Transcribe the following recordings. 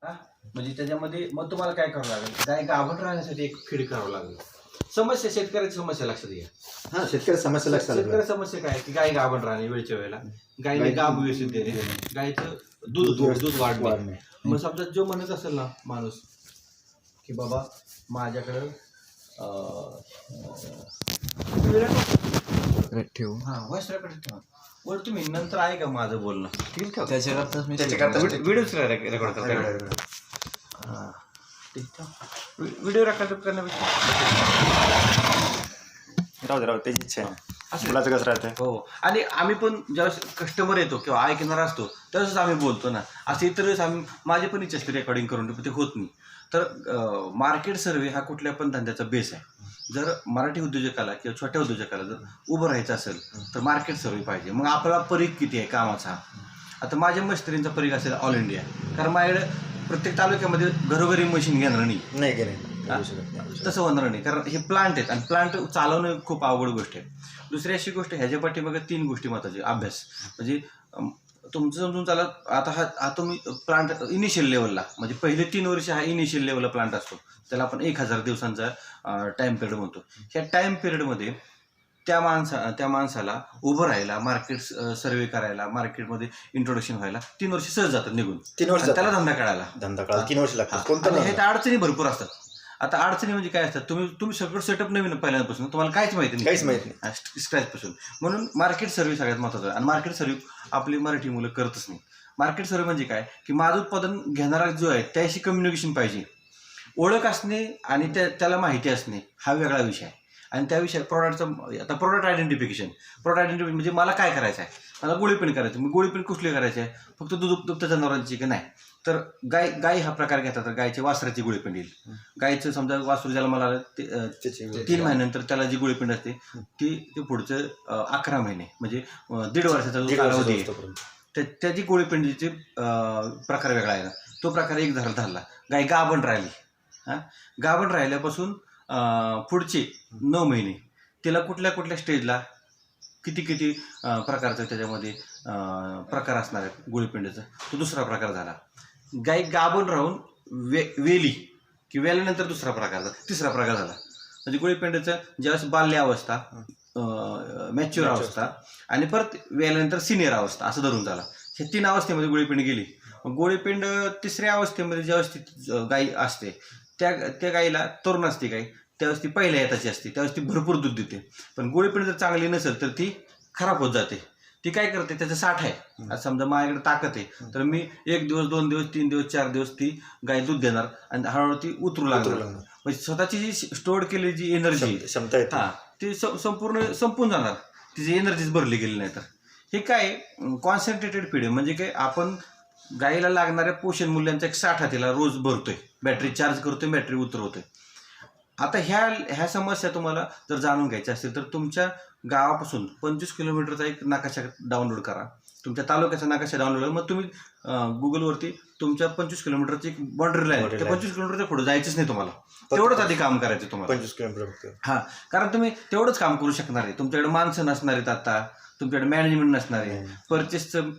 हा, म्हणजे त्याच्यामध्ये मग तुम्हाला काय करावं लागेल, गाय गाभण राहण्यासाठी एक फीड करावं लागेल. समस्या, शेतकऱ्याची समस्या लक्षात घ्या. हा, शेतकरी समस्या लक्षात आली. शेतकरी समस्या काय की गाय गाभण राहणे वेळच्या वेळेला, गायने गाभ व्यवस्थित देणे, गायचं दूध वाढणे. मग समजा जो म्हणत असेल ना माणूस की बाबा माझ्याकडं ठेवू. हा व्हॉइस रेकॉर्ड ठेवा. वर तुम्ही नंतर आहे का माझं बोलणं त्याच्याकरता व्हिडिओच रेकॉर्ड करता. हां ठीक आहे. व्हिडिओ रेकॉर्ड करण्यापेक्षा राहू त्याची इच्छा आहे. मुलाचं कसं राहतं. हो. आणि आम्ही पण ज्यावेळेस कस्टमर येतो किंवा ऐकणार असतो त्यावेळेस आम्ही बोलतो ना, असं इतर आम्ही माझी पण इच्छा असते रेकॉर्डिंग करून, ते होत नाही. तर मार्केट सर्वे हा कुठल्या पण धंद्याचा बेस आहे. जर मराठी उद्योजकाला किंवा छोट्या उद्योजकाला जर उभं राहायचं असेल तर मार्केट सर्वे पाहिजे. मग आपला परीघ किती आहे कामाचा. आता माझ्या मस्टरींचा परीघ असेल ऑल इंडिया, कारण माझ्याकडे प्रत्येक तालुक्यामध्ये घरोघरी मशीन घेणार नाही, तसं होणार नाही. कारण हे प्लांट आहेत आणि प्लांट चालवणं खूप अवघड गोष्ट आहे. दुसरी अशी गोष्ट, ह्याच्या पाठीमागे 3 गोष्टी महत्त्वाच्या. अभ्यास म्हणजे तुमचं समजून चालत. आता हा तुम्ही प्लांट इनिशियल लेवलला, म्हणजे पहिले 3 वर्ष हा इनिशियल लेवलला प्लांट असतो, त्याला आपण 1000 दिवसांचा टाईम पिरियड म्हणतो. ह्या टाईम पिरियडमध्ये त्या माणसाला उभं राहायला, मार्केट सर्वे करायला, मार्केटमध्ये इंट्रोडक्शन व्हायला 3 वर्ष सहज जातात निघून. 3 वर्ष त्याला धंदा कळायला 3 वर्ष लागतात. आणि ह्याच्या अडचणी भरपूर असतात. आता अडचणी म्हणजे काय असतात, तुम्ही सगळं सेटअप नवीन पहिल्यापासून, तुम्हाला काहीच माहिती नाही स्क्रॅचपासून. म्हणून मार्केट सर्व्हे सगळ्यात महत्त्वाचं आहे. आणि मार्केट सर्व्हे आपली मराठी मुलं करतच नाही. मार्केट सर्व्हे म्हणजे काय की माझं उत्पादन घेणारा जो आहे त्याशी कम्युनिकेशन पाहिजे, ओळख असणे आणि त्याला माहिती असणे हा वेगळा विषय आहे. आणि त्या विषयात आता प्रोडक्ट आयडेंटिफिकेशन म्हणजे मला काय करायचं आहे, मला गोळीपेंड करायचं. मी गोळीपेंड कुठली करायची आहे, फक्त दुग्ध जनावरांची की नाही. तर गाय हा प्रकार घेतात तर गायच्या वासराची गोळीपेंड येईल. गायचं समजा वासरू ज्याला मला 3 महिन्यानंतर त्याला जी गोळीपेंड असते ती पुढचं 11 महिने म्हणजे 1.5 वर्षाचा जो कालावधी आहे त्याची गोळीपेंडीचे प्रकार वेगळा आहे ना. तो प्रकार एक धरला. गाय गाभण राहिली, हां गाभण राहिल्यापासून पुढचे 9 महिने तिला कुठल्या स्टेजला किती प्रकारचं त्याच्यामध्ये प्रकार असणार आहेत गोळीपेंडीचा, तो दुसरा प्रकार झाला. गाय गाभण राहून वेली की वेल्यानंतर दुसरा प्रकार झाला, तिसरा प्रकार झाला. म्हणजे गोळीपेंडीचं ज्यावेळेस बाल्य अवस्था, मॅच्युअर अवस्था आणि परत वेल्यानंतर सिनियर अवस्था असं धरून झाला. ह्या 3 अवस्थेमध्ये गोळीपेंड गेली. गोळीपेंड 3ऱ्या अवस्थेमध्ये ज्यावेळेस ती गाय असते त्या गायीला तरुण असते गाय, त्यावेळेस ती पहिल्या येताची असते, त्यावेळेस ती भरपूर दूध देते. पण गोळीपेंड जर चांगली नसेल तर ती खराब होत जाते. ती काय करते, त्याचं साठ आहे. आता समजा माझ्याकडे ताकद आहे तर मी 1 दिवस 2 दिवस 3 दिवस 4 दिवस ती गाय दूध देणार आणि हळूहळू ती उतरू लागणार. म्हणजे स्वतःची जी स्टोअर केलेली जी एनर्जी क्षमता आहे हां ती संपूर्ण संपून जाणार, तिची एनर्जीच भरली गेली नाही. तर हे काय कॉन्सन्ट्रेटेड फीड म्हणजे काय, आपण गायीला लागणाऱ्या पोषण मूल्यांचा एक साठा तिला रोज भरतोय, बॅटरी चार्ज करतोय, बॅटरी उतरवतोय. आता ह्या समस्या तुम्हाला जर जाणून घ्यायच्या असतील तर तुमच्या गावापासून 25 किलोमीटरचा एक नकाशा डाउनलोड करा, तुमच्या तालुक्याचा नकाशा डाउनलोड करा. मग तुम्ही गुगलवरती तुमच्या 25 किलोमीटरची एक बाउंड्री लाईन, त्या 25 किलोमीटरच्या पुढे जायचंच नाही तुम्हाला, तेवढंच आधी काम करायचं तुम्हाला 25 किलोमीटर. हां, कारण तुम्ही तेवढंच काम करू शकणार आहे. तुमच्याकडे माणसं नसणार आहेत, आता तुमच्याकडे मॅनेजमेंट नसणार आहे, परचेसचं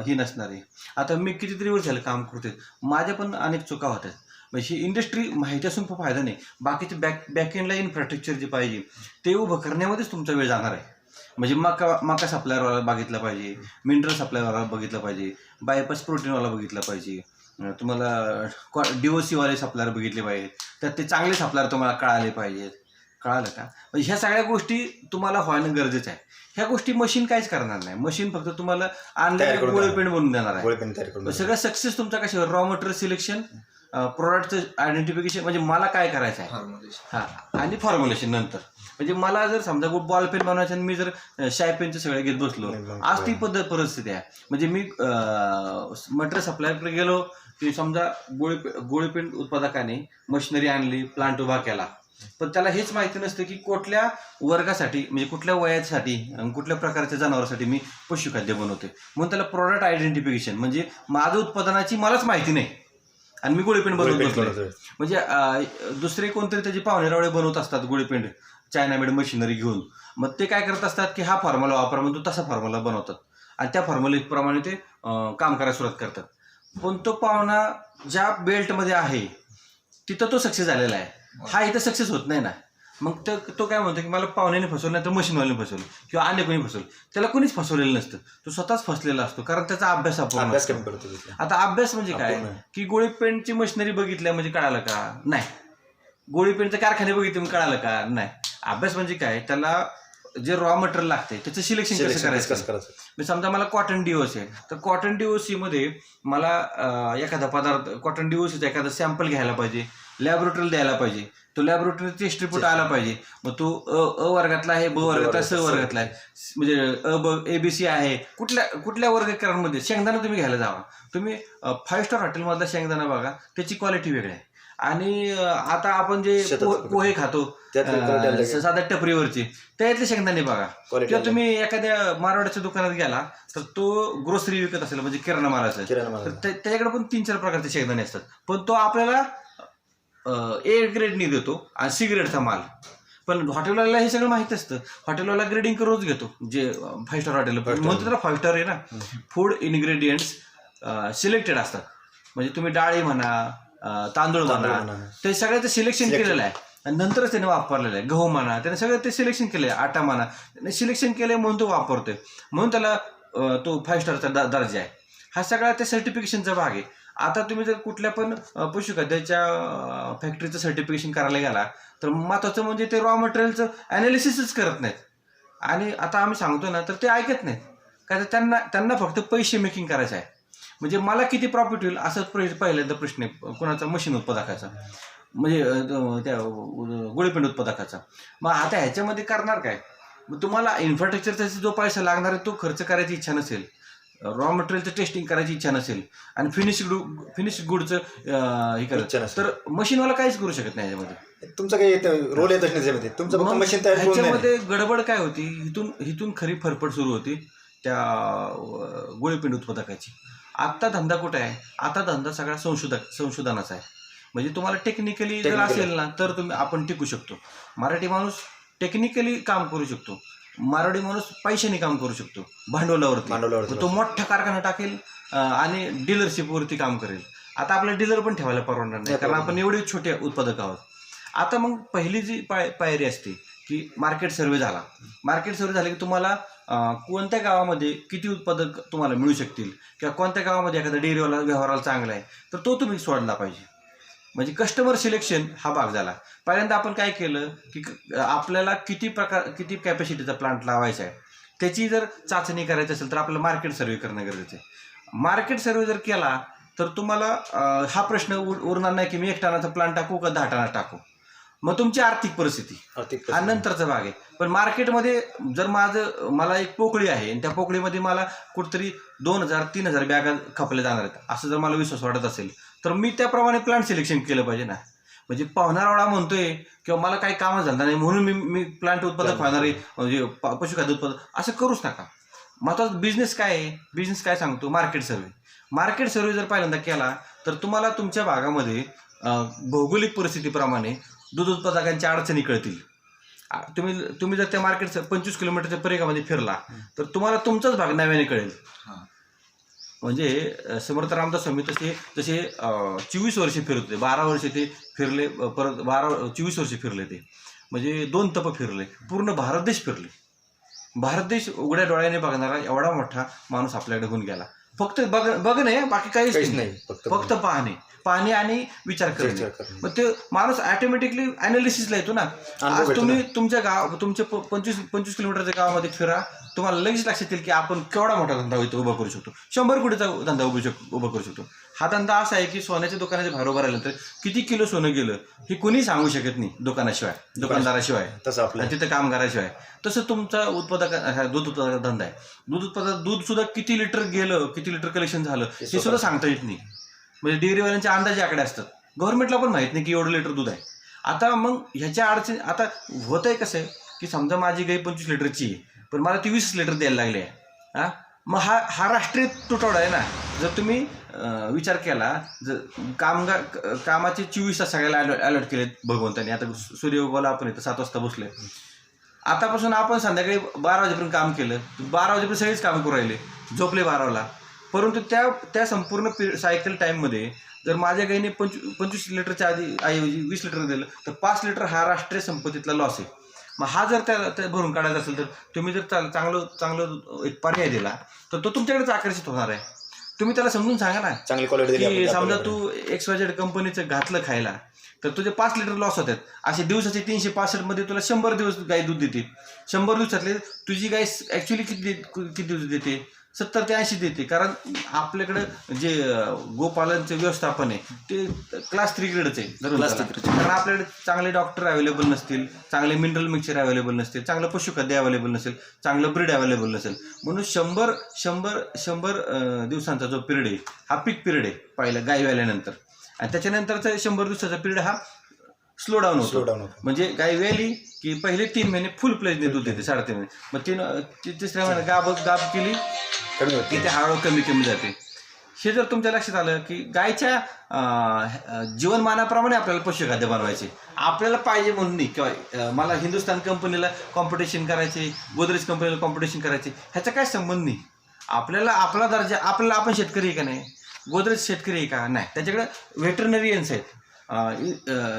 ही नसणार आहे. आता मी कितीतरी वर्ष झालं काम करतोय, माझ्या पण अनेक चुका होत्या. म्हणजे ही इंडस्ट्री माहिती असून खूप फायदा नाही. बाकीचे बॅकएंडला इन्फ्रास्ट्रक्चर जे पाहिजे ते उभं करण्यामध्येच तुमचा वेळ जाणार आहे. म्हणजे मका सप्लायरवाला बघितलं पाहिजे, मिनरल सप्लायरवाला बघितलं पाहिजे, बायपास प्रोटीनवाला बघितलं पाहिजे, तुम्हाला DOCवाले सप्लायर बघितले पाहिजेत, त्यात ते चांगले सप्लायर तुम्हाला कळाले पाहिजेत. कळालं का? म्हणजे ह्या सगळ्या गोष्टी तुम्हाला व्हायला गरजेचं आहे. ह्या गोष्टी मशीन काहीच करणार नाही. मशीन फक्त तुम्हाला आणलेलं गोळीपेंड बनवून देणार आहे. सगळं सक्सेस तुमचा कशावर, रॉ मटेरियल सिलेक्शन, प्रोडक्टचं आयडेंटिफिकेशन म्हणजे मला काय करायचं आहे हां, आणि फॉर्म्युलेशन नंतर. म्हणजे मला जर समजा बॉल पेन बनवायचं आणि मी जर शाय पेनचे सगळे घेत बसलो, आज ती परिस्थिती आहे. म्हणजे मी मटेरियल सप्लायरकडे गेलो की समजा गोळीपेंड उत्पादकाने मशिनरी आणली, प्लांट उभा केला, पण त्याला हेच माहिती नसतं की कुठल्या वर्गासाठी म्हणजे कुठल्या वयासाठी आणि कुठल्या प्रकारच्या जनावरांसाठी मी पशुखाद्य बनवते. म्हणून त्याला प्रोडक्ट आयडेंटिफिकेशन म्हणजे माझं उत्पादनाची मलाच माहिती नाही आणि मी गोळीपेंड बनवत बसलो. म्हणजे दुसरे कोणतरी त्याचे पाहुणेरावळे बनवत असतात गोळीपेंड चायना मेड मशिनरी घेऊन. मग ते काय करत असतात की हा फॉर्म्युला वापरा म्हणतो, तसा फॉर्म्युला बनवतात आणि त्या फॉर्म्युलेप्रमाणे ते काम करायला सुरुवात करतात. पण तो पाहुणा ज्या बेल्टमध्ये आहे तिथं तो सक्सेस झालेला आहे. हा इथं सक्सेस होत नाही ना. मग तो काय म्हणतो की मला पाहुण्याने फसवलं नाही तर मशीनवाल्याने फसवलं किंवा अन्य कोणी फसवलं. त्याला कोणीच फसवलेलं नसतं, तो स्वतःच फसलेला असतो, कारण त्याचा अभ्यास अपूर्ण असतो. आता अभ्यास म्हणजे काय की गोळी पेंटची मशिनरी बघितल्या म्हणजे कळालं का? नाही. गोळी पेंटचे कारखाने बघितले म्हणजे कळालं का? नाही. अभ्यास म्हणजे काय, त्याला जे रॉ मटेरियल लागते त्याचं सिलेक्शन कसं करायचं. मी समजा मला कॉटन DOC आहे, तर कॉटन DOC मध्ये मला एखादा पदार्थ कॉटन DOCचा एखादा सॅम्पल घ्यायला पाहिजे, लॅबोरेटरीला द्यायला पाहिजे, तो लॅबोरेटरी टेस्ट रिपोर्ट आला पाहिजे. मग तो अ वर्गातला आहे, ब वर्गातला, स वर्गातला आहे, म्हणजे ABC आहे. कुठल्या वर्गीकरणामध्ये शेंगदाणा तुम्ही घ्यायला जावा, तुम्ही 5 स्टार हॉटेलमधला शेंगदाणा बघा, त्याची क्वालिटी वेगळी आहे. आणि आता आपण जे पोहे खातो साध्या टपरीवरचे, त्यातले शेंगदाणे बघा. किंवा तुम्ही एखाद्या मारवाड्याच्या दुकानात गेला तर तो ग्रोसरी विकत असेल, म्हणजे किराणा मालाचा, तर त्याच्याकडे पण 3-4 प्रकारचे शेंगदाणे असतात. पण तो आपल्याला A ग्रेडनी देतो आणि C ग्रेडचा माल. पण हॉटेलवाल्याला हे सगळं माहिती असतं. हॉटेलवाला ग्रेडिंग करूनच घेतो, जे 5 स्टार हॉटेल म्हणतो त्याला 5 स्टार आहे ना. फूड इन्ग्रेडियंट्स सिलेक्टेड असतात, म्हणजे तुम्ही डाळी म्हणा, तांदूळ म्हणा, ते सगळं ते सिलेक्शन केलेलं आहे आणि नंतरच त्याने वापरलेलं आहे. गहू म्हणा, त्याने सगळं ते सिलेक्शन केलं आहे. आटा म्हणा, त्याने सिलेक्शन केलं आहे म्हणून तो वापरतोय, म्हणून त्याला तो 5 स्टारचा दर्जा आहे. हा सगळा त्या सर्टिफिकेशनचा भाग आहे. आता तुम्ही जर कुठल्या पण पशुखाद्याच्या फॅक्टरीचं सर्टिफिकेशन करायला गेला तर महत्त्वाचं म्हणजे ते रॉ मटेरियलचं ॲनालिसिसच करत नाहीत. आणि आता आम्ही सांगतो ना तर ते ऐकत नाहीत, कारण त्यांना फक्त पैसे मेकिंग करायचं आहे. म्हणजे मला किती प्रॉफिट होईल असंच पहिल्यांदा प्रश्न आहे कोणाचा मशीन उत्पादकाचा, म्हणजे त्या गोळीपेंड उत्पादकाचा. मग आता ह्याच्यामध्ये करणार काय? मग तुम्हाला इन्फ्रास्ट्रक्चरचा जो पैसा लागणार आहे तो खर्च करायची इच्छा नसेल, रॉ मटेरियलचं टेस्टिंग करायची इच्छा नसेल आणि फिनिश गुडचं हे करायचं, तर मशीनवाला काहीच करू शकत नाही याच्यामध्ये. तुमचा काही रोल येतच नाही त्याच्यामध्ये, तुमचं फक्त मशीन तयार. ह्याच्यामध्ये गडबड काय होती, इथून खरी फरफड सुरू होती त्या गोळीपेंड उत्पादकाची. आत्ता धंदा कुठे आहे? आता धंदा सगळा संशोधनाचा आहे. म्हणजे तुम्हाला टेक्निकली जर असेल ना तर आपण टिकू शकतो. मराठी माणूस टेक्निकली काम करू शकतो, मराठी माणूस पैशाने काम करू शकतो, भांडवलावरती. तो मोठा कारखाना टाकेल आणि डीलरशिपवरती काम करेल. आता आपल्याला डीलर पण ठेवायला परवडणार नाही, कारण आपण एवढे छोटे उत्पादक आहोत. आता मग पहिली जी पायरी असते की मार्केट सर्व्हे झाला. मार्केट सर्व्हे झाले की तुम्हाला कोणत्या गावामध्ये किती उत्पादक तुम्हाला मिळू शकतील किंवा कोणत्या गावामध्ये एखादा डेअरीवाला व्यवहाराला चांगला आहे तर तो तुम्ही सोडला पाहिजे. म्हणजे कस्टमर सिलेक्शन हा भाग झाला. पहिल्यांदा आपण काय केलं की आपल्याला किती कॅपॅसिटीचा प्लांट लावायचा आहे त्याची जर चाचणी करायची असेल तर आपल्याला मार्केट सर्व्हे करणं गरजेचं आहे. मार्केट सर्व्हे जर केला तर तुम्हाला हा प्रश्न उरणार नाही की मी 1 टनाचा प्लांट टाकू का 10 टना टाकू. मग तुमची आर्थिक परिस्थिती हा नंतरचा भाग आहे. पण मार्केटमध्ये जर मला एक पोकळी आहे आणि त्या पोकळीमध्ये मला कुठेतरी 2000-3000 बॅगा खपल्या जाणार आहेत असं जर मला विश्वास वाटत असेल तर मी त्याप्रमाणे प्लांट सिलेक्शन केलं पाहिजे ना. म्हणजे पाहुणारावळा म्हणतोय किंवा मला काही कामच झालं नाही म्हणून मी प्लांट उत्पादक होणार आहे, म्हणजे पशुखाद्य उत्पादक असं करूच नका. महत्त्वाचं बिझनेस काय आहे? बिझनेस काय सांगतो? Market survey. मार्केट सर्व्हे जर पहिल्यांदा केला तर तुम्हाला तुमच्या भागामध्ये भौगोलिक परिस्थितीप्रमाणे दूध उत्पादकांच्या अडचणी कळतील. तुम्ही जर त्या मार्केट 25 किलोमीटरच्या परिघामध्ये फिरला तर तुम्हाला तुमचाच भाग नव्याने कळेल. म्हणजे समर्थ रामदास स्वामी जसे 24 वर्षे फिरत होते, 12 वर्षे ते फिरले, परत 24 वर्षे फिरले, ते म्हणजे 2 तप फिरले, पूर्ण भारत देश फिरले. भारत देश उघड्या डोळ्याने बघणारा एवढा मोठा माणूस आपल्याकडे होऊन गेला. फक्त बघणे, बाकी काहीच नाही, फक्त पाहणे आणि विचार करणे. मग ते माणूस ऑटोमॅटिकली अनालिसिसला येतो ना. आज तुम्ही तुमच्या 25 किलोमीटरच्या गावामध्ये फिरा, तुम्हाला लगेच लक्षात येईल की आपण केवढा मोठा धंदा उभा करू शकतो, 100 कोटीचा धंदा उभा करू शकतो. हा धंदा असा आहे की सोन्याच्या दुकानाच्या बाहेर उभं राहिल्यानंतर किती किलो सोनं गेलं हे कुणी सांगू शकत नाही, दुकानदाराशिवाय, तिथं काम करायशिवाय. तसं तुमचा दूध उत्पादक धंदा आहे. दूध सुद्धा किती लिटर गेलं, किती लिटर कलेक्शन झालं हे सुद्धा सांगता येत नाही. म्हणजे डेअरीवाल्यांचे अंदाजे आकडे असतात, गव्हर्नमेंटला पण माहित नाही की एवढं लिटर दूध आहे. आता मग ह्याच्या अडचणी आता होत आहे कसं आहे की समजा माझी गाई 25 लिटरची आहे पण मला ती 20 लिटर द्यायला लागली आहे. मग हा राष्ट्रीय तुटवडा आहे ना. जर तुम्ही विचार केला, जर कामाचे 24 तास सगळ्याला अलॉट केलेत भगवंतांनी. आता सूर्योगला आपण इथं 7 वाजता बसले, आतापासून आपण संध्याकाळी 12 वाजेपर्यंत काम केलं, 12 वाजेपर्यंत सगळेच काम करू राहिले, झोपले 12ला. परंतु त्या संपूर्ण सायकल टाईममध्ये जर माझ्या गाईने 25 लिटरच्या ऐवजी 20 लिटर दिलं तर 5 लिटर हा राष्ट्रीय संपत्तीतला लॉस आहे. मग हा जर त्या भरून काढायचा असेल तर तुम्ही जर चांगलं एक पर्याय दिला तर तो तुमच्याकडेच आकर्षित होणार आहे. तुम्ही त्याला समजून सांगा ना, चांगली क्वालिटी की समजा तू XYZ कंपनीचं घातलं खायला तर तुझे 5 लिटर लॉस होतात. असे दिवसाचे 365 मध्ये तुला 100 दिवस गाय दूध देते. 100 दिवसातले तुझी गाय ऍक्च्युली किती दिवस देते? 70 ते 80 देते. कारण आपल्याकडे जे गोपालनचं व्यवस्थापन आहे ते क्लास 3 ग्रेडच आहे. कारण आपल्याकडे चांगले डॉक्टर अवेलेबल नसतील, चांगले मिनरल मिक्सचर अवेलेबल नसतील, चांगलं पशुखाद्य अवेलेबल नसेल, चांगलं ब्रीड अवेलेबल नसेल. म्हणून 100 दिवसांचा जो पिरियड आहे हा पीक पिरियड आहे पहिला गाय व्याल्यानंतर. आणि त्याच्यानंतरचा 100 दिवसाचा पिरियड हा स्लो डाऊन होतो. म्हणजे गाय व्याली की पहिले 3 महिने फुल प्लेजने दूध देते, 3.5 महिने. मग तिसऱ्या महिन्यात गाब केली की ते हळूहळू कमी जाते. हे जर तुमच्या लक्षात आलं की गायच्या जीवनमानाप्रमाणे आपल्याला पशुखाद्य बनवायचे, आपल्याला पाहिजे म्हणून नाही किंवा मला हिंदुस्थान कंपनीला कॉम्पिटिशन करायचे, गोदरेज कंपनीला कॉम्पिटिशन करायचे, ह्याचा काय संबंध नाही. आपल्याला आपला दर्जा, आपण शेतकरी आहे का नाही? गोदरेज शेतकरी आहे का नाही? त्याच्याकडे व्हेटरनरियन्स आहेत.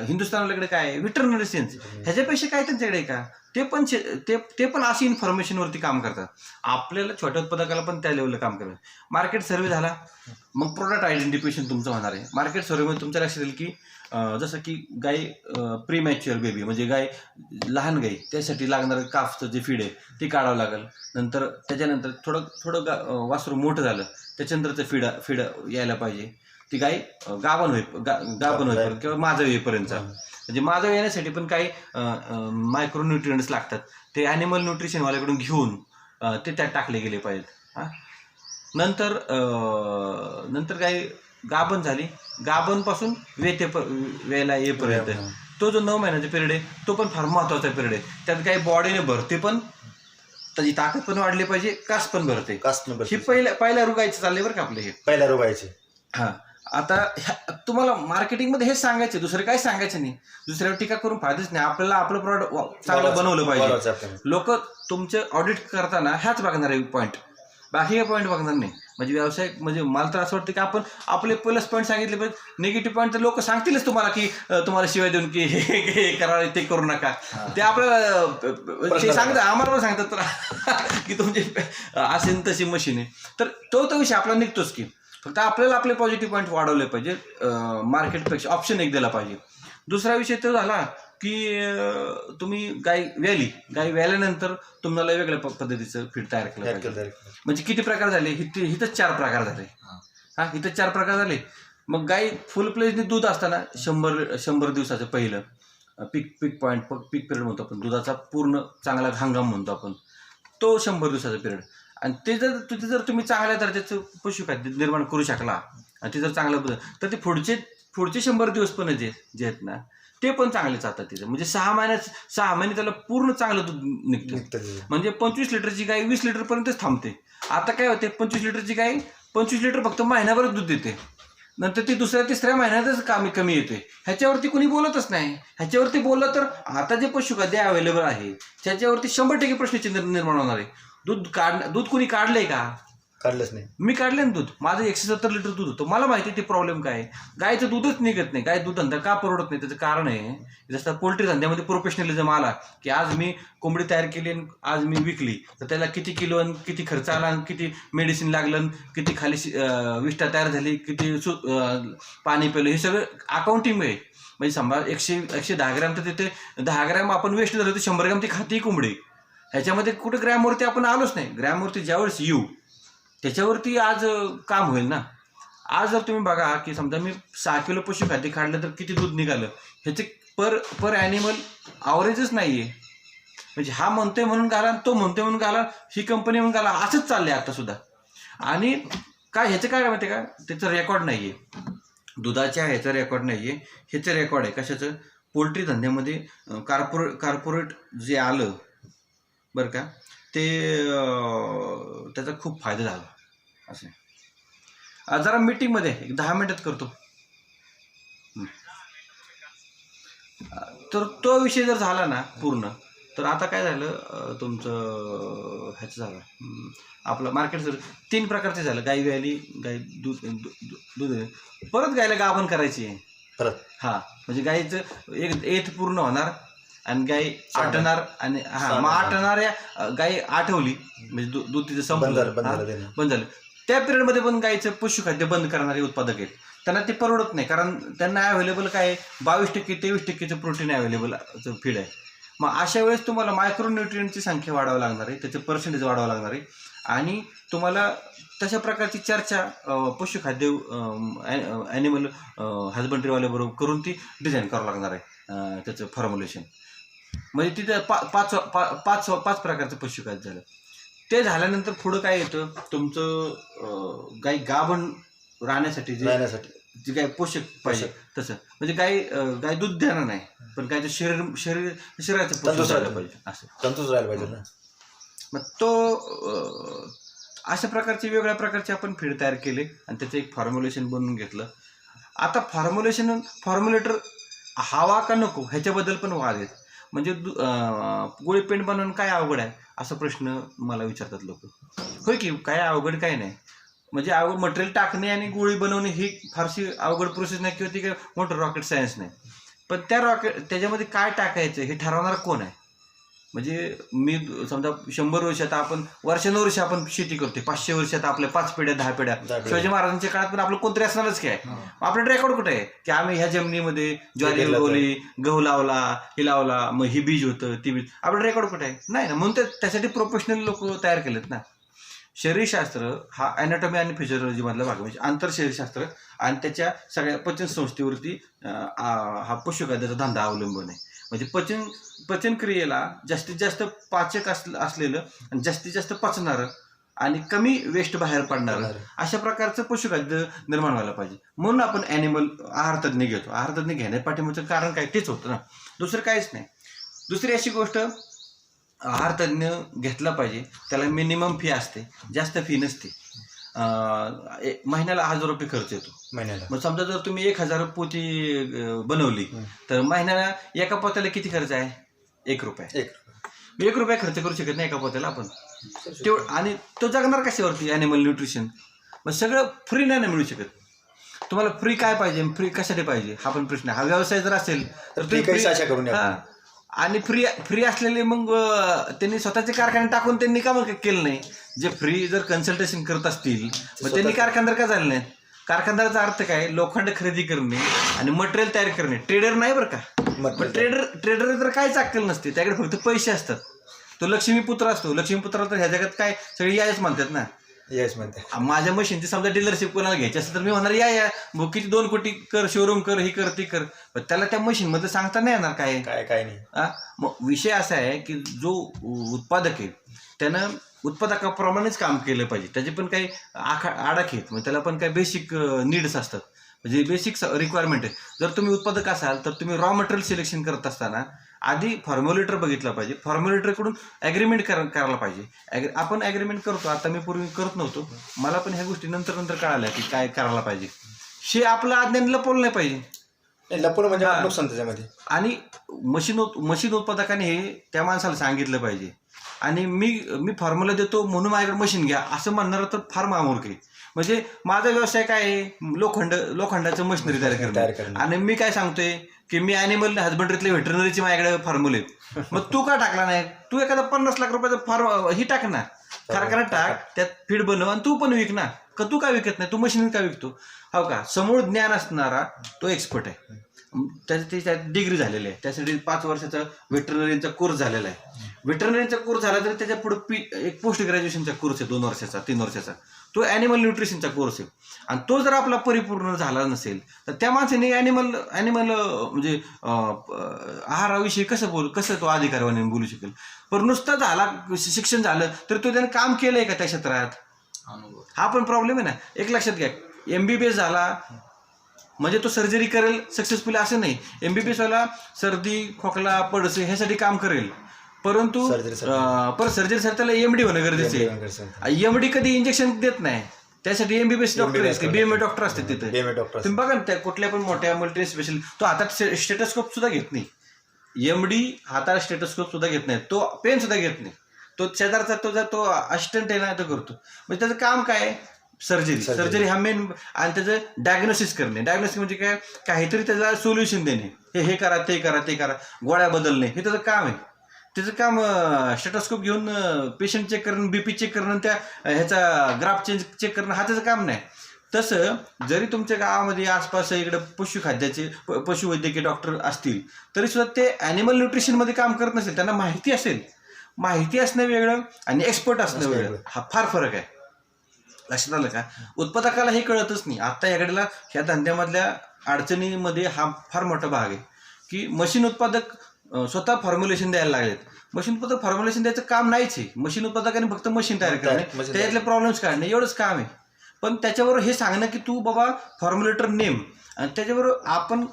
हिंदुस्थानकडे काय आहे? Veterinary science. ह्याच्यापेक्षा काय त्यांच्याकडे का? ते पण अशी इन्फॉर्मेशनवरती काम करतात. आपल्याला छोट्या उत्पादकाला पण त्या लेवलला काम करायचं. मार्केट सर्व्हे झाला, मग प्रोडक्ट आयडेंटिफिकेशन तुमचं होणार आहे. मार्केट सर्व्हेमध्ये तुमच्या लक्षात येईल की जसं की गाय प्रीमॅच्युअर बेबी म्हणजे गाय लहान गाई, त्यासाठी लागणारं काफचं जे फीड आहे ते काढावं लागेल. त्याच्यानंतर थोडं वासरू मोठं झालं त्याच्यानंतरचं फीड यायला पाहिजे. ती गाय गाभण होईपर्यंत किंवा माझं येईपर्यंत. म्हणजे माझं येण्यासाठी पण काही मायक्रोन्यूट्रियंट्स लागतात, ते ॲनिमल न्यूट्रिशनवाल्याकडून घेऊन ते त्यात टाकले गेले पाहिजेत. नंतर गाय गाभण झाली, गाभणपासून वेला येईपर्यंत तो जो 9 महिन्याचा पिरियड आहे तो पण फार महत्त्वाचा पिरियड आहे. त्यात काही बॉडीने भरते पण, त्याची ताकद पण वाढली पाहिजे, कास पण भरते. ही पहिल्या रुगायचे चालले बरं का आपले, हे पहिल्या रुगायचे. हां, आता तुम्हाला मार्केटिंगमध्ये हेच सांगायचं, दुसरं काही सांगायचं नाही. दुसऱ्यावर टीका करून फायदाच नाही. आपल्याला आपलं प्रॉडक्ट चांगलं बनवलं पाहिजे. लोक तुमचं ऑडिट करताना ह्याच बघणार आहे पॉईंट, बाकी हे पॉईंट बघणार नाही. म्हणजे व्यवसाय म्हणजे मला तर असं वाटतं की आपण आपले प्लस पॉईंट सांगितले पाहिजे. निगेटिव्ह पॉईंट तर लोक सांगतीलच तुम्हाला की तुम्हाला शिवाय देऊन की हे करा ते करू नका. ते आपल्याला ते सांगतात, आम्हाला पण सांगतात की तुमची असेल तशी मशीन आहे. तर तो विषय आपला निघतोच की फक्त आपल्याला आपले पॉझिटिव्ह पॉईंट वाढवले पाहिजे. मार्केटपेक्षा ऑप्शन एक दिला पाहिजे. दुसरा विषय तो झाला की तुम्ही गाय व्याल्यानंतर तुम्हाला वेगळ्या पद्धतीचं फीड तयार केलं पाहिजे. म्हणजे किती प्रकार झाले? इथंच 4 प्रकार झाले. इथं 4 प्रकार झाले. मग गाय फुल प्लेजने दूध असताना 100 दिवसाचं पहिलं पीक पॉईंट, पीक पिरियड म्हणतो आपण, दुधाचा पूर्ण चांगला हंगाम म्हणतो आपण, तो 100 दिवसाचा पिरियड. आणि ते जर तुम्ही चांगल्या दर्जाचं पशुखाद्य निर्माण करू शकला आणि ते जर चांगलं तर ते पुढचे 100 दिवस पण जे आहेत ना ते पण चांगले जातात तिथे. म्हणजे 6 महिने त्याला पूर्ण चांगलं दूध निघतं. म्हणजे 25 लिटरची गाय 20 लिटरपर्यंतच थांबते. आता काय होते, 25 लिटरची गाय 25 लिटर फक्त महिनाभरच दूध देते, नंतर ती दुसऱ्या-तिसऱ्या महिन्यातच कमी येते. ह्याच्यावरती कुणी बोलतच नाही. ह्याच्यावरती बोललं तर आता जे पशुखाद्य अवेलेबल आहे त्याच्यावरती 100% प्रश्नचिन्ह निर्माण होणार आहे. दूध कुणी काढलंय का? काढलंच नाही. मी काढले ना दूध, माझं 170 लिटर दूध होतं. मला माहिती ते प्रॉब्लेम काय आहे. गायचं दूधच निघत नाही. गाय दूध धंदा का परवडत नाही त्याचं कारण आहे, जसं पोल्ट्री धंद्यामध्ये प्रोफेशनलिझम आला की आज मी कोंबडी तयार केली आणि आज मी विकली तर त्याला किती किलो आणि किती खर्च आला आणि किती मेडिसिन लागलं, किती खाली विष्ठा तयार झाली, किती पाणी पिलं, हे सगळं अकाउंटिंग आहे. म्हणजे समजा 110 ग्रॅम तर तिथे 10 ग्रॅम आपण वेस्ट झालं तर 100 ग्रॅम ती खाती कोंबडी. ह्याच्यामध्ये कुठं ग्रॅमवरती आपण आलोच नाही. ग्रॅमवरती ज्यावेळेस येऊ त्याच्यावरती आज काम होईल ना. आज जर तुम्ही बघा की समजा मी 6 किलो पशुखाद्य काढलं तर किती दूध निघालं, ह्याचे पर ॲनिमल ॲव्हरेजच नाही आहे. म्हणजे हा म्हणतोय म्हणून घाला, तो म्हणतोय म्हणून घाला, ही कंपनी म्हणून घाला, असंच चाललंय आतासुद्धा. आणि ह्याचं काय माहिती आहे का, त्याचं रेकॉर्ड नाही आहे. दुधाच्या ह्याचं रेकॉर्ड नाही आहे, ह्याचं रेकॉर्ड आहे. कशाचं? पोल्ट्री धंद्यामध्ये कॉर्पोरेट जे आलं बरं का, ते त्याचा खूप फायदा झाला. असे जरा मीटिंगमध्ये 10 मिनिटात करतो. तर तो विषय जर झाला ना पूर्ण, तर आता काय झालं तुमचं ह्याचं झालं आपलं मार्केट सर 3 प्रकारचे झालं. गाई व्याली, गाई दूध परत गायला गाभण करायची आहे परत. हा म्हणजे गाईचं एक एथ पूर्ण होणार आणि गाई आटणार आणि मग आटणाऱ्या गाई आठवली म्हणजे दूध तिचं संपलं बंद झालं. त्या पिरियडमध्ये पण गाईचं पशुखाद्य बंद करणारे उत्पादक आहेत. त्यांना ते परवडत नाही कारण त्यांना अवेलेबल काय 22%-23% प्रोटीन अवेलेबल फीड आहे. मग अशा वेळेस तुम्हाला मायक्रोन्यूट्रियंटची संख्या वाढवावी लागणार आहे, त्याचं पर्सेंटेज वाढवावं लागणार आहे आणि तुम्हाला तशा प्रकारची चर्चा पशुखाद्य ॲनिमल हजबंड्रीवाल्याबरोबर करून ती डिझाईन करावं लागणार आहे त्याचं फॉर्म्युलेशन. म्हणजे तिथं पाच प्रकारचं पशुखाद्य झालं. ते झाल्यानंतर पुढं काय येतं तुमचं गाई गाभण राहण्यासाठी जे गाय पोषक पाहिजे तसं म्हणजे गाय दूध देणार नाही पण गायचं शरीराचं पोषण राहिलं पाहिजे असं तंतूच राहिलं पाहिजे ना. मग तो अशा प्रकारचे वेगळ्या प्रकारचे आपण फीड तयार केले आणि त्याचं एक फॉर्म्युलेशन बनवून घेतलं. आता फॉर्म्युलेटर हवा का नको ह्याच्याबद्दल पण वाद आहेत. म्हणजे गोळी पेंट बनवून काय अवघड आहे असा प्रश्न मला विचारतात लोक. होय की काय अवघड काय नाही म्हणजे अवघड मटेरियल टाकणे आणि गोळी बनवणे ही फारशी अवघड प्रोसेस नाही किंवा ती काय मोठं रॉकेट सायन्स नाही. पण त्याच्यामध्ये काय टाकायचं हे ठरवणार कोण आहे. म्हणजे मी समजा 100 वर्षात आपण वर्षानुवर्ष आपण शेती करते 500 वर्षात आपल्या 5 पिढ्या 10 पिढ्या शिवाजी महाराजांच्या काळात पण आपलं कोणतरी असणारच काय. आपलं रेकॉर्ड कुठे आहे की आम्ही ह्या जमिनीमध्ये ज्वारी उगवली गहू लावला हे लावला मग ही बीज होतं ती बीज आपलं रेकॉर्ड कुठे आहे नाही ना. म्हणून त्यासाठी प्रोफेशनल लोक तयार केलेत ना. शरीरशास्त्र हा अॅनाटॉमी आणि फिजिओलॉजी मधला भाग म्हणजे आंतर शरीरशास्त्र आणि त्याच्या सगळ्या पचन संस्थेवरती हा पशुखाद्याचा धंदा अवलंबून आहे. म्हणजे पचनक्रियेला जास्तीत जास्त पाचक असलेलं आणि जास्तीत जास्त पचणारं आणि कमी वेस्ट बाहेर पडणारं अशा प्रकारचं पशुखाद्य निर्माण व्हायला पाहिजे. म्हणून आपण ॲनिमल आहारतज्ञ घेतो. आहारतज्ञ घेण्यापाठीमागचं कारण काय तेच होतं ना, दुसरं काहीच नाही. दुसरी अशी गोष्ट आहारतज्ञ घेतला पाहिजे त्याला मिनिमम फी असते, जास्त फी नसते. महिन्याला 1000 रुपये खर्च येतो महिन्याला. मग समजा जर तुम्ही 1000 पोती बनवली तर महिन्याला एका पोत्याला किती खर्च आहे 1 रुपया. 1 रुपया खर्च करू शकत नाही एका पोत्याला आपण तेवढं. आणि तो जगणार कशावरती ॲनिमल न्यूट्रिशन. मग सगळं फ्री नाही मिळू शकत. तुम्हाला फ्री काय पाहिजे फ्री कशासाठी पाहिजे हा पण प्रश्न आहे. हा व्यवसाय जर असेल तर तुम्ही फ्री आणि फ्री असलेले मग त्यांनी स्वतःचे कारखाने टाकून त्यांनी का मग केलं नाही. जे फ्री जर कन्सल्टेशन करत असतील मग त्यांनी कारखानदार का झाले नाहीत. कारखानदाराचा अर्थ काय लोखंड खरेदी करणे आणि मटेरियल तयार करणे. ट्रेडर नाही बरं का. पण ट्रेडर तर काहीच अक्कल नसते त्याकडे फक्त पैसे असतात. तो लक्ष्मीपुत्र असतो. लक्ष्मीपुत्राला तर ह्या जगात काय सगळे यायच म्हणतात ना. येस म्हणते. माझ्या मशीनची समजा डीलरशिप कोणाला घ्यायची असेल तर मी म्हणणार या किती 2 कोटी कर शोरूम कर ही कर ती कर. पण त्याला त्या मशीन मध्ये सांगता नाही येणार काय नाही. मग विषय असा आहे की जो उत्पादक आहे त्यानं उत्पादकाप्रमाणेच काम केलं पाहिजे. त्याचे पण काही आडाखे आहेत मग त्याला पण काही बेसिक नीड्स असतात म्हणजे बेसिक रिक्वायरमेंट आहे. जर तुम्ही उत्पादक असाल तर तुम्ही रॉ मटेरियल सिलेक्शन करत असताना आधी फॉर्म्युलेटर बघितला पाहिजे. फॉर्म्युलेटरकडून ॲग्रीमेंट करायला पाहिजे. आपण ॲग्रीमेंट करतो आता मी पूर्वी करत नव्हतो मला पण ह्या गोष्टी नंतर कळाल्या की काय करायला पाहिजे. हे आपलं अज्ञान लपवलं नाही पाहिजे. लपवलं म्हणजे नुकसान त्याच्यामध्ये. आणि मशीन उत्पादकाने हे त्या माणसाला सांगितलं पाहिजे. आणि मी फॉर्म्युला देतो म्हणून माझ्याकडे मशीन घ्या असं म्हणणार तर फार मामूर्ख आहे. म्हणजे माझा व्यवसाय काय आहे लोखंडाचं मशिनरी तयार करणं. आणि मी काय सांगतोय की मी ॲनिमल हजबंड्रीतले व्हेटरनरीचे माझ्याकडे फॉर्म्युले मग तू का टाकला नाही. तू एखादा 50 लाख रुपयाचा ही टाक ना कारखाना टाक त्यात फीड बनव आणि तू पण विक ना. का तू का विकत नाही तू मशीन का विकतो. हो का. समूळ ज्ञान असणारा तो एक्सपर्ट आहे. त्याच्यात डिग्री झालेली आहे. त्यासाठी 5 वर्षाचा व्हेटरनरीचा कोर्स झालेला आहे. व्हेटरनरीचा कोर्स झाला तरी त्याच्या पुढे एक पोस्ट ग्रॅज्युएशनचा कोर्स आहे 2 वर्षाचा 3 वर्षाचा. तो ॲनिमल न्यूट्रिशनचा कोर्स आहे. आणि तो जर आपला परिपूर्ण झाला नसेल तर त्या माणसाने ॲनिमल म्हणजे आहाराविषयी कसं तो अधिकाऱ्याने बोलू शकेल. पण नुसतं झाला शिक्षण झालं तर तो त्याने काम केलंय का त्या क्षेत्रात हा पण प्रॉब्लेम आहे ना. एक लक्षात घ्या MBBS झाला म्हणजे तो सर्जरी करेल सक्सेसफुली असं नाही. MBBS वाला सर्दी खोकला पडसे ह्यासाठी काम करेल परंतु परत सर्जरीसाठी त्याला MD होणं गरजेचं आहे. MD कधी इंजेक्शन देत नाही त्यासाठी MBBS डॉक्टर असते BMA डॉक्टर असते तिथे. तुम्ही बघा ना त्या कुठल्या पण मोठ्या मल्टी स्पेशल तो हातात स्टेटोस्कोप सुद्धा घेत नाही. MD हाताला स्टेटोस्कोप सुद्धा घेत नाही, तो पेन सुद्धा घेत नाही, तो शेजारचा तो असिस्टंट आहे ना तो करतो. म्हणजे त्याचं काम काय आहे? सर्जरी हा मेन. आणि त्याचं डायग्नोसिस करणे. डायग्नोसिस म्हणजे काय? काहीतरी त्याला सोल्युशन देणे. हे करा, ते करा, ते करा, गोळ्या बदलणे, हे त्याचं काम आहे. त्याचं काम स्टेटोस्कोप घेऊन पेशंट चेक करणं, BP चेक करणं, त्या ह्याचा ग्राफ चेक करणं, हा त्याचं काम नाही. तसं जरी तुमच्या गावामध्ये आसपास इकडे पशुखाद्याचे पशुवैद्यकीय डॉक्टर असतील तरी सुद्धा ते ॲनिमल न्यूट्रिशनमध्ये काम करत नसेल. त्यांना माहिती असेल. माहिती असणं वेगळं आणि एक्सपर्ट असणं वेगळं, हा फार फरक आहे. लक्षात आलं का? उत्पादकाला हे कळतच नाही. आता याकडेला ह्या धंद्यामधल्या अडचणीमध्ये हा फार मोठा भाग आहे की मशीन उत्पादक स्वतः फॉर्म्युलेशन द्यायला लागलेत. मशीन उत्पादक फॉर्म्युलेशन द्यायचं काम नाहीच आहे. मशीन उत्पादकाने फक्त मशीन तयार करणे, त्याच्यातले प्रॉब्लेम्स काढणे, एवढंच काम आहे. पण त्याच्याबरोबर हे सांगणं की तू बाबा फॉर्म्युलेटर नेम, आणि त्याच्याबरोबर आपण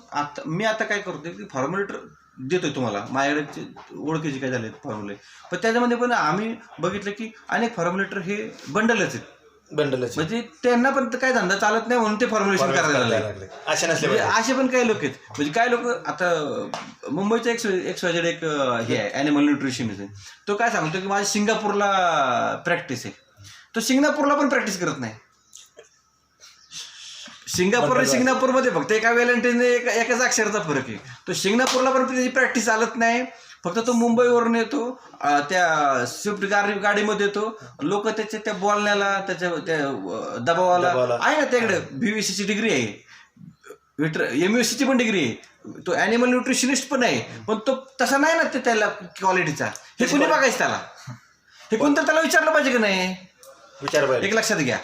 मी आता काय करतोय की फॉर्म्युलेटर देतोय तुम्हाला, माझ्याकडे ओळखीचे काय झाले फॉर्म्युले, पण त्याच्यामध्ये पण आम्ही बघितलं की अनेक फॉर्म्युलेटर हे बंडलच आहेत. म्हणजे त्यांना पण काय धंदा चालत नाही म्हणून ते फॉर्म्युलेशन करायला लागले. असे पण काही लोक आहेत. म्हणजे काही लोक आता मुंबईचा एक हे आहे ॲनिमल न्यूट्रिशन, तो काय सांगतो की माझी सिंगापूरला प्रॅक्टिस आहे. तो सिंगापूरला पण प्रॅक्टिस करत नाही. सिंगापूरमध्ये फक्त एका व्हॅलेंटाईनने एकाच अक्षराचा फरक आहे. तो सिंगापूरला पण त्याची प्रॅक्टिस चालत नाही. फक्त तो मुंबईवरून येतो, त्या स्विफ्ट गाडीमध्ये येतो. लोक त्याच्या त्या बोलण्याला, त्याच्या त्या दबावाला आहे ना, त्याकडे BVCची डिग्री आहे, MUSCची पण डिग्री आहे, तो ॲनिमल न्यूट्रिशनिस्ट पण आहे, पण तो तसा नाही ना ते त्याला क्वालिटीचा. हे कुणी बघायचं त्याला? हे कोणतं त्याला विचारलं पाहिजे की नाही? एक लक्षात घ्या.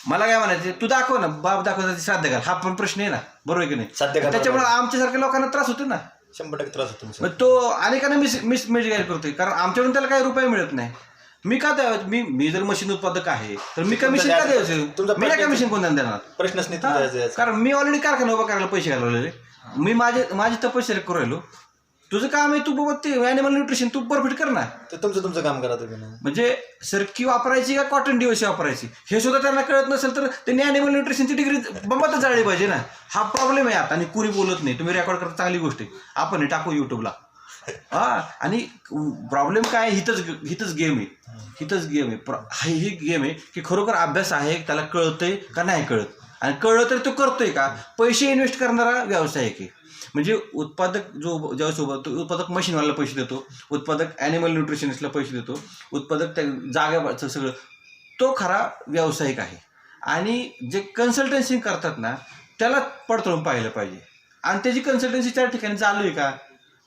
मला काय म्हणायचं, तू दाखव ना, बाप दाखवता साध्य घाल, हा पण प्रश्न आहे ना, बरोबर की नाही? त्याच्यामुळे आमच्यासारख्या लोकांना त्रास होतो ना, 100% त्रास होतो. तो अनेकांना मिसगाईड करतोय, कारण आमच्याकडून त्याला काही रुपये मिळत नाही. मी का द्यावं? मी जर मशीन उत्पादक आहे तर मी कमिशन का द्यायचं? मी काय कमिशन कोणाला देणार? प्रश्नच नाही. कारण मी ऑलरेडी कारखाना उभा करायला पैसे घालवलेले, मी माझी तपश्चर्या करू राहिलो. तुझं काम आहे, तू बाबा ते ॲनिमल न्यूट्रिशन तू परफेक्ट कर ना. तुमचं काम करा तुम्ही. म्हणजे सरकी वापरायची का कॉटन DOC वापरायची हे सुद्धा त्यांना कळत नसेल तर त्यांनी ॲनिमल न्यूट्रिशनची डिग्री बंबातच जाळली पाहिजे ना. हा प्रॉब्लेम आहे आता. आणि कुणी बोलत नाही. तुम्ही रेकॉर्ड करता, चांगली गोष्ट आहे, आपण हे टाकू युट्यूबला. आणि प्रॉब्लेम काय? हिथंच गेम आहे. ही गेम आहे की खरोखर अभ्यास आहे, त्याला कळतंय का नाही कळत, आणि कळलं तर तो करतोय का? पैसे इन्व्हेस्ट करणारा व्यावसायिक आहे. म्हणजे उत्पादक ज्यावेळेस उत्पादक मशीनवाल्याला पैसे देतो, उत्पादक ॲनिमल न्यूट्रिशनिस्टला पैसे देतो, उत्पादक त्या जागेचं सगळं, तो खरा व्यावसायिक आहे. आणि जे कन्सल्टन्सी करतात ना त्याला पडताळून पाहिलं पाहिजे. आणि त्याची कन्सल्टन्सी 4 ठिकाणी चालू आहे का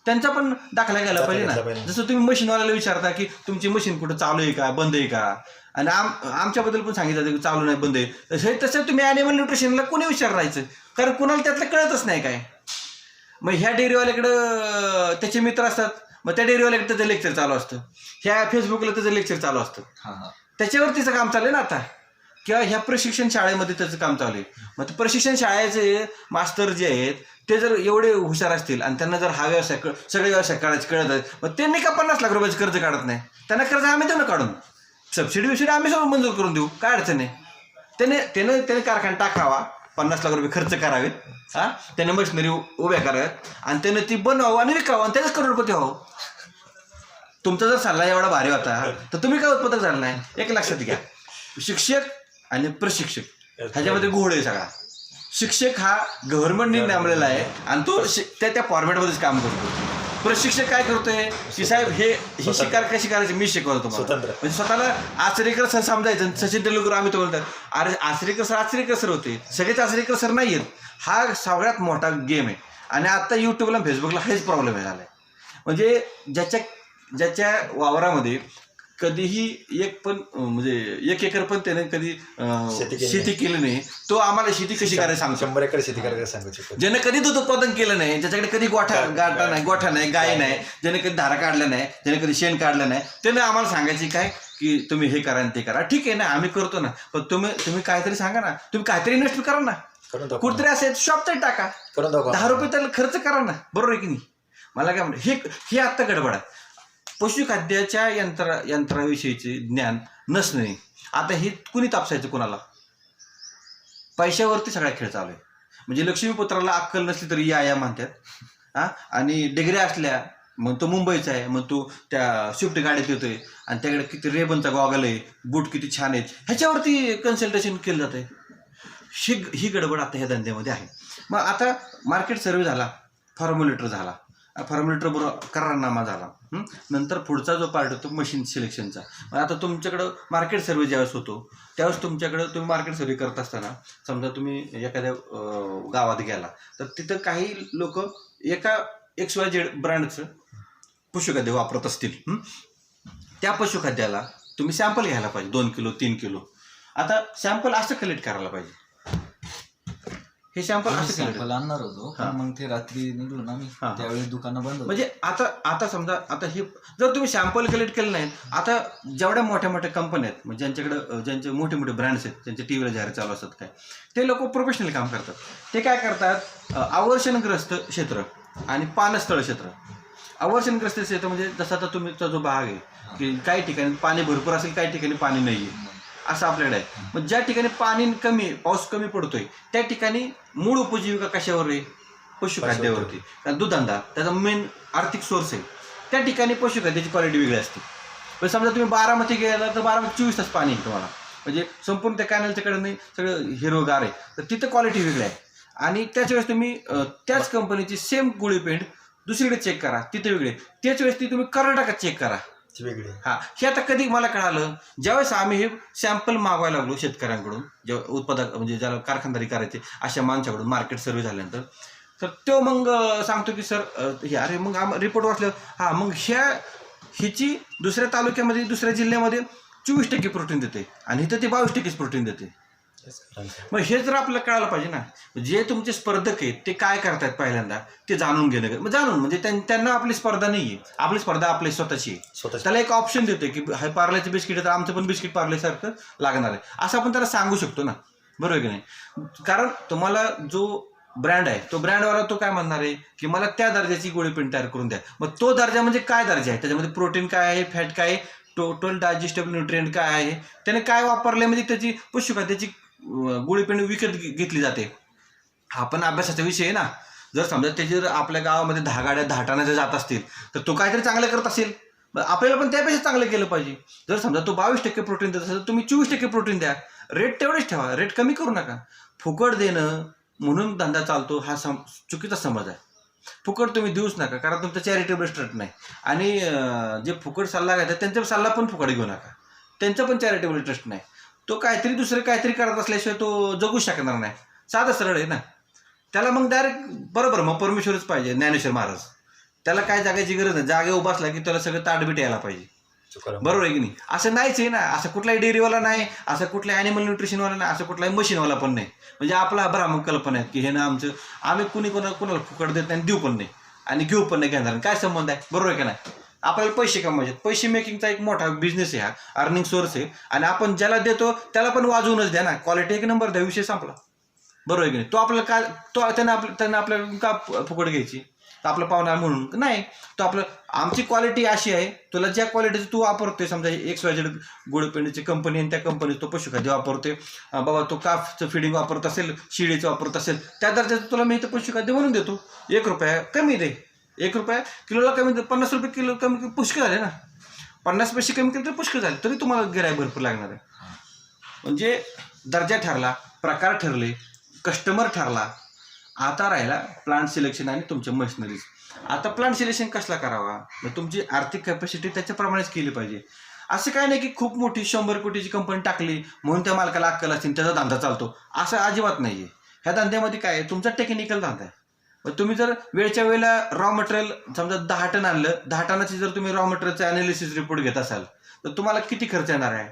त्यांचा पण दाखला घ्यायला पाहिजे ना. जसं तुम्ही मशीनवाल्याला विचारता की तुमची मशीन कुठं चालू आहे का, बंद आहे का, आणि आमच्याबद्दल पण सांगितलं की चालू नाही, बंद आहे. तसं तुम्ही ॲनिमल न्यूट्रिशनला कोणी विचारायचं? कारण कुणाला त्यातलं कळतच नाही काय. मग ह्या डेअरीवाल्याकडं त्याचे मित्र असतात, मग त्या डेअरीवाल्याकडे त्याचं लेक्चर चालू असतं, ह्या फेसबुकला त्याचं लेक्चर चालू असतं, त्याच्यावर तिचं काम चालू आहे ना आता. किंवा ह्या प्रशिक्षण शाळेमध्ये त्याचं काम चालू आहे. मग ते प्रशिक्षण शाळेचे मास्तर जे आहेत ते जर एवढे हुशार असतील आणि त्यांना जर हा व्यवसाय सगळे व्यवसाय काढायचे कळत आहेत, मग त्यांनी का 50 लाख रुपयाचं कर्ज काढत नाही? त्यांना कर्ज आम्ही देऊ ना काढून, सबसिडी आम्ही सगळं मंजूर करून देऊ, काय अडचण आहे? त्याने कारखाना टाकावा, 50 लाख रुपये खर्च करावेत, त्याने मशिनरी उभ्या कराव्यात, आणि त्यानं ती बनवावं आणि विकावं, आणि त्याच करोडपती व्हावं. तुमचा जर सल्ला एवढा भारी होता तर तुम्ही काय उत्पादक झाला नाही? एक लक्षात घ्या, शिक्षक आणि प्रशिक्षक ह्याच्यामध्ये घोळ आहे सगळा. शिक्षक हा गव्हर्नमेंटने नेमलेला आहे आणि तो त्या फॉर्मॅटमध्येच काम करतो. प्रशिक्षक काय करतोय की साहेब ही शिकार कशी करायची मी शिकवतो तुम्हाला. म्हणजे स्वतःला आचरेकर सर समजायचं. सचिन तेंडुलकर आम्ही तो बोलतात, अरे आचरेकर सर होते, सगळेच आचरेकर सर नाही आहेत. हा सगळ्यात मोठा गेम आहे. आणि आता यूट्यूबला फेसबुकला हेच प्रॉब्लेम झाला आहे. म्हणजे ज्याच्या वावरामध्ये कधीही एक एकर पण त्याने कधी शेती केली नाही, तो आम्हाला शेती कशी करायला सांगतो. 100 एकर शेती करायला सांगतो. ज्याने कधी दूध उत्पादन केलं नाही, ज्याच्याकडे कधी गोठा नाही, गाय नाही, ज्याने कधी धारा काढल्या नाही, ज्याने कधी शेण काढलं नाही, त्याने आम्हाला सांगायची काय की तुम्ही हे करा आणि ते करा. ठीक आहे ना, आम्ही करतो ना, पण तुम्ही काहीतरी सांगा ना, तुम्ही काहीतरी इन्व्हेस्ट करा ना, कुठतरी असेल शॉप तरी टाका, 10 रुपये त्याला खर्च करा ना, बरोबर आहे की नाही? मला काय म्हणतो, हे आत्ता गडबड आहे. पशुखाद्याच्या यंत्राविषयीचे ज्ञान नसणे. आता हे कुणी तापसायचं कोणाला? पैशावरती सगळा खेळ चालू आहे. म्हणजे लक्ष्मीपुत्राला अक्कल नसली तरी या म्हणतात, आणि डिग्री असल्या मग तो मुंबईचा आहे, मग तो त्या स्विफ्ट गाडीत येतोय आणि त्याकडे किती रेबनचा गॉगल आहे, बूट किती छान आहेत, ह्याच्यावरती कन्सल्टेशन केलं जातं आहे. ही गडबड आता ह्या धंद्यामध्ये आहे. मग आता मार्केट सर्व्हे झाला, फॉर्म्युलेटर झाला, फॉर्म्युलेटर बरोबर करारनामा झाला, नंतर पुढचा जो पार्ट होतो मशीन सिलेक्शनचा. मग आता तुमच्याकडं मार्केट सर्व्हे ज्यावेळेस होतो त्यावेळेस तुमच्याकडं तुम्ही मार्केट सर्व्हे करत असताना समजा तुम्ही एखाद्या गावात गेला तर तिथं काही लोक एका XYZ ब्रँडचं पशुखाद्य वापरत असतील. त्या पशुखाद्याला तुम्ही सॅम्पल घ्यायला पाहिजे, 2 किलो 3 किलो. आता सॅम्पल असं कलेक्ट करायला पाहिजे, हे सॅम्पल असं सॅम्पल आणणार होतो पण मग ते रात्री निघलो ना मी, त्यावेळेस दुकानं बंद. म्हणजे आता समजा आता हे जर तुम्ही सॅम्पल कलेक्ट केलं नाही, आता जेवढ्या मोठ्या मोठ्या कंपन्या आहेत म्हणजे ज्यांच्याकडे ज्यांचे मोठे मोठे ब्रँड्स आहेत, ज्यांचे टीव्हीला जाहिरात चालू असतात काय, ते लोक प्रोफेशनल काम करतात. ते काय करतात, आवर्षणग्रस्त क्षेत्र आणि पाणस्थळ क्षेत्र. आवर्षणग्रस्त क्षेत्र म्हणजे जसा आता तुमचा जो भाग आहे की काही ठिकाणी पाणी भरपूर असेल, काही ठिकाणी पाणी नाही आहे, असं आपल्याकडे आहे. मग ज्या ठिकाणी पाणी कमी, पाऊस कमी पडतोय त्या ठिकाणी मूळ उपजीविका कशावर आहे, पशुखाद्यावरती. कारण दुधंदा त्याचा मेन आर्थिक सोर्स आहे. त्या ठिकाणी पशुखाद्याची क्वालिटी वेगळी असते. पण समजा तुम्ही बारामती गेला तर बारामती 24 तास पाणी आहे तुम्हाला, म्हणजे संपूर्ण त्या कॅनलच्याकडे नाही सगळं हिरवगार आहे, तर तिथं क्वालिटी वेगळी आहे. आणि त्याच वेळेस तुम्ही त्याच कंपनीची सेम गोळी पेंट दुसरीकडे चेक करा, तिथे वेगळे. त्याच वेळेस ती तुम्ही कर्नाटकात चेक करा, वेगळे. हे आता कधी मला कळालं, ज्यावेळेस आम्ही हे सॅम्पल मागवायला लागलो शेतकऱ्यांकडून, जेव्हा उत्पादक म्हणजे ज्याला कारखानदारी करायचे अशा माणसाकडून मार्केट सर्व्हे झाल्यानंतर, तर तो मग सांगतो की सर हे अरे मग रिपोर्ट वाचलं, मग हिची दुसऱ्या तालुक्यामध्ये दुसऱ्या जिल्ह्यामध्ये 24% प्रोटीन देते आणि इथं ते 22% प्रोटीन देते. मग हे जर आपल्याला कळायला पाहिजे ना, जे तुमचे स्पर्धक आहेत ते काय करतायत पहिल्यांदा ते जाणून घेणं. मग जाणून म्हणजे त्यांना आपली स्पर्धा नाही आहे, आपली स्पर्धा आपली स्वतःची आहे. त्याला एक ऑप्शन देतोय की हे पार्लेचं बिस्किट आहे तर आमचं पण बिस्किट पार्लेसारखं लागणार आहे, असं आपण त्याला सांगू शकतो ना, बरोबर की नाही. कारण तुम्हाला जो ब्रँड आहे तो ब्रँडवाला तो काय म्हणणार आहे की मला त्या दर्जाची गोळी पेंट तयार करून द्या. मग तो दर्जा म्हणजे काय दर्जा आहे, त्याच्यामध्ये प्रोटीन काय आहे, फॅट काय आहे, टोटल डायजेस्टेबल न्यूट्रिएंट काय आहे, त्याने काय वापरले, म्हणजे त्याची पशुखाद्याची गोळी पेंट विकत घेतली जाते. हा पण अभ्यासाचा विषय आहे ना. जर समजा त्याची जर आपल्या गावामध्ये 10 गाड्या 10 टनाच्या जात असतील तर तो काहीतरी चांगलं करत असेल, आपल्याला पण त्यापेक्षा चांगलं केलं पाहिजे. जर समजा तो 22% प्रोटीन देत असेल तर तुम्ही 24% प्रोटीन द्या, रेट तेवढेच ठेवा, रेट कमी करू नका. फुकट देणं म्हणून धंदा चालतो हा चुकीचा समज आहे. फुकट तुम्ही देऊच नका, कारण तुमचं चॅरिटेबल ट्रस्ट नाही. आणि जे फुकट सल्ला घेतात त्यांचा सल्ला पण फुकट घेऊ नका, त्यांचा पण चॅरिटेबल ट्रस्ट नाही. तो काहीतरी दुसरं काहीतरी करत असल्याशिवाय तो जगू शकणार नाही. साधं सरळ आहे ना. त्याला मग डायरेक्ट बरोबर मग परमेश्वरच पाहिजे, ज्ञानेश्वर महाराज. त्याला काय जागायची गरज नाही, जागे उभा असला की त्याला सगळं ताटबीट यायला पाहिजे, बरोबर आहे की नाही. असं नाहीच आहे ना, असं कुठलाही डेअरीवाला नाही, असं कुठलाही ॲनिमल न्यूट्रिशनवाला नाही, असं कुठलाही मशीनवाला पण नाही. म्हणजे आपला भ्रामक कल्पना आहे की हे ना आमचं आम्ही कोणाला फुकट देत नाही, देऊ पण नाही आणि घेऊ पण नाही घेणार. काय संबंध आहे, बरोबर आहे की नाही. आपल्याला पैसे कमवायचे, पैसे मेकिंगचा एक मोठा बिझनेस आहे हा, अर्निंग सोर्स आहे. आणि आपण ज्याला देतो त्याला पण वाजवूनच द्या ना, क्वालिटी एक नंबर द्या, विषय संपला, बरोबर आहे की नाही. तो आपल्याला काय त्यांना आपल्याला का फुकट घ्यायची, आपलं पाहुणा म्हणून नाही. तो आपलं आमची क्वालिटी अशी आहे, तुला ज्या क्वालिटीचं तू वापरतोय, समजा XYZ गोळीपेंडीची कंपनी आणि त्या कंपनीत तो पशुखाद्य वापरतोय, बाबा तो काफचं फिडिंग वापरत असेल, शिडीचं वापरत असेल, त्या दर्जाचं तुला मी इथं पशुखाद्य म्हणून देतो. ₹1 कमी दे, ₹1 किलोला कमी दे, ₹50 किलो कमी, पुष्कळ झाले ना. 50 पैसे कमी केले तर पुष्कळ झाले, तरी तुम्हाला गिऱ्हाईक भरपूर लागणार आहे. म्हणजे दर्जा ठरला, प्रकार ठरले, कस्टमर ठरला. आता राहिला प्लांट सिलेक्शन आणि तुमच्या मशिनरीज. आता प्लांट सिलेक्शन कसला करावा, मग तुमची आर्थिक कॅपॅसिटी त्याच्याप्रमाणेच केली पाहिजे. असं काय नाही की खूप मोठी 100 कोटीची कंपनी टाकली म्हणून त्या मालकाला अक्कल असतील त्याचा धंदा चालतो, असं अजिबात नाही आहे. ह्या धंद्यामध्ये काय आहे, तुमचा टेक्निकल धंदा आहे. मग तुम्ही जर वेळच्या वेळेला रॉ मटेरियल समजा 10 टन आणलं, 10 टनाची जर तुम्ही रॉ मटेरियलचा ॲनालिसिस रिपोर्ट घेत असाल तर तुम्हाला किती खर्च येणार आहे.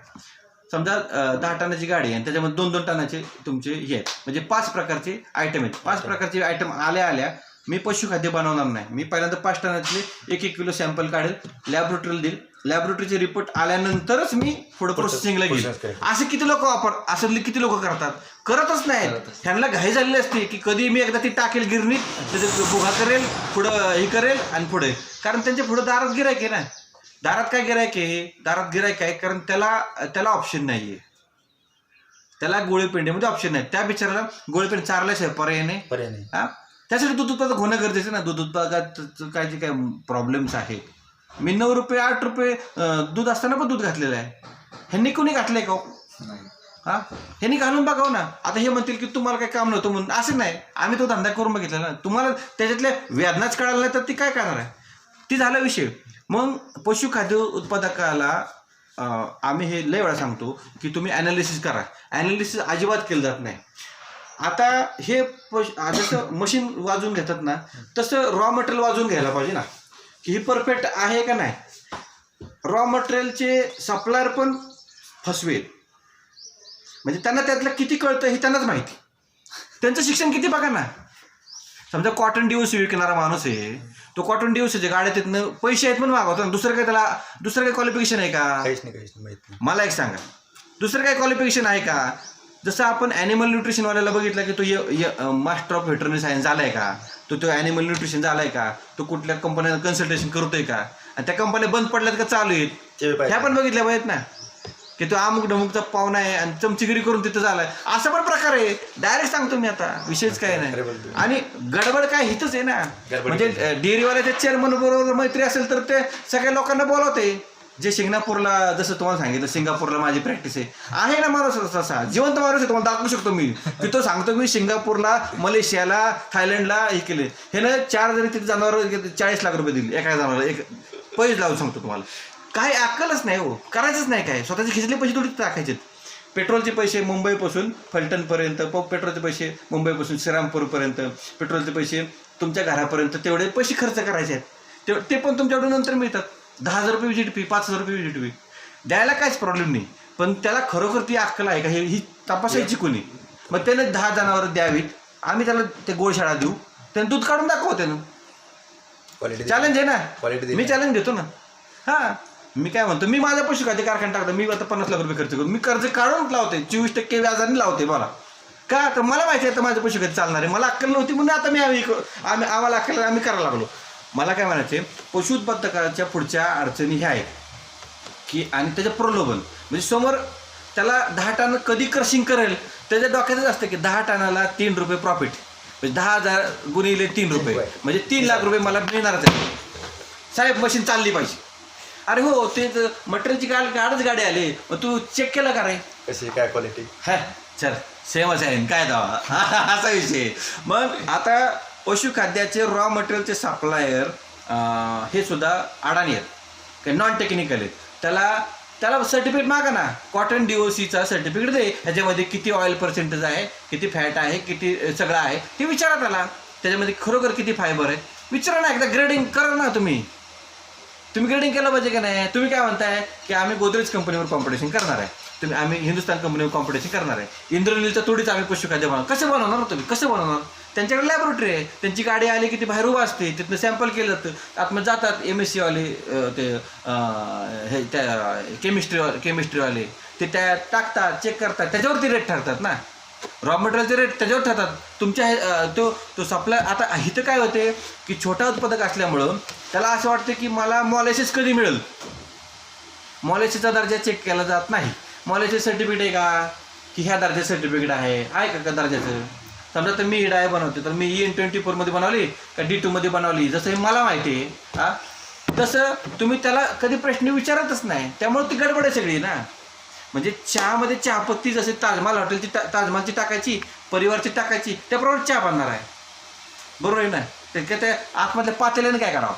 समजा 10 टनाची गाडी आहे आणि त्याच्यामध्ये 2-2 टनाचे तुमचे हे आहेत, म्हणजे 5 प्रकारचे आयटम आहेत. 5 प्रकारचे आयटम आल्या मी पशुखाद्य बनवणार नाही. मी पहिल्यांदा 5 टनातले 1-1 किलो सॅम्पल काढेल, लॅबोरेटरीला देईल, लॅबोरेटरीचे रिपोर्ट आल्यानंतरच मी पुढे प्रोसेसिंगला घेईल. असे किती लोक करतच नाहीत. त्यांना घाई झालेली असते की कधी मी एकदा ती टाकेल गिरणीत, त्याचं बुघा करेल, पुढं हे करेल आणि पुढे, कारण त्यांच्या पुढं दारात गिरायक आहे ना. दारात काय गिरायक आहे, दारात गिरायक आहे कारण त्याला ऑप्शन नाही आहे, त्याला गोळीपेंडीमध्ये ऑप्शन नाही. त्या बिचाराला गोळीपेंड चारल्याशिवाय पर्याय नाही. त्यासाठी दूध उत्पादक होणं गरजेचं ना. दूध उत्पादकात काय जे काय प्रॉब्लेम्स आहेत. मी 9 रुपये 8 रुपये दूध असताना पण दूध घातलेलं आहे. ह्यांनी कोणी घातलंय का? हा, ह्यांनी घालून बघाव ना. आता हे म्हणतील की तुम्हाला काही काम नव्हतं म्हणून. असं नाही, आम्ही तो धंदा करून बघितला ना. तुम्हाला त्याच्यातल्या वेदनाच कळालं नाही तर ती काय करणार आहे, ती झाला विषय. मग पशुखाद्य उत्पादकाला आम्ही हे लय वेळा सांगतो की तुम्ही ॲनालिसिस करा. ॲनालिसिस अजिबात केलं जात नाही. आता हे जसं मशीन वाजून घेतात ना, तसं रॉ मटेरियल वाजून घ्यायला पाहिजे ना, की ही परफेक्ट आहे का नाही. रॉ मटेरियलचे सप्लायर पण फसवेत, म्हणजे त्यांना त्यातलं किती कळतं हे त्यांनाच माहिती. त्यांचं शिक्षण किती बघा ना. समजा कॉटन डिओसी विकणारा माणूस आहे, तो कॉटन डिओसीच्या गाड्यात येतनं पैसे आहेत पण मागवतो ना. दुसरं काही क्वालिफिकेशन आहे का? काहीच नाही. मला एक सांगा, दुसरं काही क्वालिफिकेशन आहे का? जसं आपण ॲनिमल न्यूट्रिशनवाल्याला बघितलं की तो मास्टर ऑफ व्हेटरनरी सायन्स झालाय का, तो ॲनिमल न्यूट्रिशन झालाय का, तो कुठल्या कंपन्यांना कन्सल्टेशन करतोय का, आणि त्या कंपन्या बंद पडल्यात का चालू आहेत ह्या पण बघितल्या पाहिजेत ना. की तो अमुक ढमुकचा पाहुणा आहे आणि चमचीगिरी करून तिथं झालाय, असा पण प्रकार आहे. डायरेक्ट सांगतो मी आता, विषयच काय नाही. आणि गडबड काय हितच आहे ना. म्हणजे डेअरीवाल्याच्या चेअरमन बरोबर मैत्री असेल तर ते सगळ्या लोकांना बोलवते. जे सिंगापूरला, जसं तुम्हाला सांगितलं सिंगापूरला माझी प्रॅक्टिस आहे ना. माणूस असा जिवंत माणूस आहे, तुम्हाला दाखवू शकतो मी. की तो सांगतो मी सिंगापूरला, मलेशियाला, थायलंडला हे केले. हे ना 4 जरी तिथे जनावर 40 लाख रुपये दिले एका जनावराला. एक पैसे लावून सांगतो तुम्हाला. काय अक्कलच नाही हो, करायचंच नाही. काय स्वतःचे खिचले पैसे थोडी टाकायचे. पेट्रोलचे पैसे मुंबईपासून फलटणपर्यंत, पेट्रोलचे पैसे मुंबईपासून श्रीरामपूरपर्यंत, पेट्रोलचे पैसे तुमच्या घरापर्यंत, तेवढे पैसे खर्च करायचे आहेत. ते पण तुमच्याकडून नंतर मिळतात. 10,000 रुपये विजिट फी, 5,000 रुपये विजिट फी द्यायला काहीच प्रॉब्लेम नाही. पण त्याला खरोखर ती अक्कल आहे का ही तपासायची कोणी. मग त्याने 10 जनावरं द्यावीत, आम्ही त्याला ते गोशाळा देऊ, त्यानं दूध काढून दाखव. त्यानं चॅलेंज आहे ना, मी चॅलेंज देतो ना. हां, मी काय म्हणतो, मी माझ्या पशुखाद्य कारखाना टाकतो. मी आता 50 लाख रुपये खर्च करू, मी कर्ज काढून लावते, 24% व्याजाने लावते. मला का तर मला माहिती आहे तर माझं पशुखाद्य चालणार आहे. मला अक्कल नव्हती म्हणून आता आम्हाला अक्कल आम्ही करायला लागलो. मला काय म्हणायचे, पशु उत्पादकाच्या पुढच्या अडचणी ह्या आहेत की, आणि त्याचं प्रलोभन म्हणजे समोर त्याला 10 टन कधी क्रशिंग करेल त्याच्या डोक्यातच असतं की 10 टनाला 3 रुपये प्रॉफिट, म्हणजे 10,000 गुणिले 3 रुपये म्हणजे 3 लाख रुपये मला मिळणारच आहे. साहेब मशीन चालली पाहिजे. अरे हो, ते मटेरियलची गाडी आली, मग तू चेक केलं का रे, कशी काय क्वालिटी, हा चल सेमच आहे काय दावा असा विषय. मग आता पशुखाद्याचे रॉ मटेरियलचे सप्लायर हे सुद्धा अडाणी आहेत, काही नॉन टेक्निकल आहेत. त्याला सर्टिफिकेट मागा ना, कॉटन DOCचा सर्टिफिकेट दे, ह्याच्यामध्ये किती ऑइल पर्सेंटेज आहे, किती फॅट आहे, किती सगळं आहे ते विचारा त्याला. त्याच्यामध्ये खरोखर किती फायबर आहे विचारा ना. एकदा ग्रेडिंग करा ना. तुम्ही ग्रेडिंग केलं पाहिजे का नाही. तुम्ही काय म्हणताय की आम्ही गोदरेज कंपनीवर कॉम्पिटिशन करणार आहे, आम्ही हिंदुस्तान कंपनीवर कॉम्पिटिशन करणार आहे, इंद्रनीलच्या तोडीच आम्ही पशुखाद्य बनवणार. कसं बनवणार तुम्ही, कसं बनवणार. त्यांच्याकडे लॅबोरेटरी आहे, त्यांची गाडी आली की ती बाहेर उभा असते, तिथनं सॅम्पल केलं जातं, आतमध्ये जातात MSc वाले, ते हे त्या केमिस्ट्रीवाले ते त्या टाकतात, चेक करतात, त्याच्यावरती रेट ठरतात ना. रॉ मटेरियलचे रेट त्याच्यावर ठरतात. तुमच्या तो सप्लाय. आता इथं काय होते की छोटा उत्पादक असल्यामुळं त्याला असं वाटतं की मला मॉलेसिस कधी मिळेल. मॉलेसिसचा दर्जा चेक केला जात नाही. मॉलेसिस सर्टिफिकेट आहे का, की ह्या दर्जाचं सर्टिफिकेट आहे का दर्जाचं. समजा तर मी ही डाय बनवते तर मी EN24 मध्ये बनवली का D2 मध्ये बनवली, जसं हे मला माहिती आहे हा, तसं तुम्ही त्याला कधी प्रश्न विचारतच नाही. त्यामुळे ती गडबड आहे सगळी ना. म्हणजे चहामध्ये चहापत्ती जसे ताजमहाल हॉटेलची ताजमहालची टाकायची, परिवारची टाकायची, त्याप्रमाणे चहा बनणार आहे. बरोबर आहे ना. त्या आतमधल्या पातेल्याने काय करावं,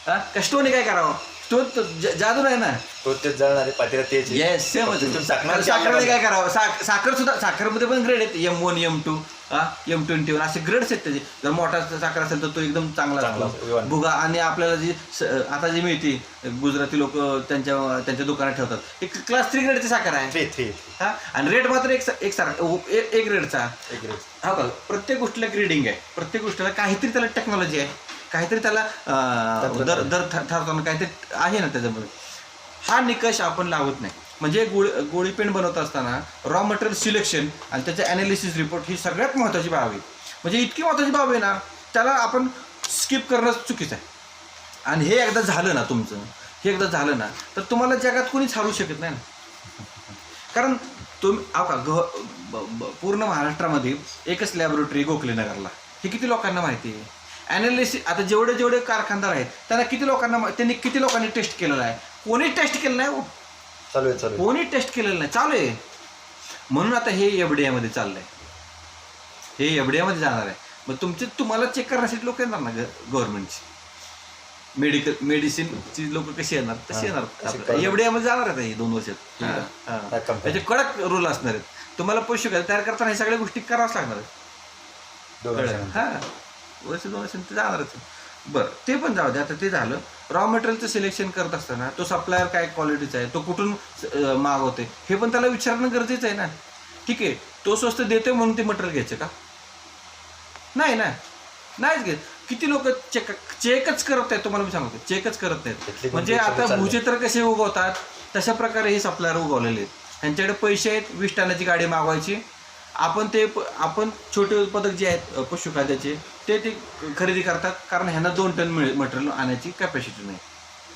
हा कष्टोने काय करावं, तो जादू आहे ना. तो तेच जाणारे पातेला तेच. येस सेमच. साखरेने काय करावं, साखर सुद्धा साखरेमध्ये पण ग्रेड आहेत, M1 M2 M21 असे ग्रेड्स आहेत त्याचे. जर मोठा साखर असेल तर तो एकदम चांगला भुगा. आणि आपल्याला जी आता जी मिळते गुजराती लोक त्यांच्या दुकानात ठेवतात, एक क्लास 3 ग्रेडची साखर आहे हा. आणि रेट मात्र एक ग्रेडचा हा का. प्रत्येक गोष्टीला ग्रेडिंग आहे, प्रत्येक गोष्टीला काहीतरी त्याला टेक्नॉलॉजी आहे, काहीतरी त्याला दर ठरवताना काहीतरी आहे ना त्याच्यामध्ये. हा निकष आपण लावत नाही. म्हणजे गोळी पेंट बनवत असताना रॉ मटेरियल सिलेक्शन आणि त्याचं ॲनालिसिस रिपोर्ट ही सगळ्यात महत्त्वाची बाब आहे. म्हणजे इतकी महत्त्वाची बाब आहे ना, त्याला आपण स्किप करणं चुकीचं आहे. आणि हे एकदा झालं ना तुमचं, हे एकदा झालं ना तर तुम्हाला जगात कोणीच हारू शकत नाही ना. कारण तुम्ही पूर्ण महाराष्ट्रामध्ये एकच लॅबोरेटरी गोखलेनगरला, हे किती लोकांना माहिती आहे? ॲनालिसिस आता जेवढे कारखानदार आहेत त्यांना त्यांनी किती लोकांनी टेस्ट केलेलं आहे? कोणी टेस्ट केलं नाही हो. चालू आहे कोणी टेस्ट केलेलं नाही, चालू आहे. म्हणून आता हे FDA मध्ये चाललंय, हे FDA मध्ये जाणार आहे. मग तुम्हाला चेक करण्यासाठी लोक येणार ना गव्हर्नमेंटची. मेडिसिनची लोक कशी येणार तशी येणार. FDA मध्ये जाणार आहेत हे 2 वर्षात. त्याचे कडक रूल असणार आहेत. तुम्हाला पैसे तयार करताना हे सगळ्या गोष्टी कराव्याच लागणार आहेत. वर्ष 2 वर्ष ते जाणारच. बरं, ते पण जाऊ दे. आता ते झालं. रॉ मटेरियलचं सिलेक्शन करत असताना तो सप्लायर काय क्वालिटीचा आहे, तो कुठून मागवते हे पण त्याला विचारणं गरजेचं आहे ना. ठीक आहे, तो स्वस्त देतोय म्हणून ते मटेरियल घ्यायचं का? नाही ना, नाहीच घेत. किती लोक चेकच करत आहेत, तुम्हाला मी सांगतो, चेकच करत नाहीत. म्हणजे आता भूचित्र कसे उगवतात तशा प्रकारे हे सप्लायर उगवलेले आहेत. त्यांच्याकडे पैसे आहेत, 20 टनाची गाडी मागवायची. आपण छोटे उत्पादक जे आहेत पशुखाद्याचे ते खरेदी करतात, कारण ह्यांना 2 टन मटेरियल आणायची कॅपॅसिटी नाही.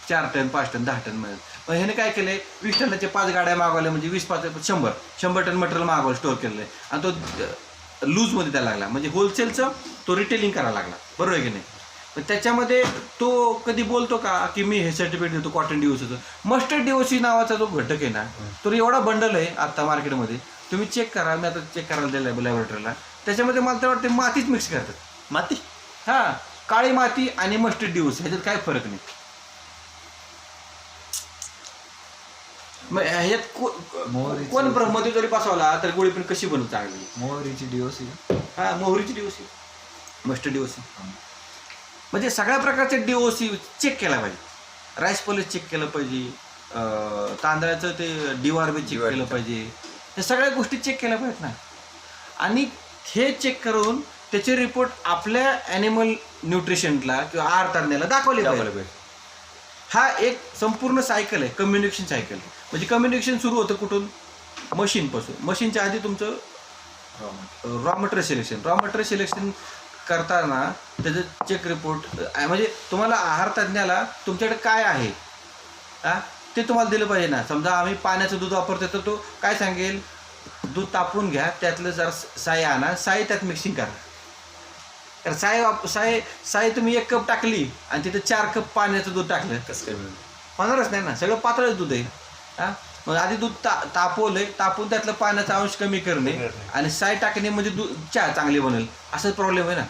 4 टन 5 टन 10 टन मिळेल. मग ह्याने काय केलंय, 20 टनाचे 5 गाड्या मागवल्या, म्हणजे 20 5 100 टन मटेरियल मागवलं, स्टोअर केलेलं आहे. आणि तो लूजमध्ये द्यायला लागला, म्हणजे होलसेलचं तो रिटेलिंग करायला लागला. बरोबर आहे की नाही? पण त्याच्यामध्ये तो कधी बोलतो का की मी हे सर्टिफिकेट देतो कॉटन DOCचं? मस्टर्ड DOC नावाचा जो घटक आहे ना, तो एवढा बंडल आहे आता मार्केटमध्ये. तुम्ही चेक करा, मी आता चेक करायला दिलं आहे लॅबोरेटरीला. त्याच्यामध्ये मला तर वाटते मातीच मिक्स करतात. माती, हां, काळी माती आणि मस्टर्ड DOC ह्याच्यात काय फरक नाही. मग ह्याच्यात कोण ब्रह्मदेव जरी बसवला तर गोळी पण कशी बनवू चांगली? मोहरीची DOC. हां, मोहरीची DOC, मस्टर्ड DOC. म्हणजे सगळ्या प्रकारचे DOC चेक केला पाहिजे. राईस पॉलिश चेक केलं पाहिजे, तांदळाचं ते DORB चेक केलं पाहिजे. हे सगळ्या गोष्टी चेक केल्या पाहिजेत ना. आणि हे चेक करून त्याचे रिपोर्ट आपल्या ॲनिमल न्यूट्रिशनला किंवा आहार तज्ञाला दाखवले पाहिजे. हा एक संपूर्ण सायकल आहे, कम्युनिकेशन सायकल. म्हणजे कम्युनिकेशन सुरू होतं कुठून? मशीनपासून. मशीनच्या आधी तुमचं रॉ मटेरियल सिलेक्शन करताना त्याचं चेक रिपोर्ट, म्हणजे तुम्हाला आहार तज्ञाला तुमच्याकडे काय आहे ते तुम्हाला दिलं पाहिजे ना. समजा आम्ही पाण्याचं दूध वापरतो तर तो काय सांगेल, दूध तापवून घ्या, त्यातलं जरा साय आणा, साय त्यात मिक्सिंग करा. तर साय तुम्ही 1 कप टाकली आणि तिथे 4 कप पाण्याचं दूध टाकलं, कसं काय मिळेल? होणारच नाही ना. सगळं पातळच दूध आहे. मग आधी दूध तापवलंय, तापून त्यातलं पाण्याचा अंश कमी करणे आणि साय टाकणे म्हणजे दूध चहा चांगली बनेल, असाच प्रॉब्लेम आहे ना.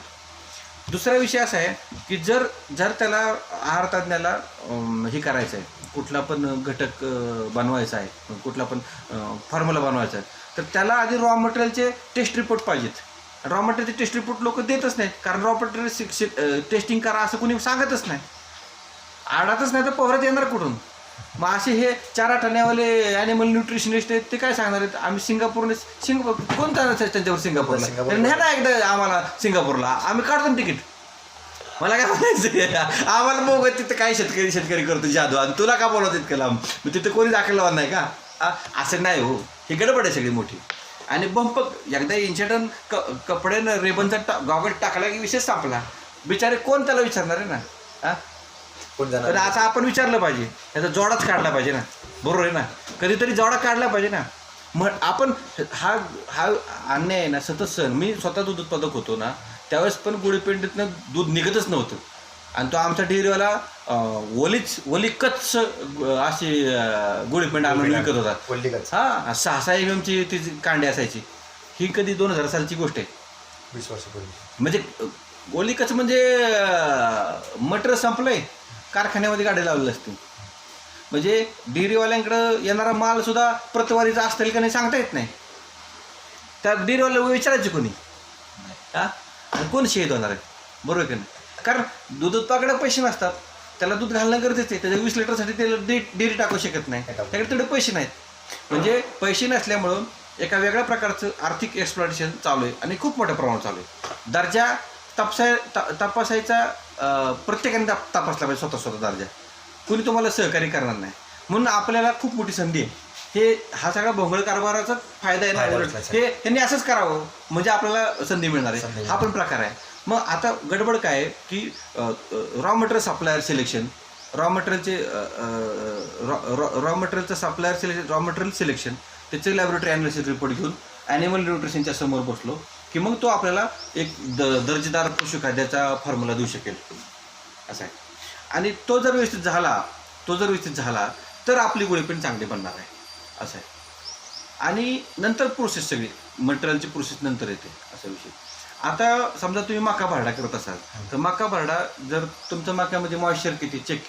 दुसरा विषय असा आहे की जर त्याला आहार तज्ञाला हे करायचं आहे, कुठला पण घटक बनवायचा आहे, कुठला पण फॉर्म्युला बनवायचा आहे, तर त्याला आधी रॉ मटेरियलचे टेस्ट रिपोर्ट पाहिजेत. रॉ मटेरियलचे टेस्ट रिपोर्ट लोक देतच नाहीत, कारण रॉ मटेरियल टेस्टिंग करा असं कोणी सांगतच नाही. आडातच नाही तर पोहरात येणार कुठून? मग असे हे 4 आठवड्यावाले ॲनिमल न्यूट्रिशनिस्ट आहेत, ते काय सांगणार आहेत, आम्ही सिंगापूर कोण जाणार त्यांच्यावर सिंगापूरला? न्या ना एकदा आम्हाला सिंगापूरला, आम्ही काढतो तिकीट. मला काय म्हणायचं, आम्हाला बघत तिथं काय शेतकरी करतो जादू, आणि तुला का बोलवत इतकं लांब? मग तिथं कोणी दाखल नाही का? असं नाही हो, ही गडबड आहे सगळी मोठी. आणि एकदा इन्सिडन कपड्यानं रेबनचा गॉगल टाकला की विषय संपला. बिचारे कोण त्याला विचारणार आहे ना. तर आता आपण विचारलं पाहिजे, त्याचा जोडाच काढला पाहिजे ना. बरोबर आहे ना, कधीतरी जोडा काढला पाहिजे ना. मग आपण हा अन्याय आहे ना सतत सहन. मी स्वतः दूध उत्पादक होतो ना, त्यावेळेस पण गुळीपेंडीतनं दूध निघतच नव्हतं, आणि तो आमचा डेअरीवाला ओलिकच अशी गुळीपेंड आणून विकत होता. हां, 6 MM ती कांडी असायची. ही कधी 2000 सालची गोष्ट आहे, 20 वर्षापूर्वी. म्हणजे ओलिकच म्हणजे मटेरियल संपलंय, कारखान्यामध्ये गाडी लावलेली असते. म्हणजे डेअरीवाल्यांकडं येणारा माल सुद्धा प्रतवारीचा असतील का नाही सांगता येत नाही. त्या डेअरीवाला विचारायचे कोणी? आणि कोण शहीद होणार आहे? बरोबर की नाही? कारण दूध उत्पादकाकडे पैसे नसतात, त्याला दूध घालणं गरजेचं आहे. त्याच्या 20 लिटरसाठी त्याला डेअरी टाकू शकत नाही, त्याकडे तेवढे पैसे नाहीत. म्हणजे पैसे नसल्यामुळं एका वेगळ्या प्रकारचं आर्थिक एक्सप्लॉयटेशन चालू आहे, आणि खूप मोठ्या प्रमाणात चालू आहे. दर्जा तपासायचा प्रत्येकाने तपासला पाहिजे, स्वतः दर्जा. कुणी तुम्हाला सहकार्य करणार नाही. म्हणून आपल्याला खूप मोठी संधी आहे. हा सगळा भोंगळ कारभाराचा फायदा आहे ना. त्यांनी असंच करावं म्हणजे आपल्याला संधी मिळणार आहे, हा पण प्रकार आहे. मग आता गडबड काय आहे की raw material supplier selection, raw material selection, त्याचे लॅबोरेटरी ॲनालिसिस रिपोर्ट घेऊन ॲनिमल न्यूट्रिशनच्या समोर बसलो. की मग तो आपल्याला एक दर्जेदार पशुखाद्याचा फॉर्म्युला देऊ शकेल असं आहे. आणि तो जर व्यवस्थित झाला तर आपली गोळीपेंड चांगली बनणार आहे असं आहे. आणि नंतर प्रोसेस सगळी मटेरियलची प्रोसेस नंतर येते असा विषय. आता समजा तुम्ही मका भरडा करत असाल तर मका भरडा जर तुमच्या मक्यामध्ये मॉइश्चर किती चेक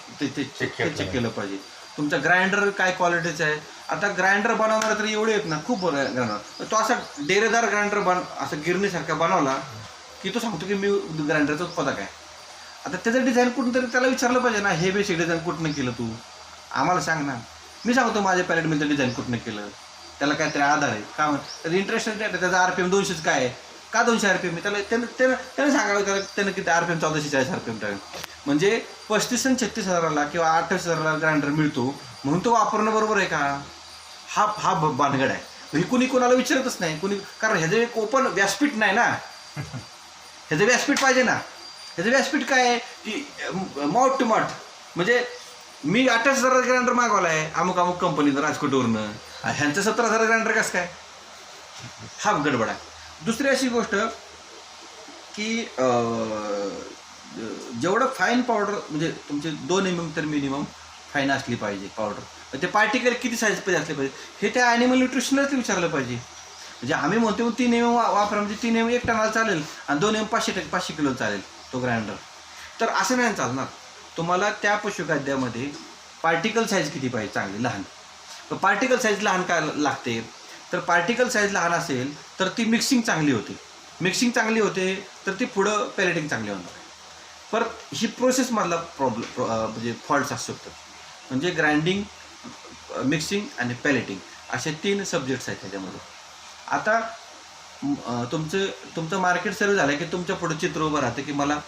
केलं पाहिजे. तुमचा ग्राइंडर काय क्वालिटीचा आहे. आता ग्राइंडर बनवणारे तर एवढे आहेत ना, खूप ग्राइंडर. तो असा डेरेदार ग्राइंडर असं गिरणीसारखा बनवला की तो सांगतो की मी ग्राइंडरचं उत्पादक आहे. आता त्याचं डिझाईन कुठून तरी त्याला विचारलं पाहिजे ना, हे बेसिक डिझाईन कुठनं केलं तू आम्हाला सांग ना. मी सांगतो माझ्या पॅलेट मिलचं डिझाईन कुठनं केलं, त्याला काहीतरी आधार आहे का. त्याचं इंटरेस्टेड आहे, त्याचा RPM 200 काय आहे का 200 RPM. त्याला त्यानं सांगावं त्यानं किती RPM 1440 RPM टाकेल. म्हणजे 35 आणि 36 हजाराला किंवा 28 हजाराला ग्राइंडर मिळतो म्हणून तो वापरणं बरोबर आहे का. हा भानगड आहे. ही कुणी कोणाला विचारतच नाही कोणी, कारण ह्याचं एक ओपन व्यासपीठ नाही ना. ह्याचं व्यासपीठ पाहिजे ना. ह्याचं व्यासपीठ काय आहे की माउट टू माउट. म्हणजे मी 28 हजाराचा ग्राइंडर मागवला आहे अमुक कंपनीनं राजकोटवरनं, ह्यांचं 17 हजार ग्राइंडर कसं काय. हा गडबड आहे. दुसरी अशी गोष्ट की जेवढं फाईन पावडर म्हणजे तुमचे 2 mm तर मिनिमम फाईन असली पाहिजे पावडर. ते पार्टिकल किती साईजमध्ये असले पाहिजे हे त्या ॲनिमल न्यूट्रिशनलाच विचारलं पाहिजे. म्हणजे आम्ही म्हणतो 3 mm वापरा म्हणजे 3 mm 1 टनाला चालेल आणि 2 mm 500 किलो चालेल तो ग्राइंडर. तर असं नाही चालणार. तुम्हाला त्या पशुखाद्यामध्ये पार्टिकल साईज किती पाहिजे चांगली लहान. तर पार्टिकल साईज लहान काय लागते तर पार्टिकल साईज लहान असेल तर ती मिक्सिंग चांगली होते तर ती पुढं पॅलेटिंग चांगली होणार आहे. परत ही प्रोसेसमधला म्हणजे फॉल्ट्स असू शकतात. म्हणजे ग्राइंडिंग, मिक्सिंग आणि पॅलेटिंग असे 3 सब्जेक्ट्स आहेत त्याच्यामध्ये. आता तुमचं मार्केट सर्व झालं की तुमच्या पुढं चित्र उभं राहतं की मला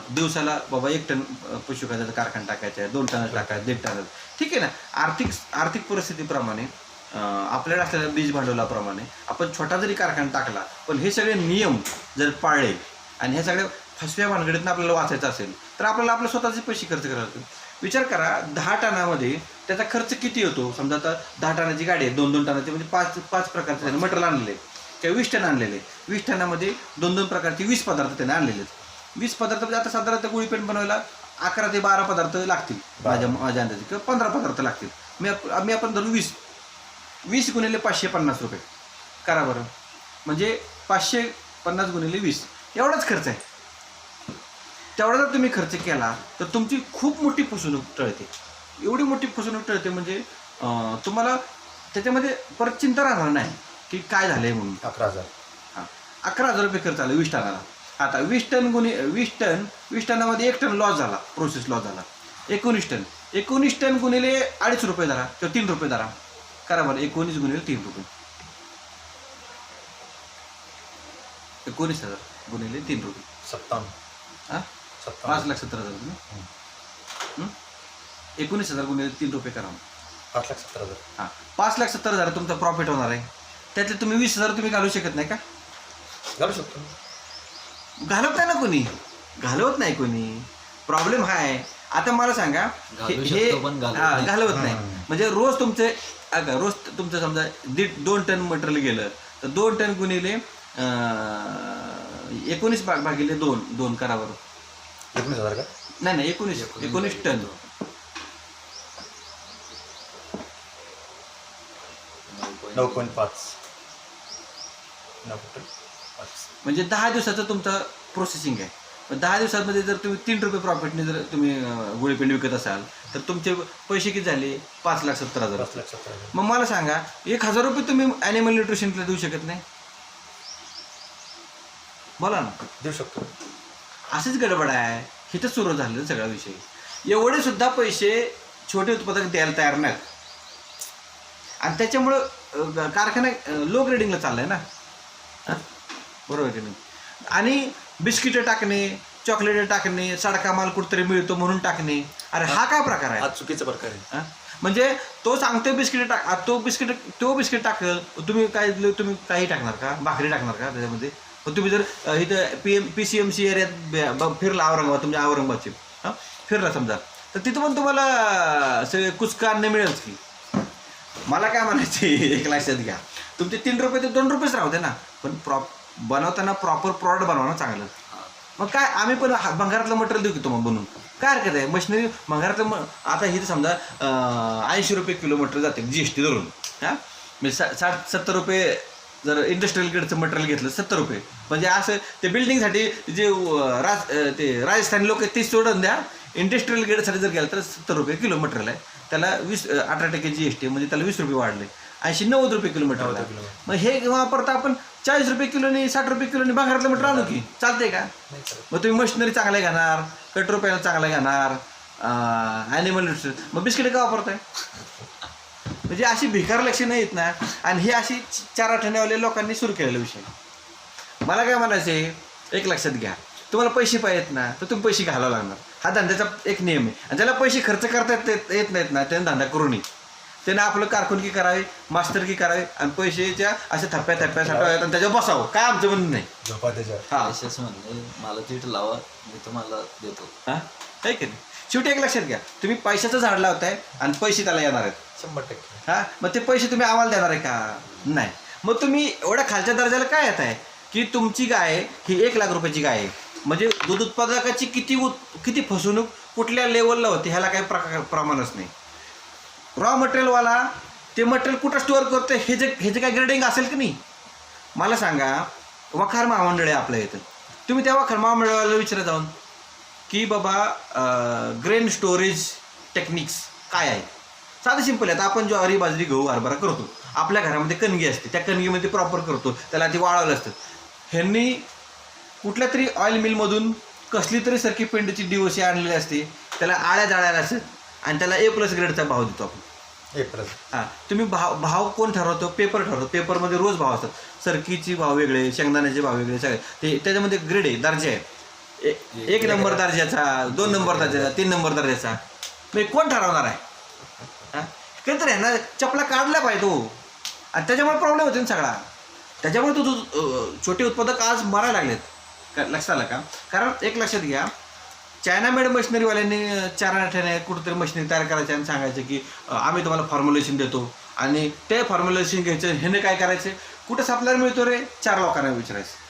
दिवसाला बाबा 1 टन पशुखाद्याचा कारखाना टाकायचा आहे, 2 टनाचा टाकायचं, 1.5 टनाचा. ठीक आहे ना. आर्थिक परिस्थितीप्रमाणे आपल्याला असलेल्या बीज भांडवलाप्रमाणे आपण छोटा जरी कारखाना टाकला पण हे सगळे नियम जर पाळले आणि ह्या सगळ्या फसव्या भानगडीतनं आपल्याला वाचायचं असेल तर आपल्याला आपले स्वतःचे पैसे खर्च करावे लागतील. विचार करा 10 टनामध्ये त्याचा खर्च किती होतो. समजा आता 10 टनाची गाडी आहे, 2 टनाची म्हणजे 5 प्रकारचे त्याने मटेरियल आणलेले किंवा 20 टन आणलेले. 20 टनामध्ये 2 प्रकारचे 20 पदार्थ त्याने आणलेले. 20 पदार्थ म्हणजे आता साधारणतः गुळीपेंट बनवायला 11 ते 12 पदार्थ लागतील माझ्या अंदाजे किंवा 15 पदार्थ लागतील. मी आपण धरू 20 गुणिले 550 रुपये करा बरं. म्हणजे 550 गुणिले 20 एवढाच खर्च आहे. तेवढा जर तुम्ही खर्च केला तर तुमची खूप मोठी फसवणूक टळते. एवढी मोठी फसवणूक टळते म्हणजे तुम्हाला त्याच्यामध्ये परत चिंता राहणार नाही की काय झालं आहे म्हणून. 11,000. हां 11,000 रुपये खर्च आला 20 टनाला. आता 20 टनामध्ये 1 टन लॉस झाला, प्रोसेस लॉस झाला. 19 टन गुणिले 2.5 रुपये धरा किंवा 3 रुपये धरा करा बरं. 19 गुणिले 3 रुपये 19,000 गुणिले 3 रुपये 57. हां 5,70,000. 19,000 गुणिले 3 रुपये करा. 5,70,000. हां 5,70,000 तुमचा प्रॉफिट होणार आहे. त्यातले तुम्ही 20,000 तुम्ही घालू शकत नाही का. घालू शकतो. घालवत नाही कोणी. प्रॉब्लेम हा आहे. आता मला सांगा हे घालवत नाही म्हणजे रोज तुमचं समजा 2 टन मटेरियल गेलं तर 2 टन गुणिले 19 भागिले 2 करा बरं. 19,000 का. नाही 19 टन. 9.5 म्हणजे 10 दिवसाचं तुमचं प्रोसेसिंग आहे. 10 दिवसांमध्ये जर तुम्ही 3 रुपये प्रॉफिटने जर तुम्ही गुळीपेंड विकत असाल तर तुमचे पैसे किती झाले 5,70,000. 5,70,000. मग मला सांगा 1,000 रुपये तुम्ही ॲनिमल न्यूट्रिशनला देऊ शकत नाही. बोला ना. देऊ शकतो. असेच गडबड आहे. इथं सुरू झालेलं सगळा विषय. एवढे सुद्धा पैसे छोटे उत्पादक द्यायला तयार नाहीत आणि त्याच्यामुळं कारखाना लो ग्रेडिंगला चाललाय ना. बरोबर की नाही. आणि बिस्किटं टाकणे, चॉकलेट टाकणे, सडका माल कुठतरी मिळतो म्हणून टाकणे. अरे हा काय प्रकार आहे. हा चुकीचा प्रकार आहे. म्हणजे तो सांगतोय बिस्किट तो बिस्किट टाकल तुम्ही काही टाकणार का. भाकरी टाकणार का त्याच्यामध्ये. तुम्ही जर इथं PCMC एरियात फिरला तुमच्या औरंगाबादचे फिरला समजा तर तिथं पण तुम्हाला सगळे कुचका अन्न मिळेलच की. मला काय म्हणायचे एक लक्षात घ्या. तुमचे 3 रुपये ते 2 रुपयेच राहते ना पण बनवताना प्रॉपर प्रॉडक्ट बनवा ना चांगलं. मग काय आम्ही पण भंगारातलं मटेरियल देऊ की तुम्हाला बनवून, काय हरकत आहे. मशिनरी भंगारातलं आता हे तर समजा 80 रुपये किलो मटेरियल जाते GST धरून. हां म्हणजे 60-70 रुपये जर इंडस्ट्रियल ग्रेडचं मटेरियल घेतलं 70 रुपये, म्हणजे असं ते बिल्डिंगसाठी जे ते राजस्थानी लोक ते सोडून द्या. इंडस्ट्रियल ग्रेडसाठी जर गेलं तर 70 रुपये किलो मटेरियल आहे, त्याला 18% GST, म्हणजे त्याला 20 रुपये वाढले. 80-90 रुपये किलो मटेरियल आहे. मग हे वापरता आपण 40 रुपये किलोनी 60 रुपये किलोनी भंगारातलं मटेरियल आणू की चालतंय का. मग तुम्ही मशिनरी चांगल्या घेणार, कट रुपयाला चांगला घेणार, ॲनिमल न्यूट्रिशन, मग बिस्किट का वापरताय. म्हणजे अशी भिकार लक्षणं येत ना. आणि हे अशी 4 आठवड्यावाले लोकांनी सुरू केलेला विषय. मला काय म्हणायचं आहे, एक लक्षात घ्या, तुम्हाला पैसे पाहिजेत ना तर तुम्ही पैसे घालावं लागणार. हा धंद्याचा एक नियम आहे. आणि ज्याला पैसे खर्च करता येत नाहीत ना त्याने धंदा करू नये. त्यानं आपलं कारकुनकी करावी, मास्तरकी करावी, आणि पैशाच्या अशा थप्प्या साठवाव्यात आणि त्याच्यावर बसावं. काय आमचं म्हणणं नाही. हां असं म्हणलं मला तिथं लावा, मी तुम्हाला देतो. हां आहे की नाही. शेवटी एक लक्षात घ्या, तुम्ही पैशाचं झाड लावताय आणि पैसे त्याला येणार आहेत 100%. हां. मग ते पैसे तुम्ही आम्हाला देणार आहे का. नाही. मग तुम्ही एवढ्या खालच्या दर्जाला काय येत आहे की तुमची गाय ही 1 लाख रुपयाची गाय आहे. म्हणजे दूध उत्पादकाची किती फसवणूक कुठल्या लेवलला होती ह्याला काही प्रमाणच नाही. रॉ मटेरियलवाला ते मटेरियल कुठं स्टोअर करतो हे जे काय ग्रेडिंग असेल की नाही. मला सांगा, वखार महामंडळ आहे आपल्या इथं, तुम्ही त्या वखार महामंडळाला विचारा जाऊन की बाबा ग्रेन स्टोरेज टेक्निक्स काय आहे. साधं सिंपल आहे. आता आपण ज्वारी, बाजरी, गहू, हरभरा करतो, आपल्या घरामध्ये कणगी असते, त्या कणगीमध्ये प्रॉपर करतो, त्याला ते वाळवलं असतं. ह्यांनी कुठल्या तरी ऑइल मिलमधून कसली तरी सरकी पेंडची DOC आणलेली असते, त्याला आळ्या जाळ्याला असतात, आणि त्याला A+ ग्रेडचा भाव देतो आपण. हां. तुम्ही भाव कोण ठरवतो. पेपर ठरवतो. पेपरमध्ये रोज भाव असतात. सरकीचे भाव वेगळे, शेंगदाण्याचे भाव वेगळे, सगळे ते त्याच्यामध्ये ग्रेड आहे, दर्जा आहे. 1 नंबर दर्जाचा, 2 नंबर दर्जाचा, 3 नंबर दर्जाचा. म्हणजे कोण ठरवणार आहे. हां काहीतरी आहे ना, चपला काढला पाहिजे तो. आणि त्याच्यामुळे प्रॉब्लेम होते ना सगळा. त्याच्यामुळे तो छोटे उत्पादक आज मरायला लागलेत. लक्षात आलं का. कारण एक लक्षात घ्या, चायना मेड मशिनरीवाल्यांनी 4 आठवड्याने कुठंतरी मशिनरी तयार करायची आणि सांगायचं की आम्ही तुम्हाला फॉर्म्युलेशन देतो, आणि ते फॉर्म्युलेशन घ्यायचं. ह्याने काय करायचं, कुठं सप्लायर मिळतो रे, 4 लोकांना विचारायचं.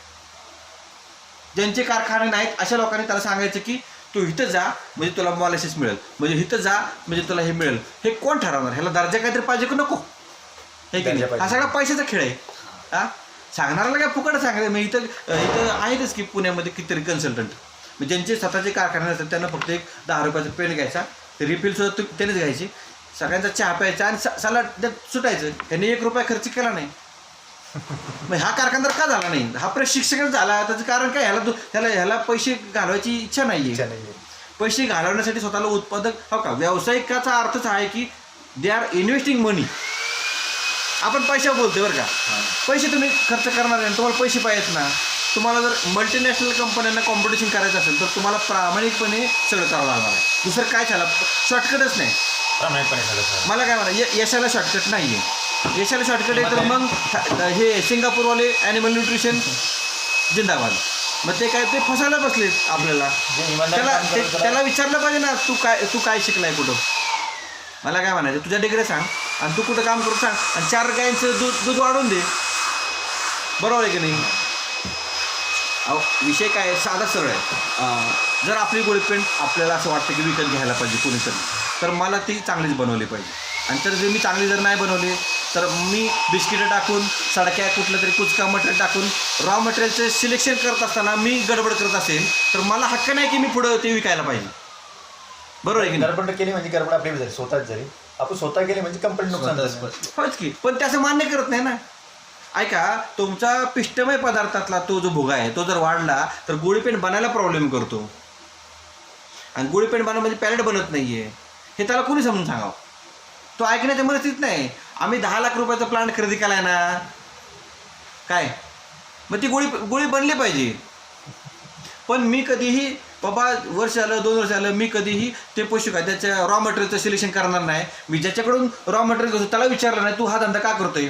ज्यांचे कारखाने नाहीत अशा लोकांनी त्याला सांगायचं की तू इथं जा म्हणजे तुला मॉलिसिस मिळेल, म्हणजे इथं जा म्हणजे तुला हे मिळेल. हे कोण ठरवणार. ह्याला दर्जा काहीतरी पाहिजे की नको. हे की नाही. हा सगळा पैशाचा खेळ आहे. हां सांगणाऱ्याला काय फुकट सांगायचं. मग इथं आहेतच की पुण्यामध्ये कितीतरी कन्सल्टंट, म्हणजे ज्यांचे स्वतःचे कारखाने असतात त्यांना फक्त एक 10 रुपयाचा पेन घ्यायचा, ते रिफिलसुद्धा त्यानेच घ्यायची, सगळ्यांचा चहा प्यायचा आणि सलाड सुटायचं. त्यांनी 1 रुपया खर्च केला नाही. मग हा कारखानदार का झाला नाही. हा प्रशिक्षकच झाला. त्याचं कारण काय, ह्याला पैसे घालवायची इच्छा नाही आहे. पैसे घालवण्यासाठी स्वतःला उत्पादक हो का. व्यावसायिकाचा अर्थच आहे की दे आर इन्व्हेस्टिंग मनी. आपण पैशावर बोलतोय बरं का. पैसे तुम्ही खर्च करणार आहे, तुम्हाला पैसे पाहिजेत ना. तुम्हाला जर मल्टीनॅशनल कंपन्यांना कॉम्पिटिशन करायचं असेल तर तुम्हाला प्रामाणिकपणे सगळं करावं लागणार आहे. दुसरं काय झालं, शॉर्टकटच नाही. मला काय म्हणा, यशाला शॉर्टकट नाही आहे. यशाला शॉर्टकट आहे तर मग हे सिंगापूरवाले ॲनिमल न्यूट्रिशन जिंदाबाद. मग ते काय ते फसायला बसलेत आपल्याला. त्याला विचारलं पाहिजे ना, तू काय शिकलाय कुठं. मला काय म्हणायचं, तुझ्या डिग्री सांग आणि तू कुठं काम करू सांग, आणि 4 गायांचं दूध वाढवून दे. बरोबर आहे की नाही. अहो विषय काय आहे, साधा सरळ आहे. जर आपली गोळीपेंट आपल्याला असं वाटतं की विकत घ्यायला पाहिजे कोणीतरी, तर मला ती चांगलीच बनवली पाहिजे. आणि तर मी चांगली जर नाही बनवली तर मी बिस्किटं टाकून, सडक्या कुठलं तरी कुचका मटेरियल टाकून रॉ मटेरियलचं सिलेक्शन करत असताना मी गडबड करत असेल तर मला हक्क नाही की मी पुढं ते विकायला पाहिजे. बरोबर आहे की गडबड केली म्हणजे गडबड आपली झाली. स्वतःच जरी आपण स्वतः केली म्हणजे कंपनी नुकसान होच की. पण त्याचं मान्य करत नाही ना. ऐका, तुमचा पिष्टमय पदार्थातला तो जो भुगा आहे तो जर वाढला तर गोळीपेंट बनायला प्रॉब्लेम करतो. आणि गोळीपेंट बनवणं म्हणजे पॅलेट बनत नाही आहे हे त्याला कोणी समजून सांगावं. तो ऐकण्याच्या मनस्थितीत नाही. आम्ही 10 लाख रुपयाचा प्लांट खरेदी केला आहे ना, काय मग ती गोळी बनली पाहिजे. पण मी कधीही बाबा वर्ष आलं 2 वर्ष आलं मी कधीही ते पशुखाद्याच्या रॉ मटेरियलचं सिलेक्शन करणार नाही. मी ज्याच्याकडून रॉ मटेरियल घेतो त्याला विचारलं नाही तू हा धंदा का करतोय.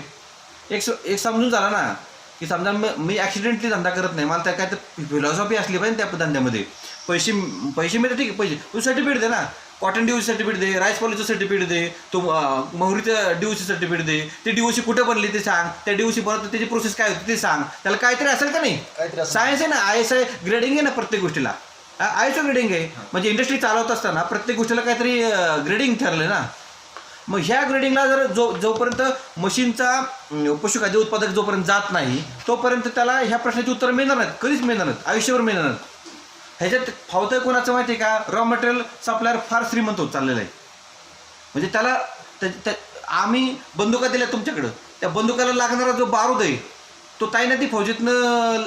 एक समजून झाला ना की समजा मी ॲक्सिडेंटली धंदा करत नाही. मला त्या काय तर फिलॉसॉफी असली पाहिजे त्या धंद्यामध्ये. पैसे मिळतात ठीक आहे, पैसे तू सर्टिफिकेट दे ना. कॉटन DOC सर्टिफिकेट दे, राईस पॉलिशचं सर्टिफिकेट दे, तू मोहरीचं DOC सर्टिफिकेट दे, ते DOC कुठे बनली ते सांग, त्या DOC बनवत त्याची प्रोसेस काय होती ते सांग. त्याला काहीतरी असेल का नाही. सायन्स आहे ना, ISI ग्रेडिंग आहे ना प्रत्येक गोष्टीला. ISO ग्रेडिंग आहे. म्हणजे इंडस्ट्री चालवत असताना प्रत्येक गोष्टीला काहीतरी ग्रेडिंग ठरलं ना. मग ह्या ग्रेडिंगला जर जोपर्यंत मशीनचा पशुखाद्य उत्पादक जोपर्यंत जात नाही तोपर्यंत त्याला ह्या प्रश्नाची उत्तरं मिळणार नाहीत, कधीच मिळणार नाहीत, आयुष्यभर मिळणार नाहीत. ह्याच्यात फावतंय कोणाचं माहिती आहे का, रॉ मटेरियल सप्लायर फार श्रीमंत होत चाललेलं आहे. म्हणजे त्याला आम्ही बंदुका दिल्या तुमच्याकडं, त्या बंदुकाला लागणारा जो बारूद आहे तो ताईनाती फौजेतनं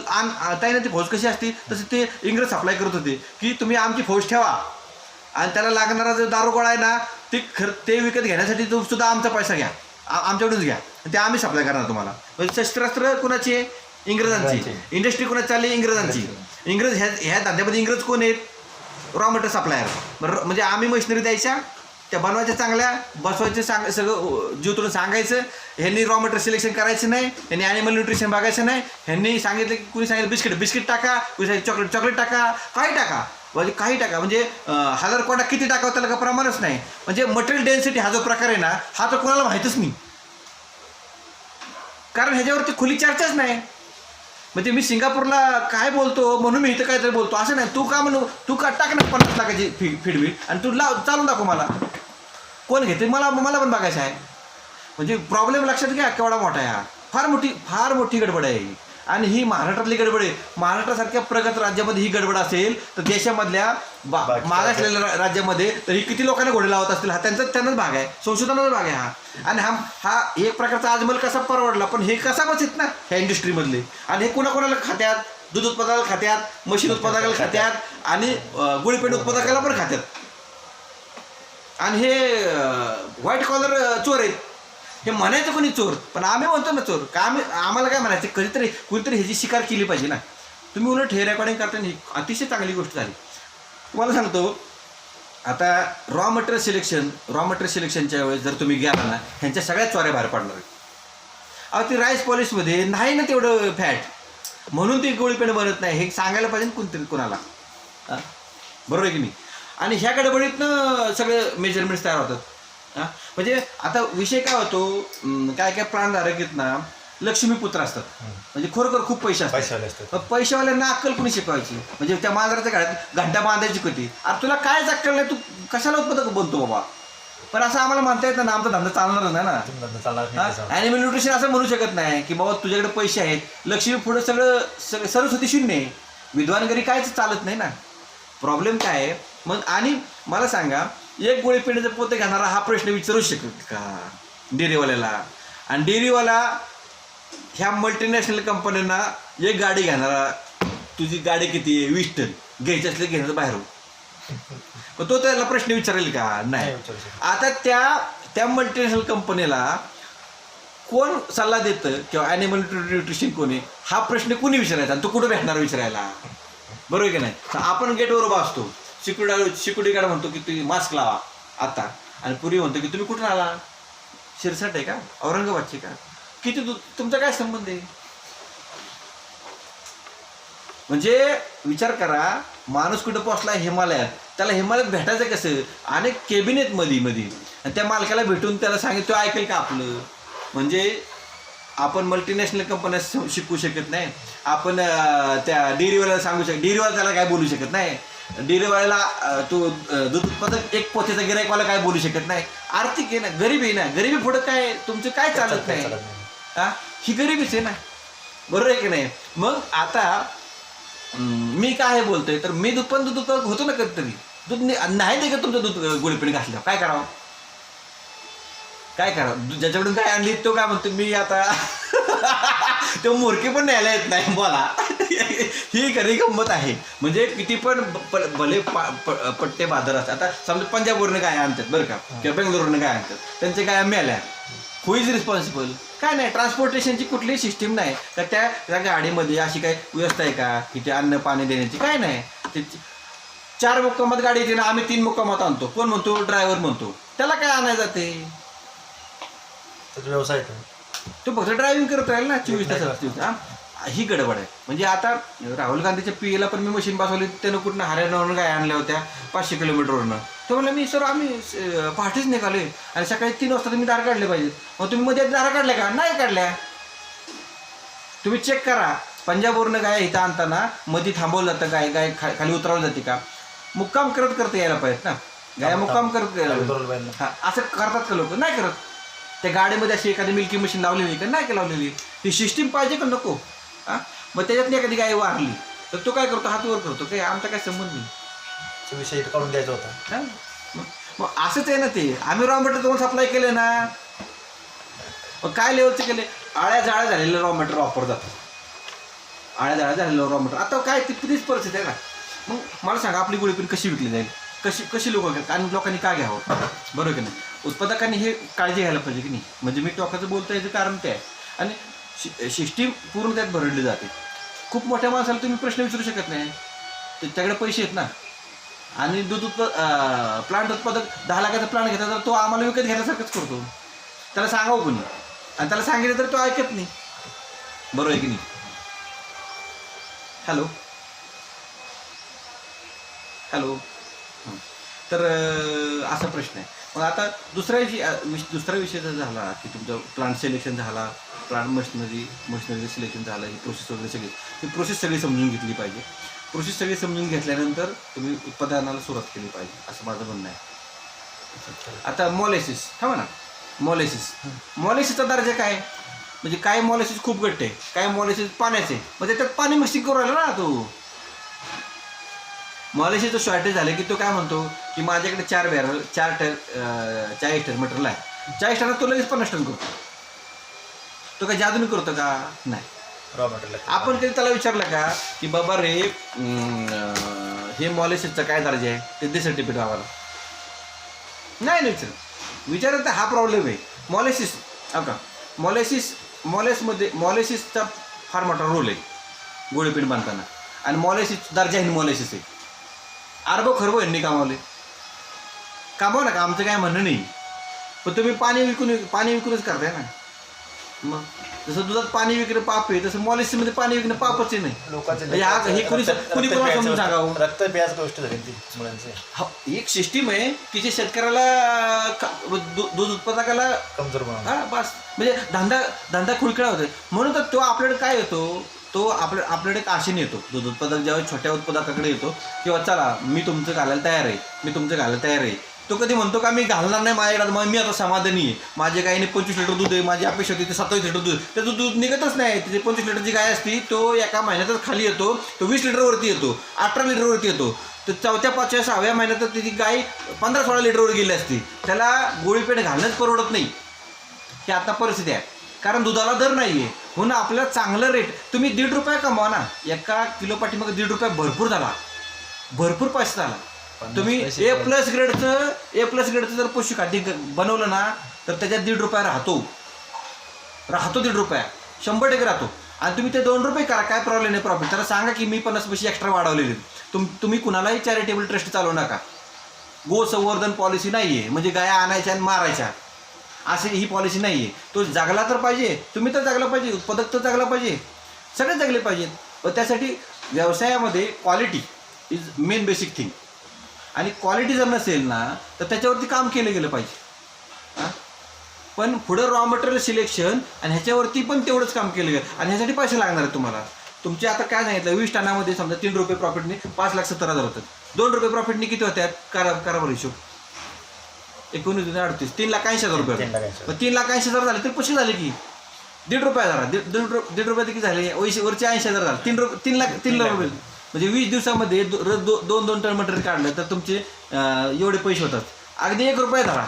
ताईनाती फौज कशी असते तसे ते इंग्रज सप्लाय करत होते की तुम्ही आमची फौज ठेवा आणि त्याला लागणारा जो दारूगोळा आहे ना ते विकत घेण्यासाठी तो सुद्धा आमचा पैसा घ्या, आमच्याकडूनच घ्या, ते आम्ही सप्लाय करणार तुम्हाला. म्हणजे शस्त्रास्त्र कोणाची आहे, इंग्रजांची. इंडस्ट्री कोणाची चालली, इंग्रजांची. इंग्रज ह्या धंद्यामध्ये इंग्रज कोण आहेत, रॉ मटेरियल सप्लायर. म्हणजे आम्ही मशिनरी द्यायच्या, त्या बनवायच्या चांगल्या, बसवायचे सगळं जीव तुला सांगायचं. ह्यांनी रॉ मटेरियल सिलेक्शन करायचं नाही, ह्यांनी ॲनिमल न्यूट्रिशन बघायचं नाही. ह्यांनी सांगितलं की कुणी सांगितलं बिस्किट टाका, कुणी सांगितलं चॉकलेट टाका, काही टाका, म्हणजे काही टाका. म्हणजे 1000 कोटा किती टाकावं त्याला का प्रमाणच नाही. म्हणजे मटेरियल डेन्सिटी हा जो प्रकार आहे ना हा तर कोणाला माहीतच नाही, कारण ह्याच्यावरती खुली चर्चाच नाही. म्हणजे मी सिंगापूरला काय बोलतो म्हणून मी इथं काहीतरी बोलतो असं नाही. तू का टाक ना 50 लाखाची फीडबीट आणि तू चालून दाखव, मला कोण घेते, मला पण बघायचं आहे. म्हणजे प्रॉब्लेम लक्षात घ्या केवढा मोठा आहे हा. फार मोठी गडबड आहे ही. आणि ही महाराष्ट्रातली गडबड आहे. महाराष्ट्रासारख्या प्रगत राज्यामध्ये ही गडबड असेल तर देशामधल्या मागासलेल्या राज्यामध्ये तर ही किती लोकांना घोडे लावत असतील. हा त्यांनाच भाग आहे, संशोधनाचा भाग आहे हा. आणि हा एक प्रकारचा आजमल कसा परवडला, पण हे कसा बसत ना ह्या इंडस्ट्रीमधले. आणि हे कोणाकोणाला खात्यात, दूध उत्पादकाला खात्यात, मशीन उत्पादकाला खात्यात आणि गुळीपेंड उत्पादकाला पण खात्यात. आणि हे व्हाईट कॉलर चोर आहेत. हे म्हणायचं कोणी चोर, पण आम्ही म्हणतो ना चोर का. आम्हाला काय म्हणायचं, कुणीतरी ह्याची शिकार केली पाहिजे ना. तुम्ही उलट हे रेकॉर्डिंग करताना ही अतिशय चांगली गोष्ट झाली. तुम्हाला सांगतो आता रॉ मटेरियल सिलेक्शनच्या वेळेस जर तुम्ही गेला ना ह्यांच्या सगळ्यात चोऱ्या बाहेर पडणार आहेत. अहो ती राईस पॉलिशमध्ये नाही ना तेवढं फॅट, म्हणून ती गोळीपेंड बनत नाही. हे सांगायला पाहिजे कोणतरी कोणाला, बरोबर आहे की नाही. आणि ह्या गडबडीतनं सगळे मेजरमेंट्स तयार होतात. म्हणजे आता विषय काय होतो, काय प्राणधारक आहेत ना लक्ष्मीपुत्र असतात. म्हणजे खरोखर खूप पैसे असतात. पैशावाल्यांना अक्कल कुणी शिकवायची. म्हणजे त्या मांजराच्या घरात घंटा बांधायची कधी. अरे तुला कायच अक्कल नाही, तू कशाला उत्पादक बनतो बाबा. पण असं आम्हाला म्हणता येतं ना, आमचा धंदा चालणारच नाही ना. ॲनिमल न्यूट्रिशन असं म्हणू शकत नाही की बाबा तुझ्याकडे पैसे आहेत, लक्ष्मी पुढे सगळं सरस्वती शून्य आहे, विद्वान घरी कायच चालत नाही ना. प्रॉब्लेम काय आहे मग. आणि मला सांगा, एक गोळीपेंडीचं पोते घेणारा हा प्रश्न विचारू शकत का डेअरीवाल्याला. आणि डेअरीवाला ह्या मल्टीनॅशनल कंपन्यांना एक गाडी घेणारा, तुझी गाडी किती आहे 20 टन, घ्यायची असले घेण्याचं बाहेरून, मग तो त्याला प्रश्न विचारेल का, नाही. आता त्या मल्टीनॅशनल कंपनीला कोण सल्ला देतं किंवा ॲनिमल न्यूट्रिशन कोणी, हा प्रश्न कोणी विचारायचा आणि तो कुठं भेटणार विचारायला, बरोबर की नाही. आपण गेटवर उभा असतो, सिक्युरिटी गार्ड म्हणतो की तुम्ही मास्क लावा आता, आणि पूर्वी म्हणतो की तुम्ही कुठून आला, शिरसाट आहे का, औरंगाबादचे का, किती तुमचा काय संबंध आहे. म्हणजे विचार करा, माणूस कुठं पोचला हिमालयात, त्याला हिमालयात भेटायचं कसं. अनेक कॅबिनेट मध्ये आणि त्या मालकाला भेटून त्याला सांगितलं तो ऐकेल का आपलं. म्हणजे आपण मल्टीनॅशनल कंपन्या शिकवू शकत नाही, आपण त्या डेअरीवाल्याला सांगू शकत, डेअरीवाला त्याला काय बोलू शकत नाही, डेअरीवाल्याला तो दूध उत्पादक एक पोथेचा गिरायकवाला काय बोलू शकत नाही. आर्थिक आहे ना, गरिबी आहे ना, गरिबी पुढं काय तुमचं काय चालत नाही. ही गरिबीच आहे ना, बरोबर आहे की नाही. मग आता मी काय बोलतोय तर मी दूध उत्पादक होतो ना कधीतरी, दूध नाही दे का तुमचं दूध गोळीपेंड घातलं, काय करावं. ज्याच्याकडून काय आणली तो काय म्हणतो मी आता तो मोरके पण न्यायला येत नाही मला. ही खरी गंमत आहे. म्हणजे किती पण भले पट्टे बाजार असतात. आता समजा पंजाबवरनं काय आणतात बरं का, किंवा बेंगलोरवरनं काय आणतात, त्यांचे काय मिळाल्या, हु इज रिस्पॉन्सिबल. काय नाही, ट्रान्सपोर्टेशनची कुठलीही सिस्टीम नाही का, त्या गाडीमध्ये अशी काही व्यवस्था आहे का की ते अन्न पाणी देण्याची, काय नाही. ते 4 मुक्कामात गाडी येते ना, आम्ही 3 मुक्कामात आणतो. कोण म्हणतो, ड्रायव्हर म्हणतो. त्याला काय आणायला जाते, व्यवसाय तो फक्त ड्रायव्हिंग करत राहील ना 24 तास. ही गडबड आहे. म्हणजे आता राहुल गांधीच्या पीएला पण मी मशीन बसवली, त्यानं कुठनं हरियाणावरून काय आणल्या होत्या 500 किलोमीटरवरनं. तो म्हणला मी सर आम्ही पहाटेच निघालोय आणि सकाळी 3 वाजता तुम्ही दार काढले पाहिजेत. मग तुम्ही मध्ये दारा काढल्या का? नाही काढल्या. तुम्ही चेक करा, पंजाबवरनं गाय इथं आणताना मध्ये थांबवलं जातं, गाय खाली उतरवलं जाते का? मुक्काम करत यायला पाहिजेत ना, गाय मुक्काम करत हां असं करतात का लोक? नाही करत. त्या गाडीमध्ये अशी एखादी मिल्की मशीन लावलेली का? नाही का लावलेली. ती सिस्टीम पाहिजे का नको? हां मग त्याच्यातली एखादी गाय वारली तर तो काय करतो? हात वर करतो. काय आमचा काय संबंध नाही. विषय काढून द्यायचा होता. मग असंच आहे ना ते. आम्ही रॉ मटेरियल तुम्हाला सप्लाय केले ना, मग काय लेवलचे केले? आळ्या जाळ्या झालेलं रॉ मटेरियल वापरतात. आळ्या जाळ्या झालेलं रॉ मटेरियल. आता काय तीच परिस्थिती आहे ना. मग मला सांगा आपली गोळी पण कशी विकली जाईल? कशी लोक घ्या आणि लोकांनी का घ्यावं? बरोबर की नाही? उत्पादकांनी हे काळजी घ्यायला पाहिजे की नाही. म्हणजे मी टोकाचं बोलतो याचं कारण ते आहे. आणि सिस्टीम पूर्ण त्यात भरडली जाते. खूप मोठ्या माणसाला तुम्ही प्रश्न विचारू शकत नाही, त्याच्याकडे पैसे आहेत ना. आणि दूध प्लांट उत्पादक 10 लाखाचा प्लांट घेतात तर तो आम्हाला विकत घेण्यासारखंच करतो. त्याला सांगावं कोणी? आणि त्याला सांगितलं तर तो ऐकत नाही. बरोबर आहे की नाही? हॅलो हॅलो तर असा प्रश्न आहे. मग आता दुसरा विषय जर झाला की तुमचं प्लांट सिलेक्शन झाला, प्लांट मशिनरी सिलेक्शन झालं, ही प्रोसेस वगैरे सगळी, ही प्रोसेस सगळी समजून घेतली पाहिजे. प्रोसेस सगळी समजून घेतल्यानंतर तुम्ही उत्पादनाला सुरुवात केली पाहिजे असं माझं म्हणणं आहे. आता मॉलेसिस थांबा ना. मॉलेसिसचा दर्जा काय? म्हणजे काय मॉलेसिस खूप घट्ट आहे, काय मॉलेसिस पाण्याचे, मग त्याच्यात पाणी मिक्सिंग करू राहिला ना तो. मॉलेसिसचं शॉर्टेज झालं की तो काय म्हणतो की माझ्याकडे 4 बॅरल 40 टन मटेरियल आहे, 40 टनात तो लगेच 50 टन करतो. तो काय जादून करतो का? नाही. रॉ मटेरियल आपण कधी त्याला विचारलं का की बाबा रे हे मॉलेसिसचा काय दर्जा आहे ते दे सर्टिफिकेट आम्हाला? नाही विचारत. हा प्रॉब्लेम आहे. मॉलेसिस का मॉलेसिसचा फार मोठा रोल आहे गोळीपीठ बांधताना. आणि मॉलेसिस दर्जाहीन मॉलेसिस आहे. अरबो खरबो यांनी कामावं ना का? आमचं काय म्हणणं नाही. पण तुम्ही पाणी विकूनच करताय ना. मग जसं दुधात पाणी विकणं पाप आहे तसं मॉलेसिसमध्ये पाणी विकणं पापच आहे. नाही लोकांचं हे कुणी कोणाला समजून सांगावं? रक्त प्याज गोष्ट झाली ती मुलांचे. एक सिस्टीम आहे की जे शेतकऱ्याला दूध उत्पादकाला कमजोर बनवून. हा बस म्हणजे धंदा खुळखळा होतो. म्हणून तर तो आपल्याकडे काय येतो, तो आपल्याकडे एक आशेने येतो. दूध उत्पादक जेव्हा छोट्या उत्पादकाकडे येतो किंवा चला मी तुमचं घालायला तयार आहे, तो कधी म्हणतो का मी घालणार नाही माझ्याकडे, मग मी आता समाधानी आहे, माझ्या गायीने 25 लिटर दूध आहे, माझी अपेक्षा होती ते 27 लिटर दूध, त्याचं दूध निघतच नाही. त्याची 25 लिटरची गाय असती तो एका महिन्यातच खाली येतो, तो 20 लिटरवरती येतो, 18 लिटरवरती येतो. तर 4थ्या 5व्या 6व्या महिन्यात त्याची गाय 15-16 लिटरवर गेली असती. त्याला गोळीपेठ घालणंच परवडत नाही. ही आता परिस्थिती आहे. कारण दुधाला दर नाही आहे. म्हणून आपल्याला चांगलं रेट तुम्ही ₹1.5 कमवा ना. एका किलो पाठीमागे ₹1.5 भरपूर झाला, भरपूर पैसा झाला. तुम्ही ए प्लस ग्रेडचं जर पशुखाद्य बनवलं ना तर त्याच्यात ₹1.5 राहतो ₹1.5 100% राहतो. आणि तुम्ही ते ₹2 करा, काय प्रॉब्लेम नाही प्रॉफिट. त्याला सांगा की मी 50 पैसे एक्स्ट्रा वाढवलेले. तुम्ही कुणालाही चॅरिटेबल ट्रस्ट चालवू नका. गो संवर्धन पॉलिसी नाही आहे म्हणजे गाया आणायच्या आणि मारायच्या अशी ही पॉलिसी नाही आहे. तो जागला तर पाहिजे, तुम्ही तर जागला पाहिजे, उत्पादक तर जागला पाहिजे, सगळे जगले पाहिजेत. व त्यासाठी व्यवसायामध्ये quality is main basic thing. आणि क्वालिटी जर नसेल ना तर त्याच्यावरती काम केलं गेलं पाहिजे. पण पुढं रॉ मटेरियल सिलेक्शन आणि ह्याच्यावरती पण तेवढंच काम केलं गेलं. आणि ह्यासाठी पैसे लागणार आहेत तुम्हाला. तुमचे आता काय सांगितलं 20 टनामध्ये समजा ₹3 प्रॉफिटने 5,70,000 होतात. ₹2 प्रॉफिटने किती होत्यात? करावर हिशोब 1938 ₹3,80,000 होते. मग 3,80,000 झाले तर पैसे झाले की ₹1.5 झाला. ₹1.5 किती झाले? वरचे 80,000 झाले. 3 लाख रुपये म्हणजे 20 दिवसामध्ये 2 टन मटेरियल काढलं तर तुमचे एवढे पैसे होतात. अगदी ₹1 धरा.